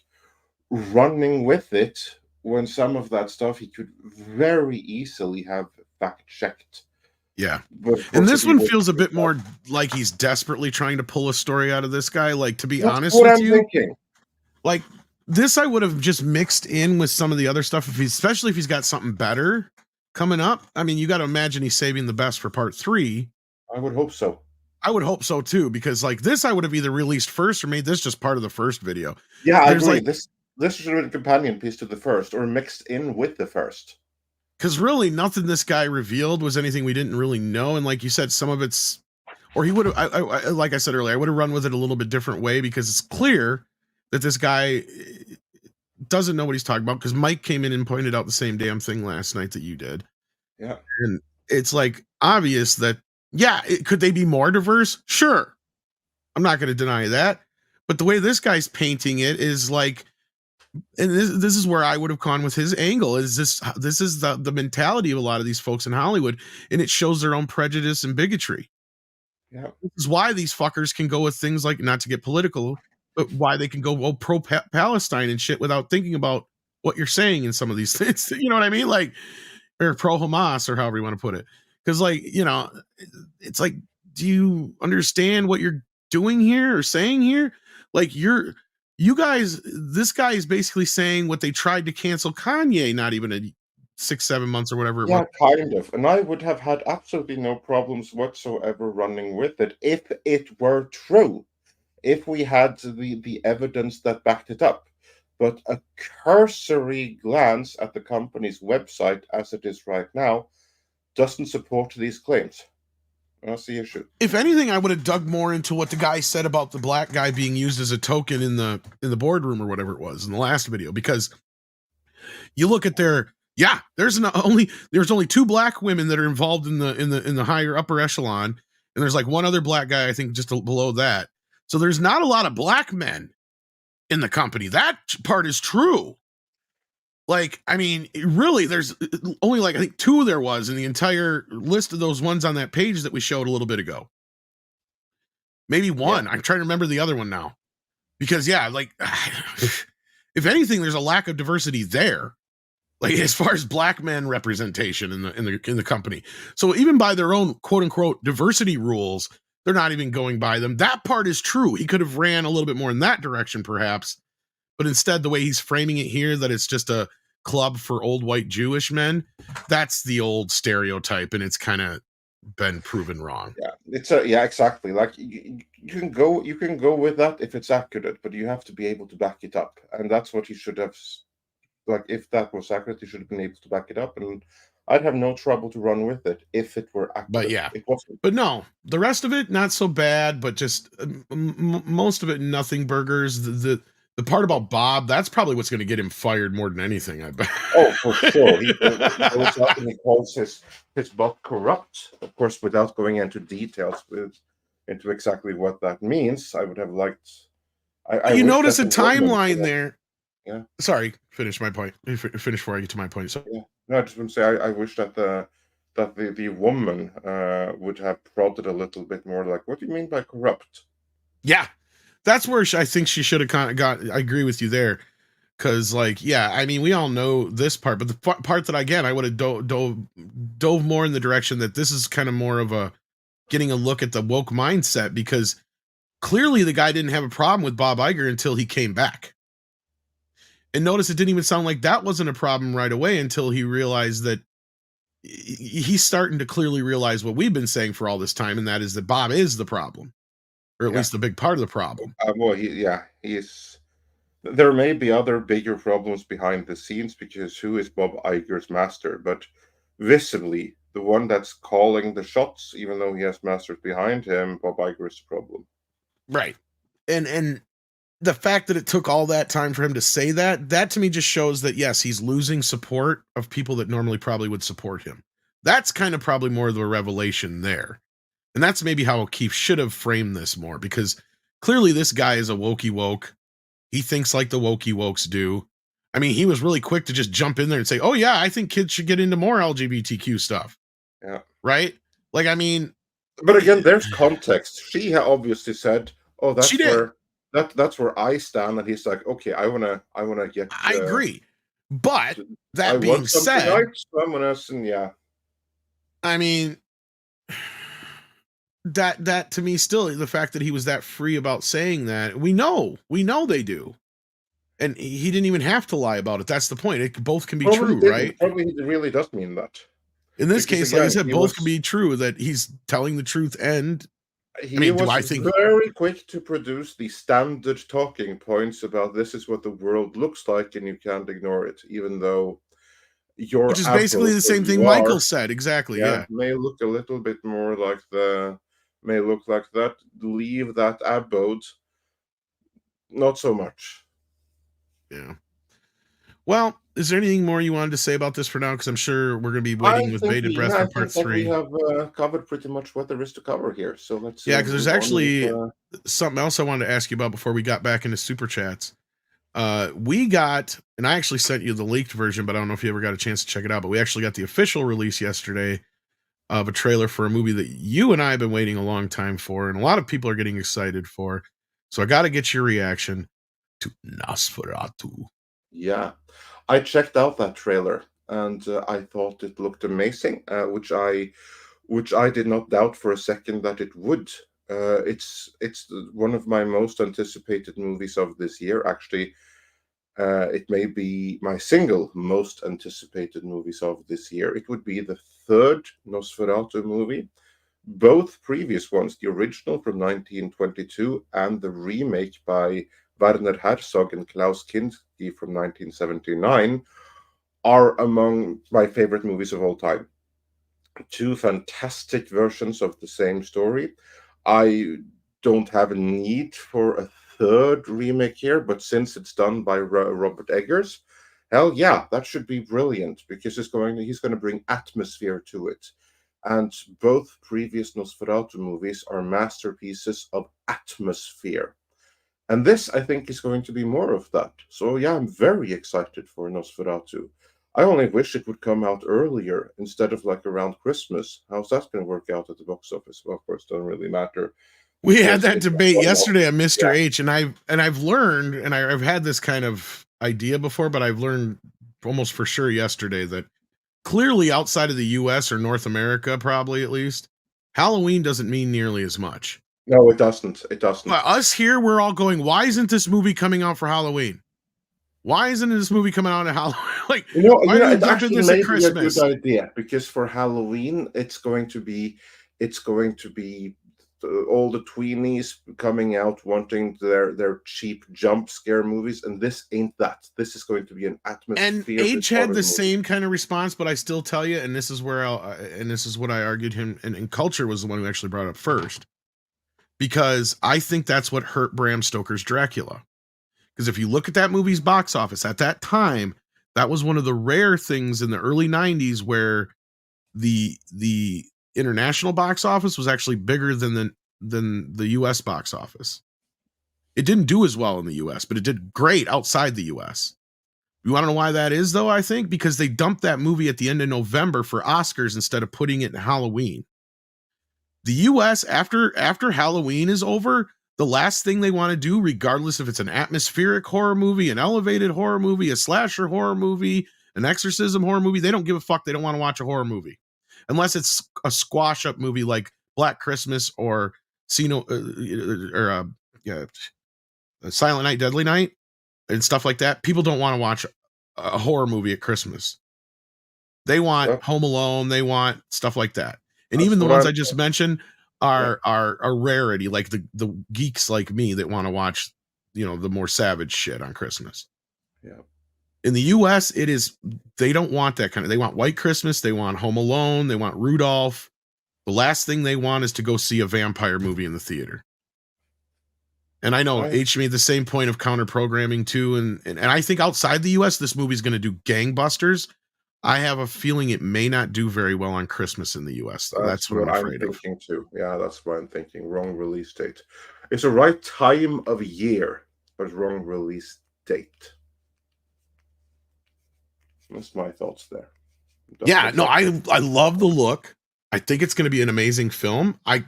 running with it, when some of that stuff he could very easily have fact checked. Yeah. And this one feels a bit more like he's desperately trying to pull a story out of this guy. Like, to be honest with you, thinking. Like this, I would have just mixed in with some of the other stuff, especially if he's got something better coming up. I mean, you got to imagine he's saving the best for part 3. I would hope so. I would hope so too, because like this, I would have either released first or made this just part of the first video. Yeah, I agree. This should have been a companion piece to the first, or mixed in with the first. Because really, nothing this guy revealed was anything we didn't really know, and like you said, some of it's, or he would have, like I said earlier, I would have run with it a little bit different way, because it's clear that this guy doesn't know what he's talking about. Because Mike came in and pointed out the same damn thing last night that you did. Yeah, and it's like obvious that could they be more diverse? Sure, I'm not going to deny that, but the way this guy's painting it is like. And this is where I would have gone with his angle. Is this is the mentality of a lot of these folks in Hollywood, and it shows their own prejudice and bigotry. Yeah, this is why these fuckers can go with things like, not to get political, but why they can go pro Palestine and shit without thinking about what you're saying in some of these things. You know what I mean? Like, or pro Hamas, or however you want to put it. Because like, you know, it's like, do you understand what you're doing here or saying here? Like you guys, this guy is basically saying what they tried to cancel Kanye, not even 6-7 months or whatever. Yeah, kind of. And I would have had absolutely no problems whatsoever running with it if it were true, if we had the evidence that backed it up. But a cursory glance at the company's website as it is right now doesn't support these claims. That's the issue. If anything, I would have dug more into what the guy said about the black guy being used as a token in the boardroom or whatever it was in the last video, because you look at there's only 2 black women that are involved in the higher upper echelon, and there's like one other black guy, I think, just below that. So there's not a lot of black men in the company. That part is true. Like, I mean, really, there's only like, I think 2 there was in the entire list of those ones on that page that we showed a little bit ago. Maybe 1. I'm trying to remember the other one now. Because like, if anything, there's a lack of diversity there. Like, as far as black men representation in the company. So even by their own quote unquote diversity rules, they're not even going by them. That part is true. He could have ran a little bit more in that direction, perhaps. But instead, the way he's framing it here, that it's just a club for old white Jewish men, that's the old stereotype, and it's kind of been proven wrong. Yeah, it's exactly. Like you can go with that if it's accurate, but you have to be able to back it up, and that's what he should have. Like, if that was accurate, he should have been able to back it up, and I'd have no trouble to run with it if it were accurate. But yeah, it wasn't. But no, the rest of it not so bad, but just most of it nothing burgers. The part about Bob, that's probably what's going to get him fired more than anything, I bet. Oh, for sure. He goes out and he calls his bot corrupt. Of course, without going into details into exactly what that means, I would have liked. You notice a timeline there. Yeah. Sorry, finish my point. Finish before I get to my point. So yeah. No, I just want to say I wish that the woman would have prodded a little bit more. Like, what do you mean by corrupt? Yeah. That's where I think she should have kind of got. I agree with you there, because like, yeah, I mean, we all know this part, but the part that I would have dove more in the direction that this is kind of more of a getting a look at the woke mindset, because clearly the guy didn't have a problem with Bob Iger until he came back. And notice it didn't even sound like that wasn't a problem right away until he realized that he's starting to clearly realize what we've been saying for all this time, and that is that Bob is the problem, or at least a big part of the problem. Well, he's. There may be other bigger problems behind the scenes because who is Bob Iger's master? But visibly, the one that's calling the shots, even though he has masters behind him, Bob Iger is the problem. Right. And the fact that it took all that time for him to say that to me just shows that, yes, he's losing support of people that normally probably would support him. That's kind of probably more of the revelation there. And that's maybe how O'Keefe should have framed this more, because clearly this guy is a wokey woke. He thinks like the wokey wokes do. I mean, he was really quick to just jump in there and say, oh yeah, I think kids should get into more LGBTQ stuff. Yeah. Right? Like, I mean. But again, there's context. She obviously said, oh, that's where I stand. And he's like, okay, I wanna get. I agree. But that being said, I mean, that to me still, the fact that he was that free about saying that, we know they do, and he didn't even have to lie about it. That's the point. It both can be true, right? Probably he really does mean that. In this case, again, like I said, both can be true, that he's telling the truth. And he was very quick to produce the standard talking points about this is what the world looks like, and you can't ignore it, even though which is basically the same thing Michael said. Exactly. Yeah. May look a little bit more like may look like that. Leave that abode. Not so much. Yeah. Well, is there anything more you wanted to say about this for now? Because I'm sure we're going to be waiting with bated breath for part 3. We have covered pretty much what there is to cover here. So let's. Yeah, because there's actually something else I wanted to ask you about before we got back into super chats. We got, and I actually sent you the leaked version, but I don't know if you ever got a chance to check it out. But we actually got the official release yesterday of a trailer for a movie that you and I have been waiting a long time for, and a lot of people are getting excited for. So I got to get your reaction to Nosferatu. Yeah, I checked out that trailer and I thought it looked amazing, which I did not doubt for a second that it would. It's one of my most anticipated movies of this year. Actually, it may be my single most anticipated movies of this year. It would be the third Nosferatu movie. Both previous ones, the original from 1922 and the remake by Werner Herzog and Klaus Kinski from 1979, are among my favorite movies of all time. Two fantastic versions of the same story. I don't have a need for a third remake here, but since it's done by Robert Eggers, hell yeah, that should be brilliant, because he's going to bring atmosphere to it. And both previous Nosferatu movies are masterpieces of atmosphere. And this, I think, is going to be more of that. So yeah, I'm very excited for Nosferatu. I only wish it would come out earlier instead of like around Christmas. How's that going to work out at the box office? Well, of course, it doesn't really matter. We had that debate yesterday on Mr. H, and I've learned, and I've had this kind of idea before, but I've learned almost for sure yesterday that clearly outside of the US or North America, probably at least, Halloween doesn't mean nearly as much. No, it doesn't. It doesn't. But us here, we're all going, why isn't this movie coming out for Halloween? Why isn't this movie coming out at Halloween? Like, why are you dumping this at Christmas? A good idea, because for Halloween, it's going to be all the tweenies coming out wanting their cheap jump scare movies, and this ain't that. This is going to be an atmosphere. And H had the same kind of response, but I still tell you, and this is where this is what I argued him, and Culture was the one who actually brought it up first, because I think that's what hurt Bram Stoker's Dracula. Because if you look at that movie's box office at that time, that was one of the rare things in the early 90s where the international box office was actually bigger than the US box office. It didn't do as well in the US, but it did great outside the US. You want to know why that is, though? I think because they dumped that movie at the end of November for Oscars instead of putting it in Halloween. The US, after Halloween is over, the last thing they want to do, regardless if it's an atmospheric horror movie, an elevated horror movie, a slasher horror movie, an exorcism horror movie, they don't give a fuck. They don't want to watch a horror movie. Unless it's a squash up movie like Black Christmas or Silent Night, Deadly Night. and stuff like that, people don't want to watch a horror movie at Christmas. They want Home Alone. They want stuff like that. And even the ones I just mentioned are a rarity, like the geeks like me that want to watch, you know, the more savage shit on Christmas. Yeah. In the US, they don't want that kind of, they want White Christmas, they want Home Alone, they want Rudolph. The last thing they want is to go see a vampire movie in the theater. And I know H made the same point of counter programming too. And I think outside the US, this movie's going to do gangbusters. I have a feeling it may not do very well on Christmas in the US, though. That's what I'm afraid of. Thinking too. Yeah, that's what I'm thinking. Wrong release date. It's the right time of year, but wrong release date. That's my thoughts there. Yeah, no, I love the look. I think it's going to be an amazing film. I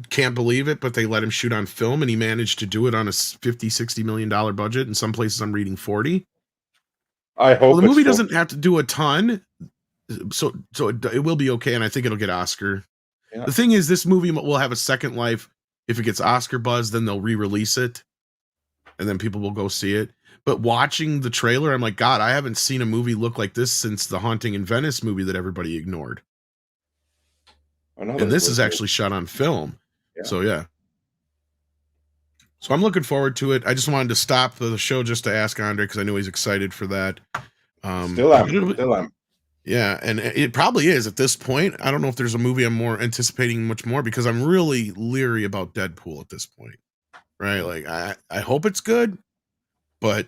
can't believe it, but they let him shoot on film, and he managed to do it on a $50-60 million budget. In some places, I'm reading 40. I hope the movie doesn't have to do a ton, so it will be okay, and I think it'll get Oscar. Yeah. The thing is, this movie will have a second life. If it gets Oscar buzz, then they'll re-release it, and then people will go see it. But watching the trailer, I'm like, God, I haven't seen a movie look like this since the Haunting in Venice movie that everybody ignored. And this is actually shot on film. Yeah. So, yeah. So I'm looking forward to it. I just wanted to stop the show just to ask Andre, because I know he's excited for that. Still am. Yeah, and it probably is at this point. I don't know if there's a movie I'm more anticipating much more, because I'm really leery about Deadpool at this point. Right? Like, I hope it's good, but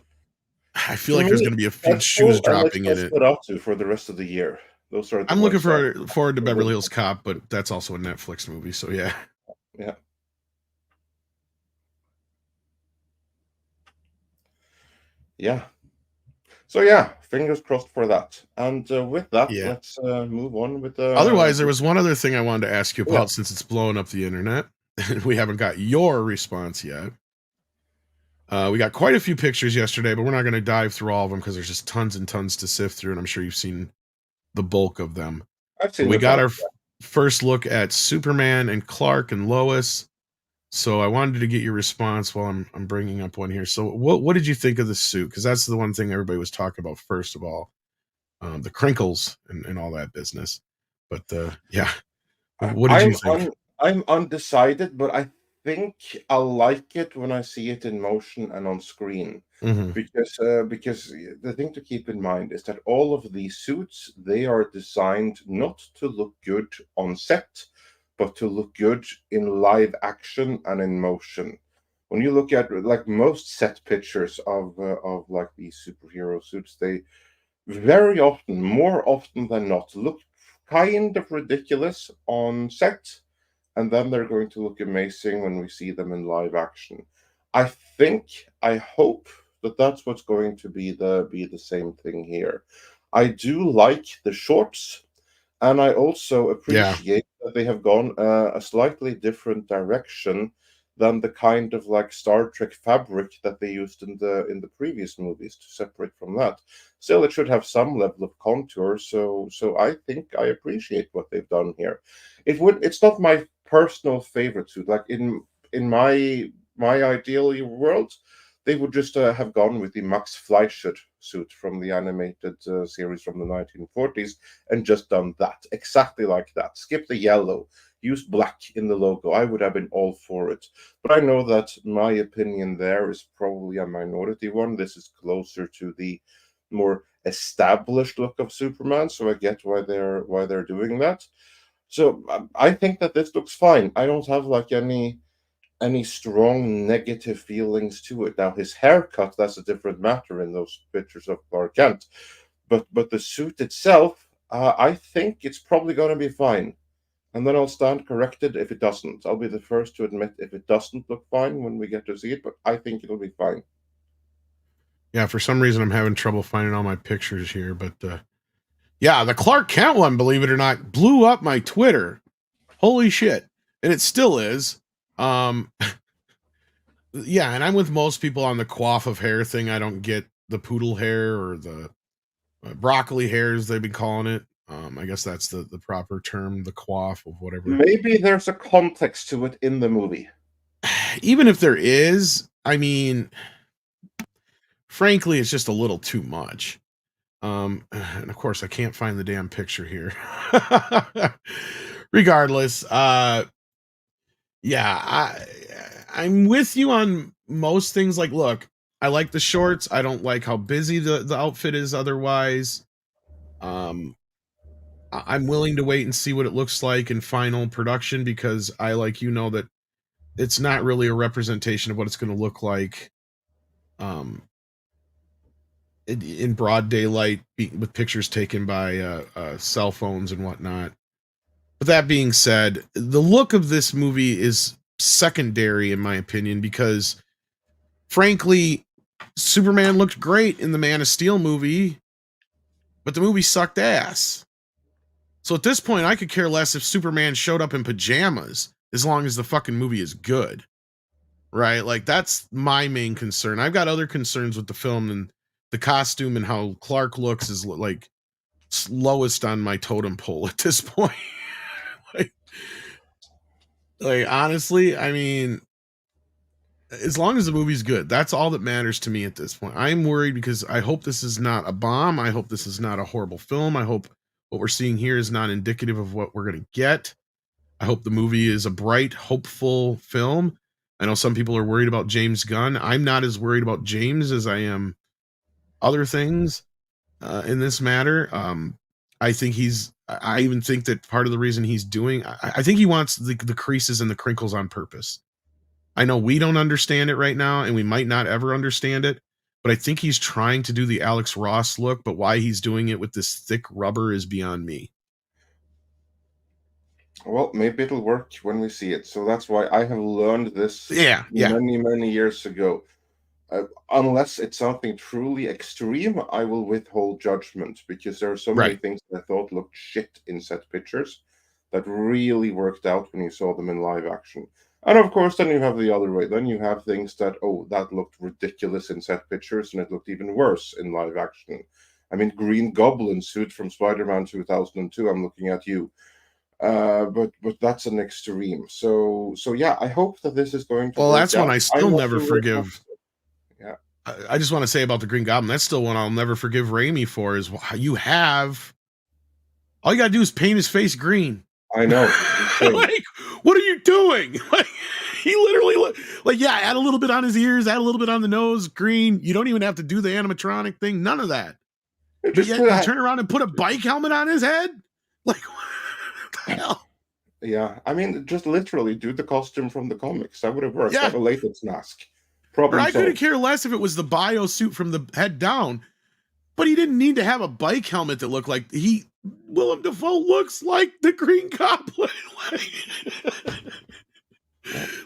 I feel like there's going to be a few shoes dropping in it. What up to for the rest of the year? Those are. I'm looking forward to Beverly Hills Cop, but that's also a Netflix movie. So yeah. Yeah. Yeah. So yeah, fingers crossed for that. And with that, let's move on with the. Otherwise, there was one other thing I wanted to ask you about, since it's blowing up the internet, and we haven't got your response yet. We got quite a few pictures yesterday, but we're not going to dive through all of them because there's just tons and tons to sift through, and I'm sure you've seen the bulk of them. I've seen. We got our first look at Superman and Clark and Lois. So I wanted to get your response while I'm bringing up one here. So what did you think of the suit? Because that's the one thing everybody was talking about first of all, the crinkles and all that business. But yeah, what did you think? I'm undecided, but I think I like it when I see it in motion and on screen. Mm-hmm. Because the thing to keep in mind is that all of these suits, they are designed not to look good on set, but to look good in live action and in motion. When you look at like most set pictures of like these superhero suits, they very often, more often than not, look kind of ridiculous on set, and then they're going to look amazing when we see them in live action. I hope that that's what's going to be the same thing here. I do like the shorts. And I also appreciate that they have gone a slightly different direction than the kind of like Star Trek fabric that they used in the previous movies, to separate from that. Still, it should have some level of contour. So I think I appreciate what they've done here. It's not my personal favorite suit. Like in my ideal world, they would just have gone with the Max Fleischer suit from the animated series from the 1940s and just done that, exactly like that. Skip the yellow, use black in the logo. I would have been all for it. But I know that my opinion there is probably a minority one. This is closer to the more established look of Superman, so I get why they're doing that. So I think that this looks fine. I don't have like any strong negative feelings to it. Now, his haircut, that's a different matter in those pictures of Clark Kent. But the suit itself, I think it's probably going to be fine. And then I'll stand corrected if it doesn't. I'll be the first to admit if it doesn't look fine when we get to see it, but I think it'll be fine. Yeah, for some reason I'm having trouble finding all my pictures here, but yeah, the Clark Kent one, believe it or not, blew up my Twitter. Holy shit. And it still is. Yeah, and I'm with most people on the coif of hair thing. I don't get the poodle hair or the broccoli hairs they've been calling it. I guess that's the proper term, the coif of whatever. Maybe there's a context to it in the movie. Even if there is, I mean, frankly, it's just a little too much. And of course, I can't find the damn picture here. Regardless, yeah, I'm with you on most things. Like, look, I like the shorts. I don't like how busy the outfit is otherwise. I'm willing to wait and see what it looks like in final production, because I, like, that it's not really a representation of what it's going to look like in broad daylight with pictures taken by cell phones and whatnot. But that being said, the look of this movie is secondary in my opinion, because frankly, Superman looked great in the Man of Steel movie, but the movie sucked ass. So at this point, I could care less if Superman showed up in pajamas, as long as the fucking movie is good. Right? Like, that's my main concern. I've got other concerns with the film, and the costume and how Clark looks is like lowest on my totem pole at this point. like honestly, I mean, as long as the movie's good, that's all that matters to me at this point. I'm worried because I hope this is not a bomb. I hope this is not a horrible film. I hope what we're seeing here is not indicative of what we're going to get. I hope the movie is a bright, hopeful film. I know some people are worried about James Gunn. I'm not as worried about James as I am other things in this matter. I think I even think that part of the reason he's doing, I think he wants the creases and the crinkles on purpose. I know we don't understand it right now, and we might not ever understand it, but I think he's trying to do the Alex Ross look, but why he's doing it with this thick rubber is beyond me. Well, maybe it'll work when we see it. So that's why I have learned this many years ago. Unless it's something truly extreme, I will withhold judgment, because there are so many things that I thought looked shit in set pictures that really worked out when you saw them in live action. And of course, then you have the other way. Then you have things that, that looked ridiculous in set pictures, and it looked even worse in live action. I mean, Green Goblin suit from Spider-Man 2002, I'm looking at you. But that's an extreme. So yeah, I hope that this is going to work that's out. one I still never forgive. Yeah. I just want to say about the Green Goblin, that's still one I'll never forgive Raimi for, is all you gotta do is paint his face green. I know. Like, what are you doing? Like, he literally add a little bit on his ears, add a little bit on the nose, green. You don't even have to do the animatronic thing, none of that. But yet you turn around and put a bike helmet on his head? Like, what the hell? Yeah, I mean, just literally do the costume from the comics. That would have worked. Have a latex mask. I couldn't care less if it was the bio suit from the head down, but he didn't need to have a bike helmet that looked like Willem Dafoe looks like the Green Goblin.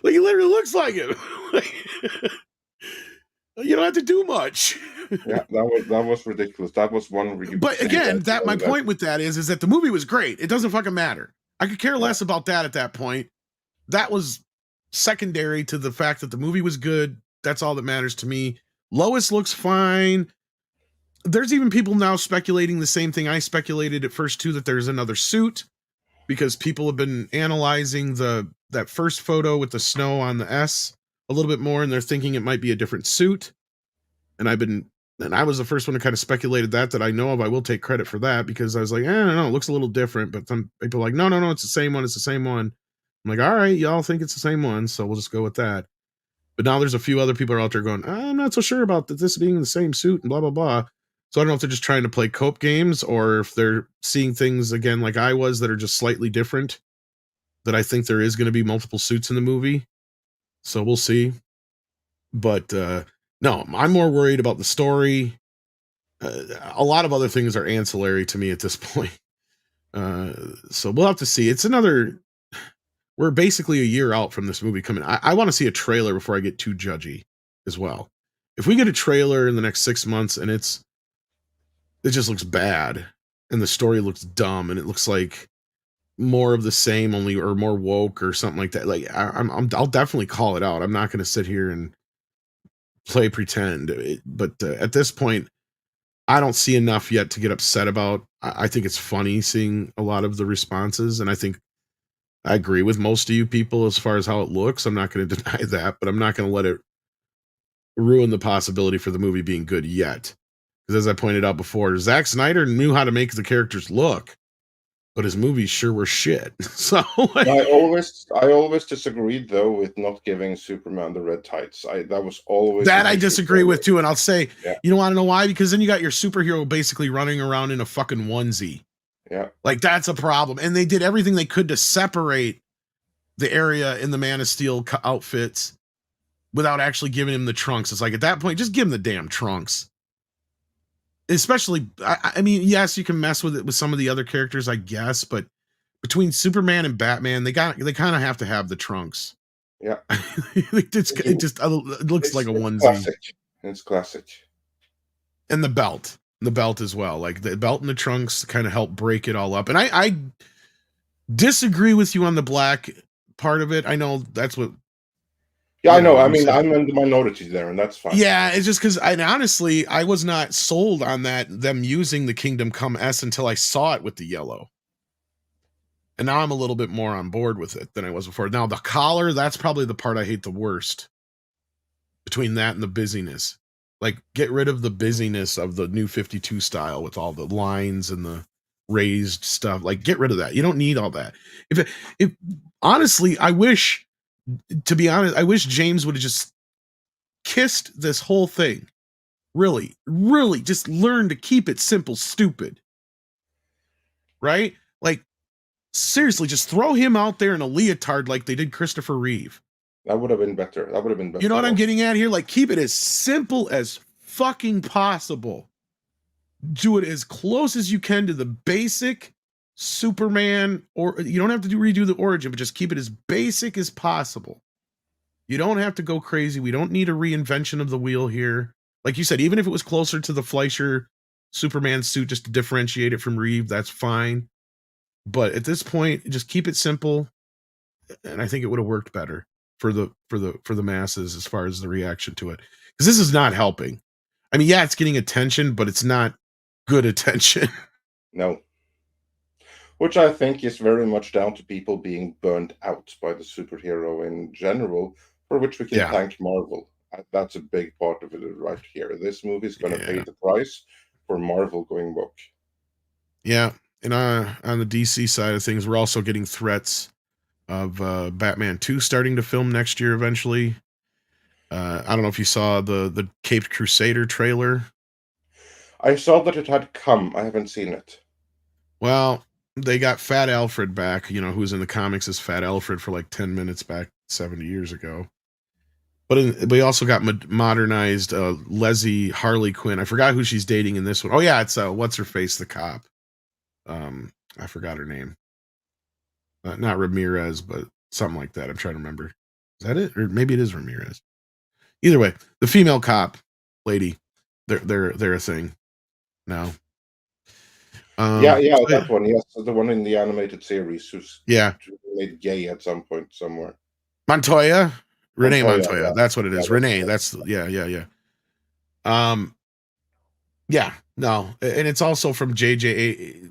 Like he literally looks like him. You don't have to do much. Yeah, that was ridiculous. That was one. But again, my point with that is that the movie was great. It doesn't fucking matter. I could care less about that at that point. That was secondary to the fact that the movie was good. That's all that matters to me. Lois looks fine. There's even people now speculating the same thing I speculated at first too, that there's another suit, because people have been analyzing that first photo with the snow on the S a little bit more, and they're thinking it might be a different suit. And I was the first one to kind of speculated that I know of. I will take credit for that, because I was like, I don't know, it looks a little different. But some people are like, no, it's the same one. It's the same one. I'm like, all right, y'all think it's the same one, so we'll just go with that. But now there's a few other people out there going, I'm not so sure about this being the same suit and blah, blah, blah. So I don't know if they're just trying to play cope games, or if they're seeing things again like I was that are just slightly different, that I think there is going to be multiple suits in the movie. So we'll see. But no, I'm more worried about the story. A lot of other things are ancillary to me at this point. So we'll have to see. We're basically a year out from this movie coming. I want to see a trailer before I get too judgy as well. If we get a trailer in the next 6 months and it just looks bad, and the story looks dumb, and it looks like more of the same, or more woke or something like that, like I'll definitely call it out. I'm not going to sit here and play pretend. But at this point, I don't see enough yet to get upset about. I think it's funny seeing a lot of the responses, and I think I agree with most of you people as far as how it looks. I'm not going to deny that, but I'm not going to let it ruin the possibility for the movie being good yet. Because as I pointed out before, Zack Snyder knew how to make the characters look, but his movies sure were shit. So I always disagreed though with not giving Superman the red tights. That was always that I disagree with too. And I'll say, yeah. You don't want to know why? Because then you got your superhero basically running around in a fucking onesie. Yeah. Like that's a problem. And they did everything they could to separate the area in the Man of Steel outfits without actually giving him the trunks. It's like at that point, just give him the damn trunks. Especially, I mean, yes, you can mess with it with some of the other characters, I guess, but between Superman and Batman, they kind of have to have the trunks. Yeah, it looks like a onesie. Classic. It's classic. And the belt as well, like the belt and the trunks kind of help break it all up. And I disagree with you on the black part of it. I know that's what. Yeah, I know. I mean, I'm in the minority there, and that's fine. Yeah, it's just because honestly, I was not sold on them using the Kingdom Come S until I saw it with the yellow. And now I'm a little bit more on board with it than I was before. Now, the collar, that's probably the part I hate the worst. Between that and the busyness. Like, get rid of the busyness of the new 52 style with all the lines and the raised stuff. Like, get rid of that. You don't need all that. If honestly, to be honest, I wish James would have just kissed this whole thing. Really, really just learn to keep it simple, stupid. Right? Like, seriously, just throw him out there in a leotard like they did Christopher Reeve. That would have been better. You know what I'm getting at here? Like, keep it as simple as fucking possible. Do it as close as you can to the basic Superman, or you don't have to redo the origin, but just keep it as basic as possible. You don't have to go crazy. We don't need a reinvention of the wheel here. Like you said, even if it was closer to the Fleischer Superman suit just to differentiate it from Reeve, that's fine. But at this point, just keep it simple, and I think it would have worked better for the masses as far as the reaction to it. Because this is not helping. I mean, yeah, it's getting attention, but it's not good attention. No. Which I think is very much down to people being burnt out by the superhero in general, for which we can thank Marvel. That's a big part of it right here. This movie is going to pay the price for Marvel going woke. Yeah. And on the DC side of things, we're also getting threats of Batman 2 starting to film next year eventually. I don't know if you saw the Caped Crusader trailer. I saw that it had come. I haven't seen it. Well, they got Fat Alfred back, who's in the comics as Fat Alfred for like 10 minutes back 70 years ago. But we also got modernized Leslie Harley Quinn. I forgot who she's dating in this one. Oh, yeah, it's what's her face, the cop. I forgot her name. Not Ramirez, but something like that. I'm trying to remember. Is that it? Or maybe it is Ramirez. Either way, the female cop lady, they're a thing now. That one. Yes, the one in the animated series who's made gay at some point somewhere. Montoya, Renee Montoya. Yeah. That's what it is. Renee. That's yeah. No, and it's also from JJ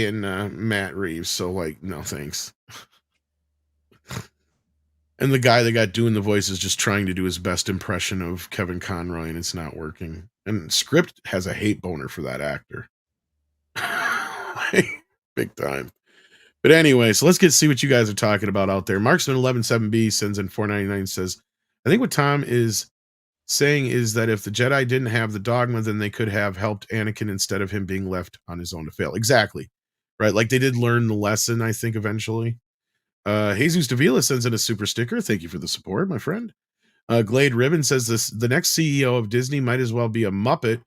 and Matt Reeves. So like, no thanks. And the guy that got doing the voice is just trying to do his best impression of Kevin Conroy, and it's not working. And script has a hate boner for that actor. Big time. But anyway, so let's see what you guys are talking about out there. Marksman 117B sends in $4.99, says, I think what Tom is saying is that if the Jedi didn't have the dogma, then they could have helped Anakin instead of him being left on his own to fail. Exactly. Right. Like they did learn the lesson, I think, eventually. Jesus Davila sends in a super sticker. Thank you for the support, my friend. Glade Ribbon says the next CEO of Disney might as well be a Muppet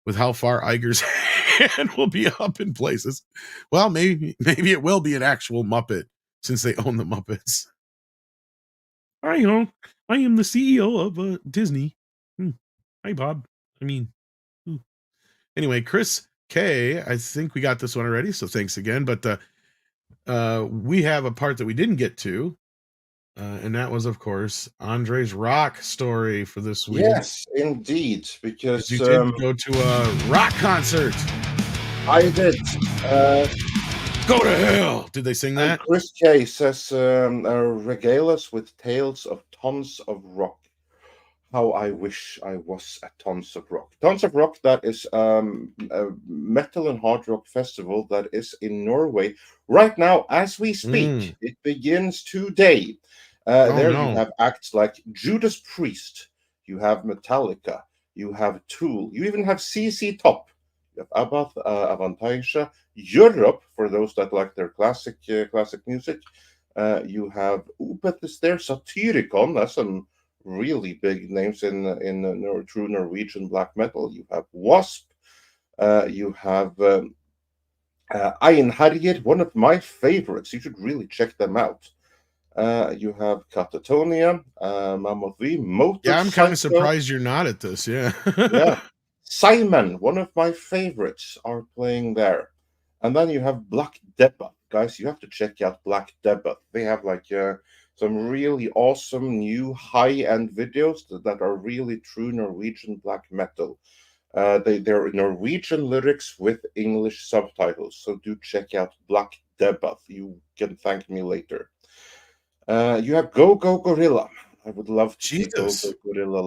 with how far Iger's hand will be up in places. Well, maybe it will be an actual Muppet since they own the Muppets. I am the CEO of Disney. Hi, Bob. Anyway, Chris K, I think we got this one already, so thanks again. But we have a part that we didn't get to, and that was, of course, Andre's rock story for this week. Yes, indeed, because you did go to a rock concert. I did. Go to hell. Did they sing that? Chris K says, regale us with tales of tons of rock. how I wish I was at Tons of Rock. Tons of Rock, that is a metal and hard rock festival that is in Norway right now as we speak. Mm. It begins today. Oh, there no. you have acts like Judas Priest, you have Metallica, you have Tool, you even have CC Top, you have Abbath, Avantasia, Europe for those that like their classic music. You have Opeth is there, Satyricon, that's some really big names in true Norwegian black metal. You have Wasp, you have Einherjer, one of my favorites. You should really check them out. You have Catatonia, Mammoth V, Motorcycle. Yeah, I'm kind of surprised you're not at this. Yeah. Yeah. Simon, one of my favorites, are playing there. And then you have Black Debbath. Guys, you have to check out Black Debbath. They have like some really awesome new high-end videos that are really true Norwegian black metal. They're Norwegian lyrics with English subtitles, so do check out Black Debbath. You can thank me later. You have Go Go Gorilla. I would love to see Go Go Gorilla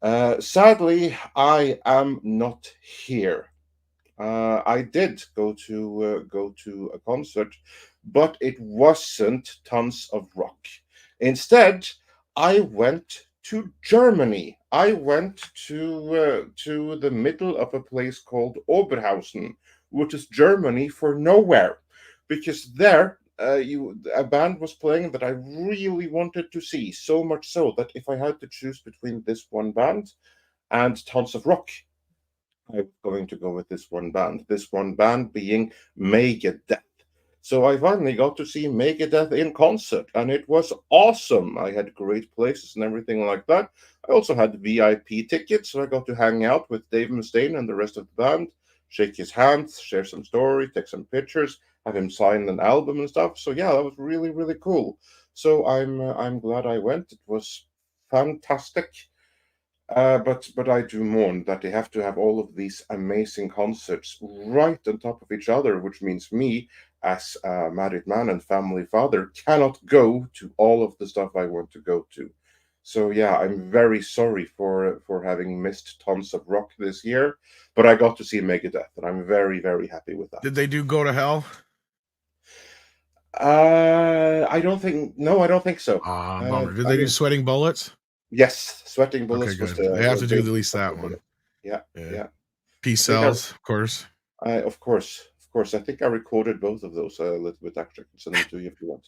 live. Sadly, I am not here. I did go to a concert, but it wasn't Tons of Rock. Instead, I went to Germany. I went to the middle of a place called Oberhausen, which is Germany for nowhere, because there a band was playing that I really wanted to see, so much so that if I had to choose between this one band and Tons of Rock, I was going to go with this one band being Megadeth. So I finally got to see Megadeth in concert, and it was awesome. I had great places and everything like that. I also had VIP tickets, so I got to hang out with Dave Mustaine and the rest of the band, shake his hand, share some stories, take some pictures, have him sign an album and stuff. So yeah, that was really, really cool. So I'm glad I went. It was fantastic. But I do mourn that they have to have all of these amazing concerts right on top of each other, which means me, as a married man and family father, cannot go to all of the stuff I want to go to. So yeah, I'm very sorry for having missed Tons of Rock this year, but I got to see Megadeth, and I'm very, very happy with that. Did they do Go to Hell? I don't think so. Bummer. Did they do Sweating Bullets? Yes, Sweating Bullets. Okay, good. They have to do at least that one. Yeah, yeah. Peace Cells, of course. Of course. I think I recorded both of those a little bit. Actually, I can send them to you if you want.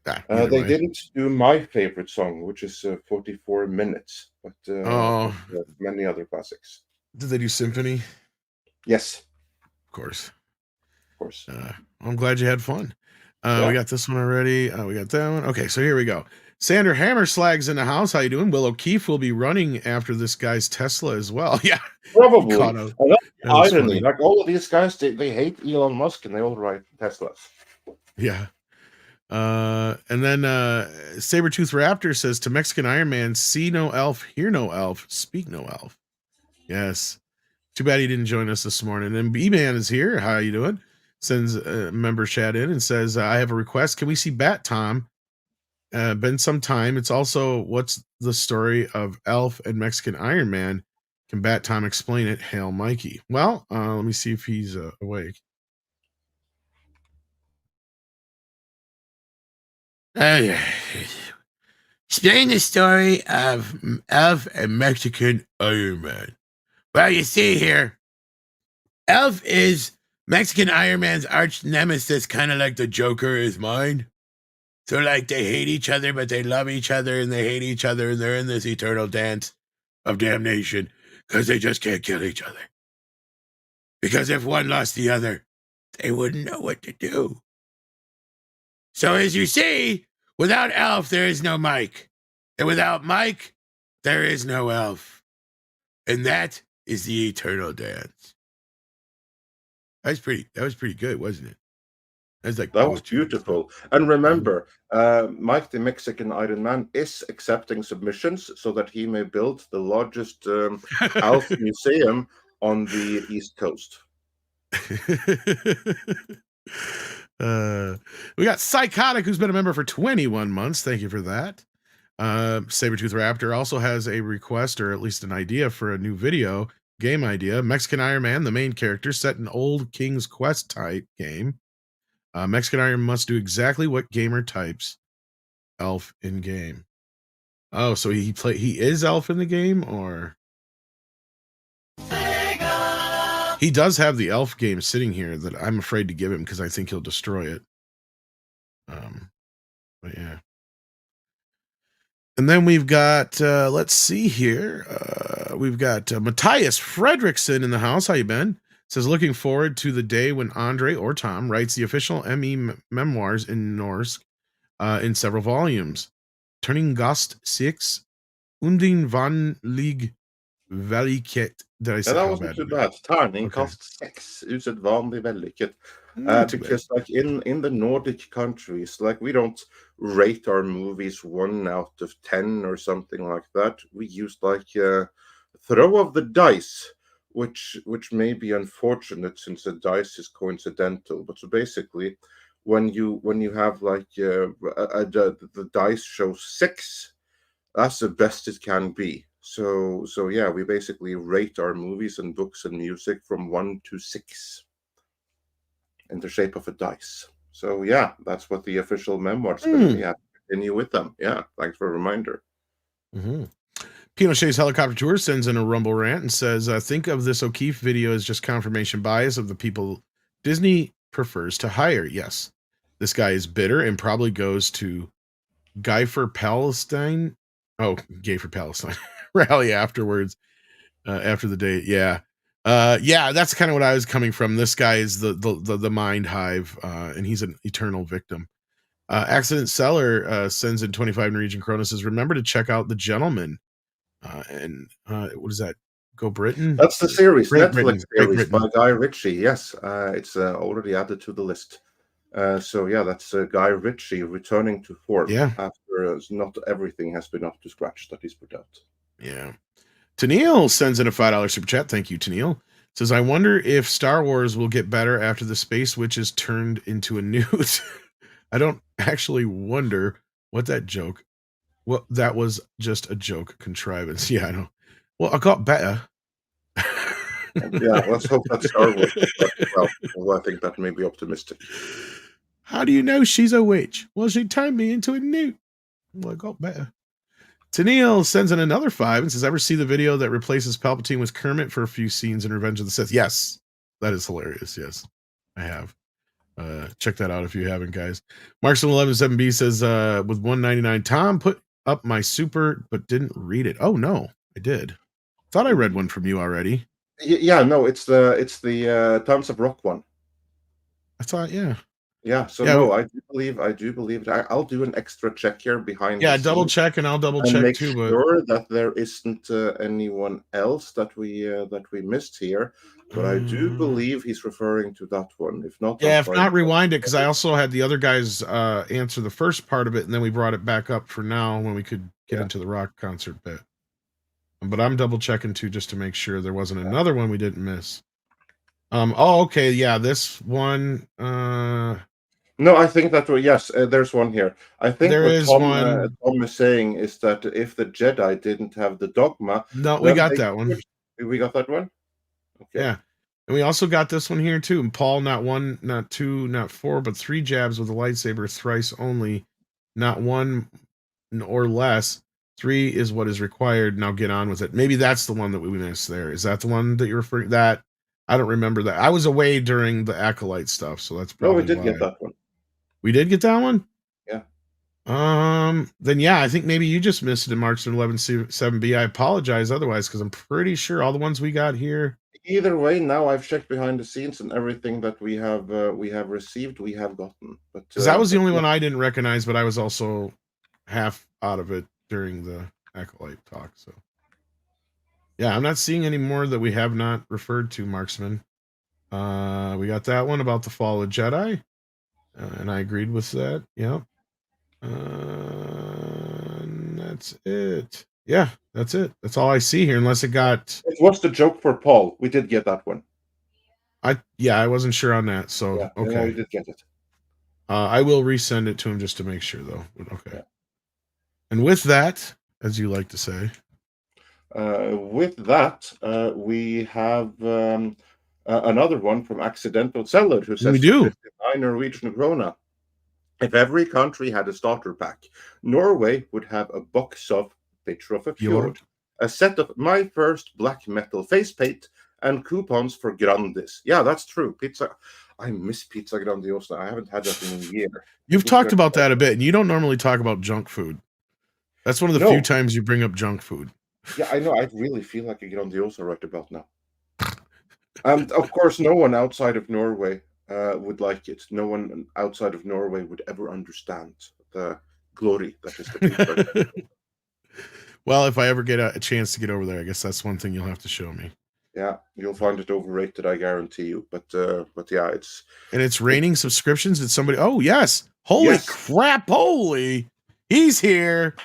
They didn't do my favorite song, which is 44 minutes, but many other classics. Did they do Symphony? Yes. Of course. I'm glad you had fun. We got this one already. We got that one. Okay, so here we go. Sander Hammerslag's in the house. How you doing? Will O'Keefe will be running after this guy's Tesla as well. Yeah, probably. Irony, like all of these guys, they hate Elon Musk and they all ride Teslas. Yeah. And then Sabretooth Raptor says to Mexican Iron Man, see no elf, hear no elf, speak no elf. Yes. Too bad he didn't join us this morning. And B-Man is here. How you doing? Sends a member chat in and says, I have a request. Can we see Bat Tom? Been some time. It's also what's the story of Elf and Mexican Iron Man? Can Bat Tom explain it? Hail Mikey. Well, let me see if he's awake. Explain the story of Elf and Mexican Iron Man. Well, you see here, Elf is Mexican Iron Man's arch nemesis, kind of like the Joker is mine. So, like, they hate each other, but they love each other, and they hate each other, and they're in this eternal dance of damnation because they just can't kill each other. Because if one lost the other, they wouldn't know what to do. So, as you see, without Elf, there is no Mike. And without Mike, there is no Elf. And that is the eternal dance. That was pretty good, wasn't it? That was beautiful. And remember, Mike the Mexican Iron Man is accepting submissions so that he may build the largest Elf museum on the East Coast. We got Psychotic, who's been a member for 21 months. Thank you for that. Sabretooth Raptor also has a request, or at least an idea, for a new video game idea. Mexican Iron Man, the main character, set in old King's Quest type game. Mexican Iron must do exactly what gamer types Elf in game. Oh, so he is Elf in the game, or he does have the Elf game sitting here that I'm afraid to give him because I think he'll destroy it. But yeah. And then we've got, let's see here. We've got Matthias Fredrickson in the house. How you been? Says, looking forward to the day when Andre or Tom writes the official ME memoirs in Norse in several volumes. Turning Gast 6, Undin van Lig Valiket. Did I say that how wasn't bad? too bad. Tärning Okay. kast 6, usedvanlig vellykket. Not too bad. Because like in the Nordic countries, like we don't rate our movies 1 out of 10 or something like that. We use like throw of the dice, which may be unfortunate since the dice is coincidental. But so basically, when you have like the dice shows 6, that's the best it can be. So yeah, we basically rate our movies and books and music from 1 to 6 in the shape of a dice. So yeah, that's what the official memoirs going to be. Continue with them. Yeah, thanks for a reminder. Pinochet's Helicopter Tour sends in a Rumble rant and says, think of this O'Keefe video as just confirmation bias of the people Disney prefers to hire. Yes, this guy is bitter and probably goes to Guy for Palestine. Oh, Gay for Palestine rally afterwards, after the day. Yeah. Yeah, that's kind of what I was coming from. This guy is the mind hive, and he's an eternal victim. Accident Seller sends in 25 Norwegian Kronos, says, remember to check out The Gentleman. And what is that? Go Britain? That's the series, Great Netflix Britain. series by Guy Ritchie. Yes, it's already added to the list. So yeah, that's Guy Ritchie returning to form after not everything has been up to scratch that he's put out. Yeah. Tennille sends in a $5 super chat. Thank you, Tennille. Says, I wonder if Star Wars will get better after the Space Witches turned into a newt. I don't actually wonder what that joke. Well, that was just a joke contrivance. Yeah, I know. Well, I got better. Yeah, let's hope that Star Wars. Well, I think that may be optimistic. How do you know she's a witch? Well, she turned me into a newt. Well, I got better. Tennille sends in another 5 and says, ever see the video that replaces Palpatine with Kermit for a few scenes in Revenge of the Sith? Yes, that is hilarious. Yes, I have. Check that out if you haven't, guys. Markson117B says, with 199, Tom put up my super but didn't read it. Oh no, I did. Thought I read one from you already. Yeah, no, it's the Tons of Rock one. I thought, yeah. Yeah, so no, I do believe it. I'll do an extra check here behind. Yeah, double check, and I'll double check make too. Sure that there isn't anyone else that we missed here, but I do believe he's referring to that one. If not, yeah, if not, rewind it, because I also had the other guys answer the first part of it, and then we brought it back up for now when we could get into the rock concert bit. But I'm double checking too, just to make sure there wasn't another one we didn't miss. Oh, okay, yeah, this one. No, I think that yes, there's one here. I think there is one. Tom is saying is that if the Jedi didn't have the dogma, no, we got that one. We got that one. Okay. Yeah, and we also got this one here too. And Paul, not 1, not 2, not 4, but 3 jabs with a lightsaber thrice only, not 1 or less. 3 is what is required. Now get on with it. Maybe that's the one that we missed there. Is that the one that you're referring? That I don't remember that. I was away during the Acolyte stuff, so that's probably. No, we did get that one. We did get that one? Yeah. Then yeah, I think maybe you just missed it in Markson 117B. I apologize otherwise, because I'm pretty sure all the ones we got here. Either way, now I've checked behind the scenes, and everything that we have received, we have gotten. But that was the only one I didn't recognize, but I was also half out of it during the Acolyte talk. So yeah, I'm not seeing any more that we have not referred to, Marksman. We got that one about the fall of Jedi. And I agreed with that. Yeah. And that's it. Yeah, that's it. That's all I see here, unless it got. What's the joke for Paul? We did get that one. I wasn't sure on that. So yeah, okay. No, we did get it. I will resend it to him just to make sure, though. Okay. Yeah. And with that, as you like to say, with that, we have another one from Accidental Seller who says, we do. 59 Norwegian krona. If every country had a starter pack, Norway would have a box of Picture of a Fjord, a set of My First Black Metal face paint, and coupons for Grandis. Yeah, that's true. Pizza. I miss Pizza Grandiosa. I haven't had that in a year. You've talked about that a bit, and you don't normally talk about junk food. That's one of the few times you bring up junk food. Yeah, I know. I really feel like a Grandiosa right about now. And of course, no one outside of Norway would like it. No one outside of Norway would ever understand the glory that is the pizza. Well, if I ever get a chance to get over there, I guess that's one thing you'll have to show me. Yeah, you'll find it overrated, I guarantee you. But yeah, it's raining subscriptions. It's somebody. Oh yes! Holy crap! Holy, he's here.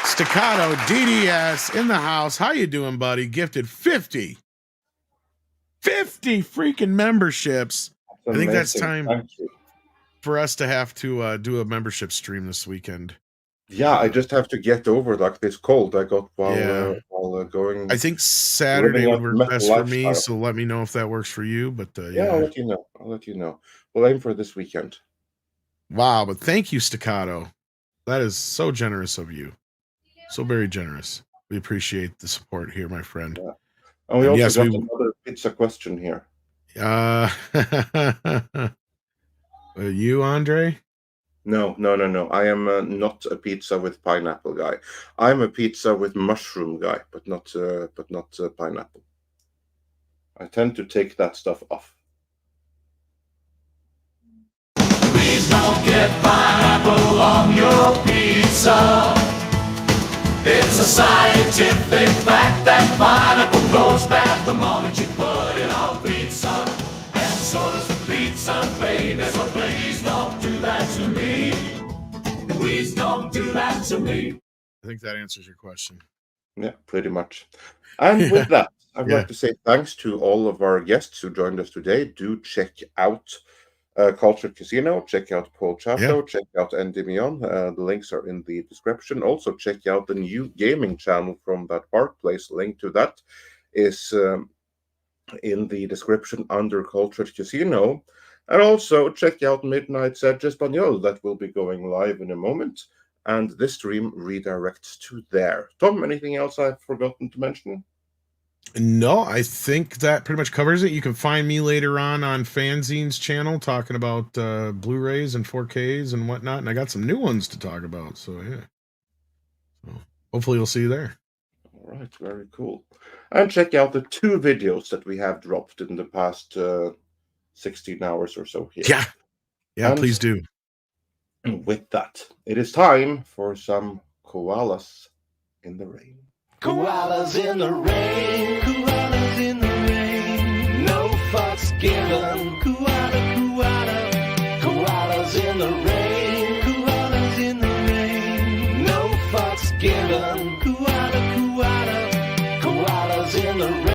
Staccato DDS in the house. How you doing, buddy? Gifted 50 freaking memberships. I think that's time for us to have to do a membership stream this weekend. Yeah, I just have to get over like this cold I got while going. I think Saturday would work best for me, so let me know if that works for you. But yeah, I'll let you know. I'll let you know. We'll aim for this weekend. Wow, but thank you, Staccato. That is so generous of you. So very generous. We appreciate the support here, my friend. Yeah. And we also got another pizza question here. You, Andre? No. I am not a pizza with pineapple guy. I'm a pizza with mushroom guy, but not pineapple. I tend to take that stuff off. Please don't get pineapple on your pizza. It's a scientific fact that pineapple goes bad the moment you put it on pizza. And so does the pizza baby, so please don't do that to me. Please don't do that to me. I think that answers your question. Yeah, pretty much. And with that, I'd like to say thanks to all of our guests who joined us today. Do check out Cultured Casino, check out Paul Chato, check out Endymion. The links are in the description. Also, check out the new gaming channel from that Park Place. Link to that is in the description under Cultured Casino. And also, check out Midnight's Edge Espanol. That will be going live in a moment. And this stream redirects to there. Tom, anything else I've forgotten to mention? No, I think that pretty much covers it. You can find me later on Fanzine's channel talking about Blu-rays and 4Ks and whatnot. And I got some new ones to talk about. So, yeah. So hopefully you'll see you there. All right. Very cool. And check out the 2 videos that we have dropped in the past 16 hours or so here. Yeah. Yeah, and please do. With that, it is time for some koalas in the rain. Koalas in the rain, koalas in the rain, no fucks given, koala, koalas in the rain, koalas in the rain, no fucks given.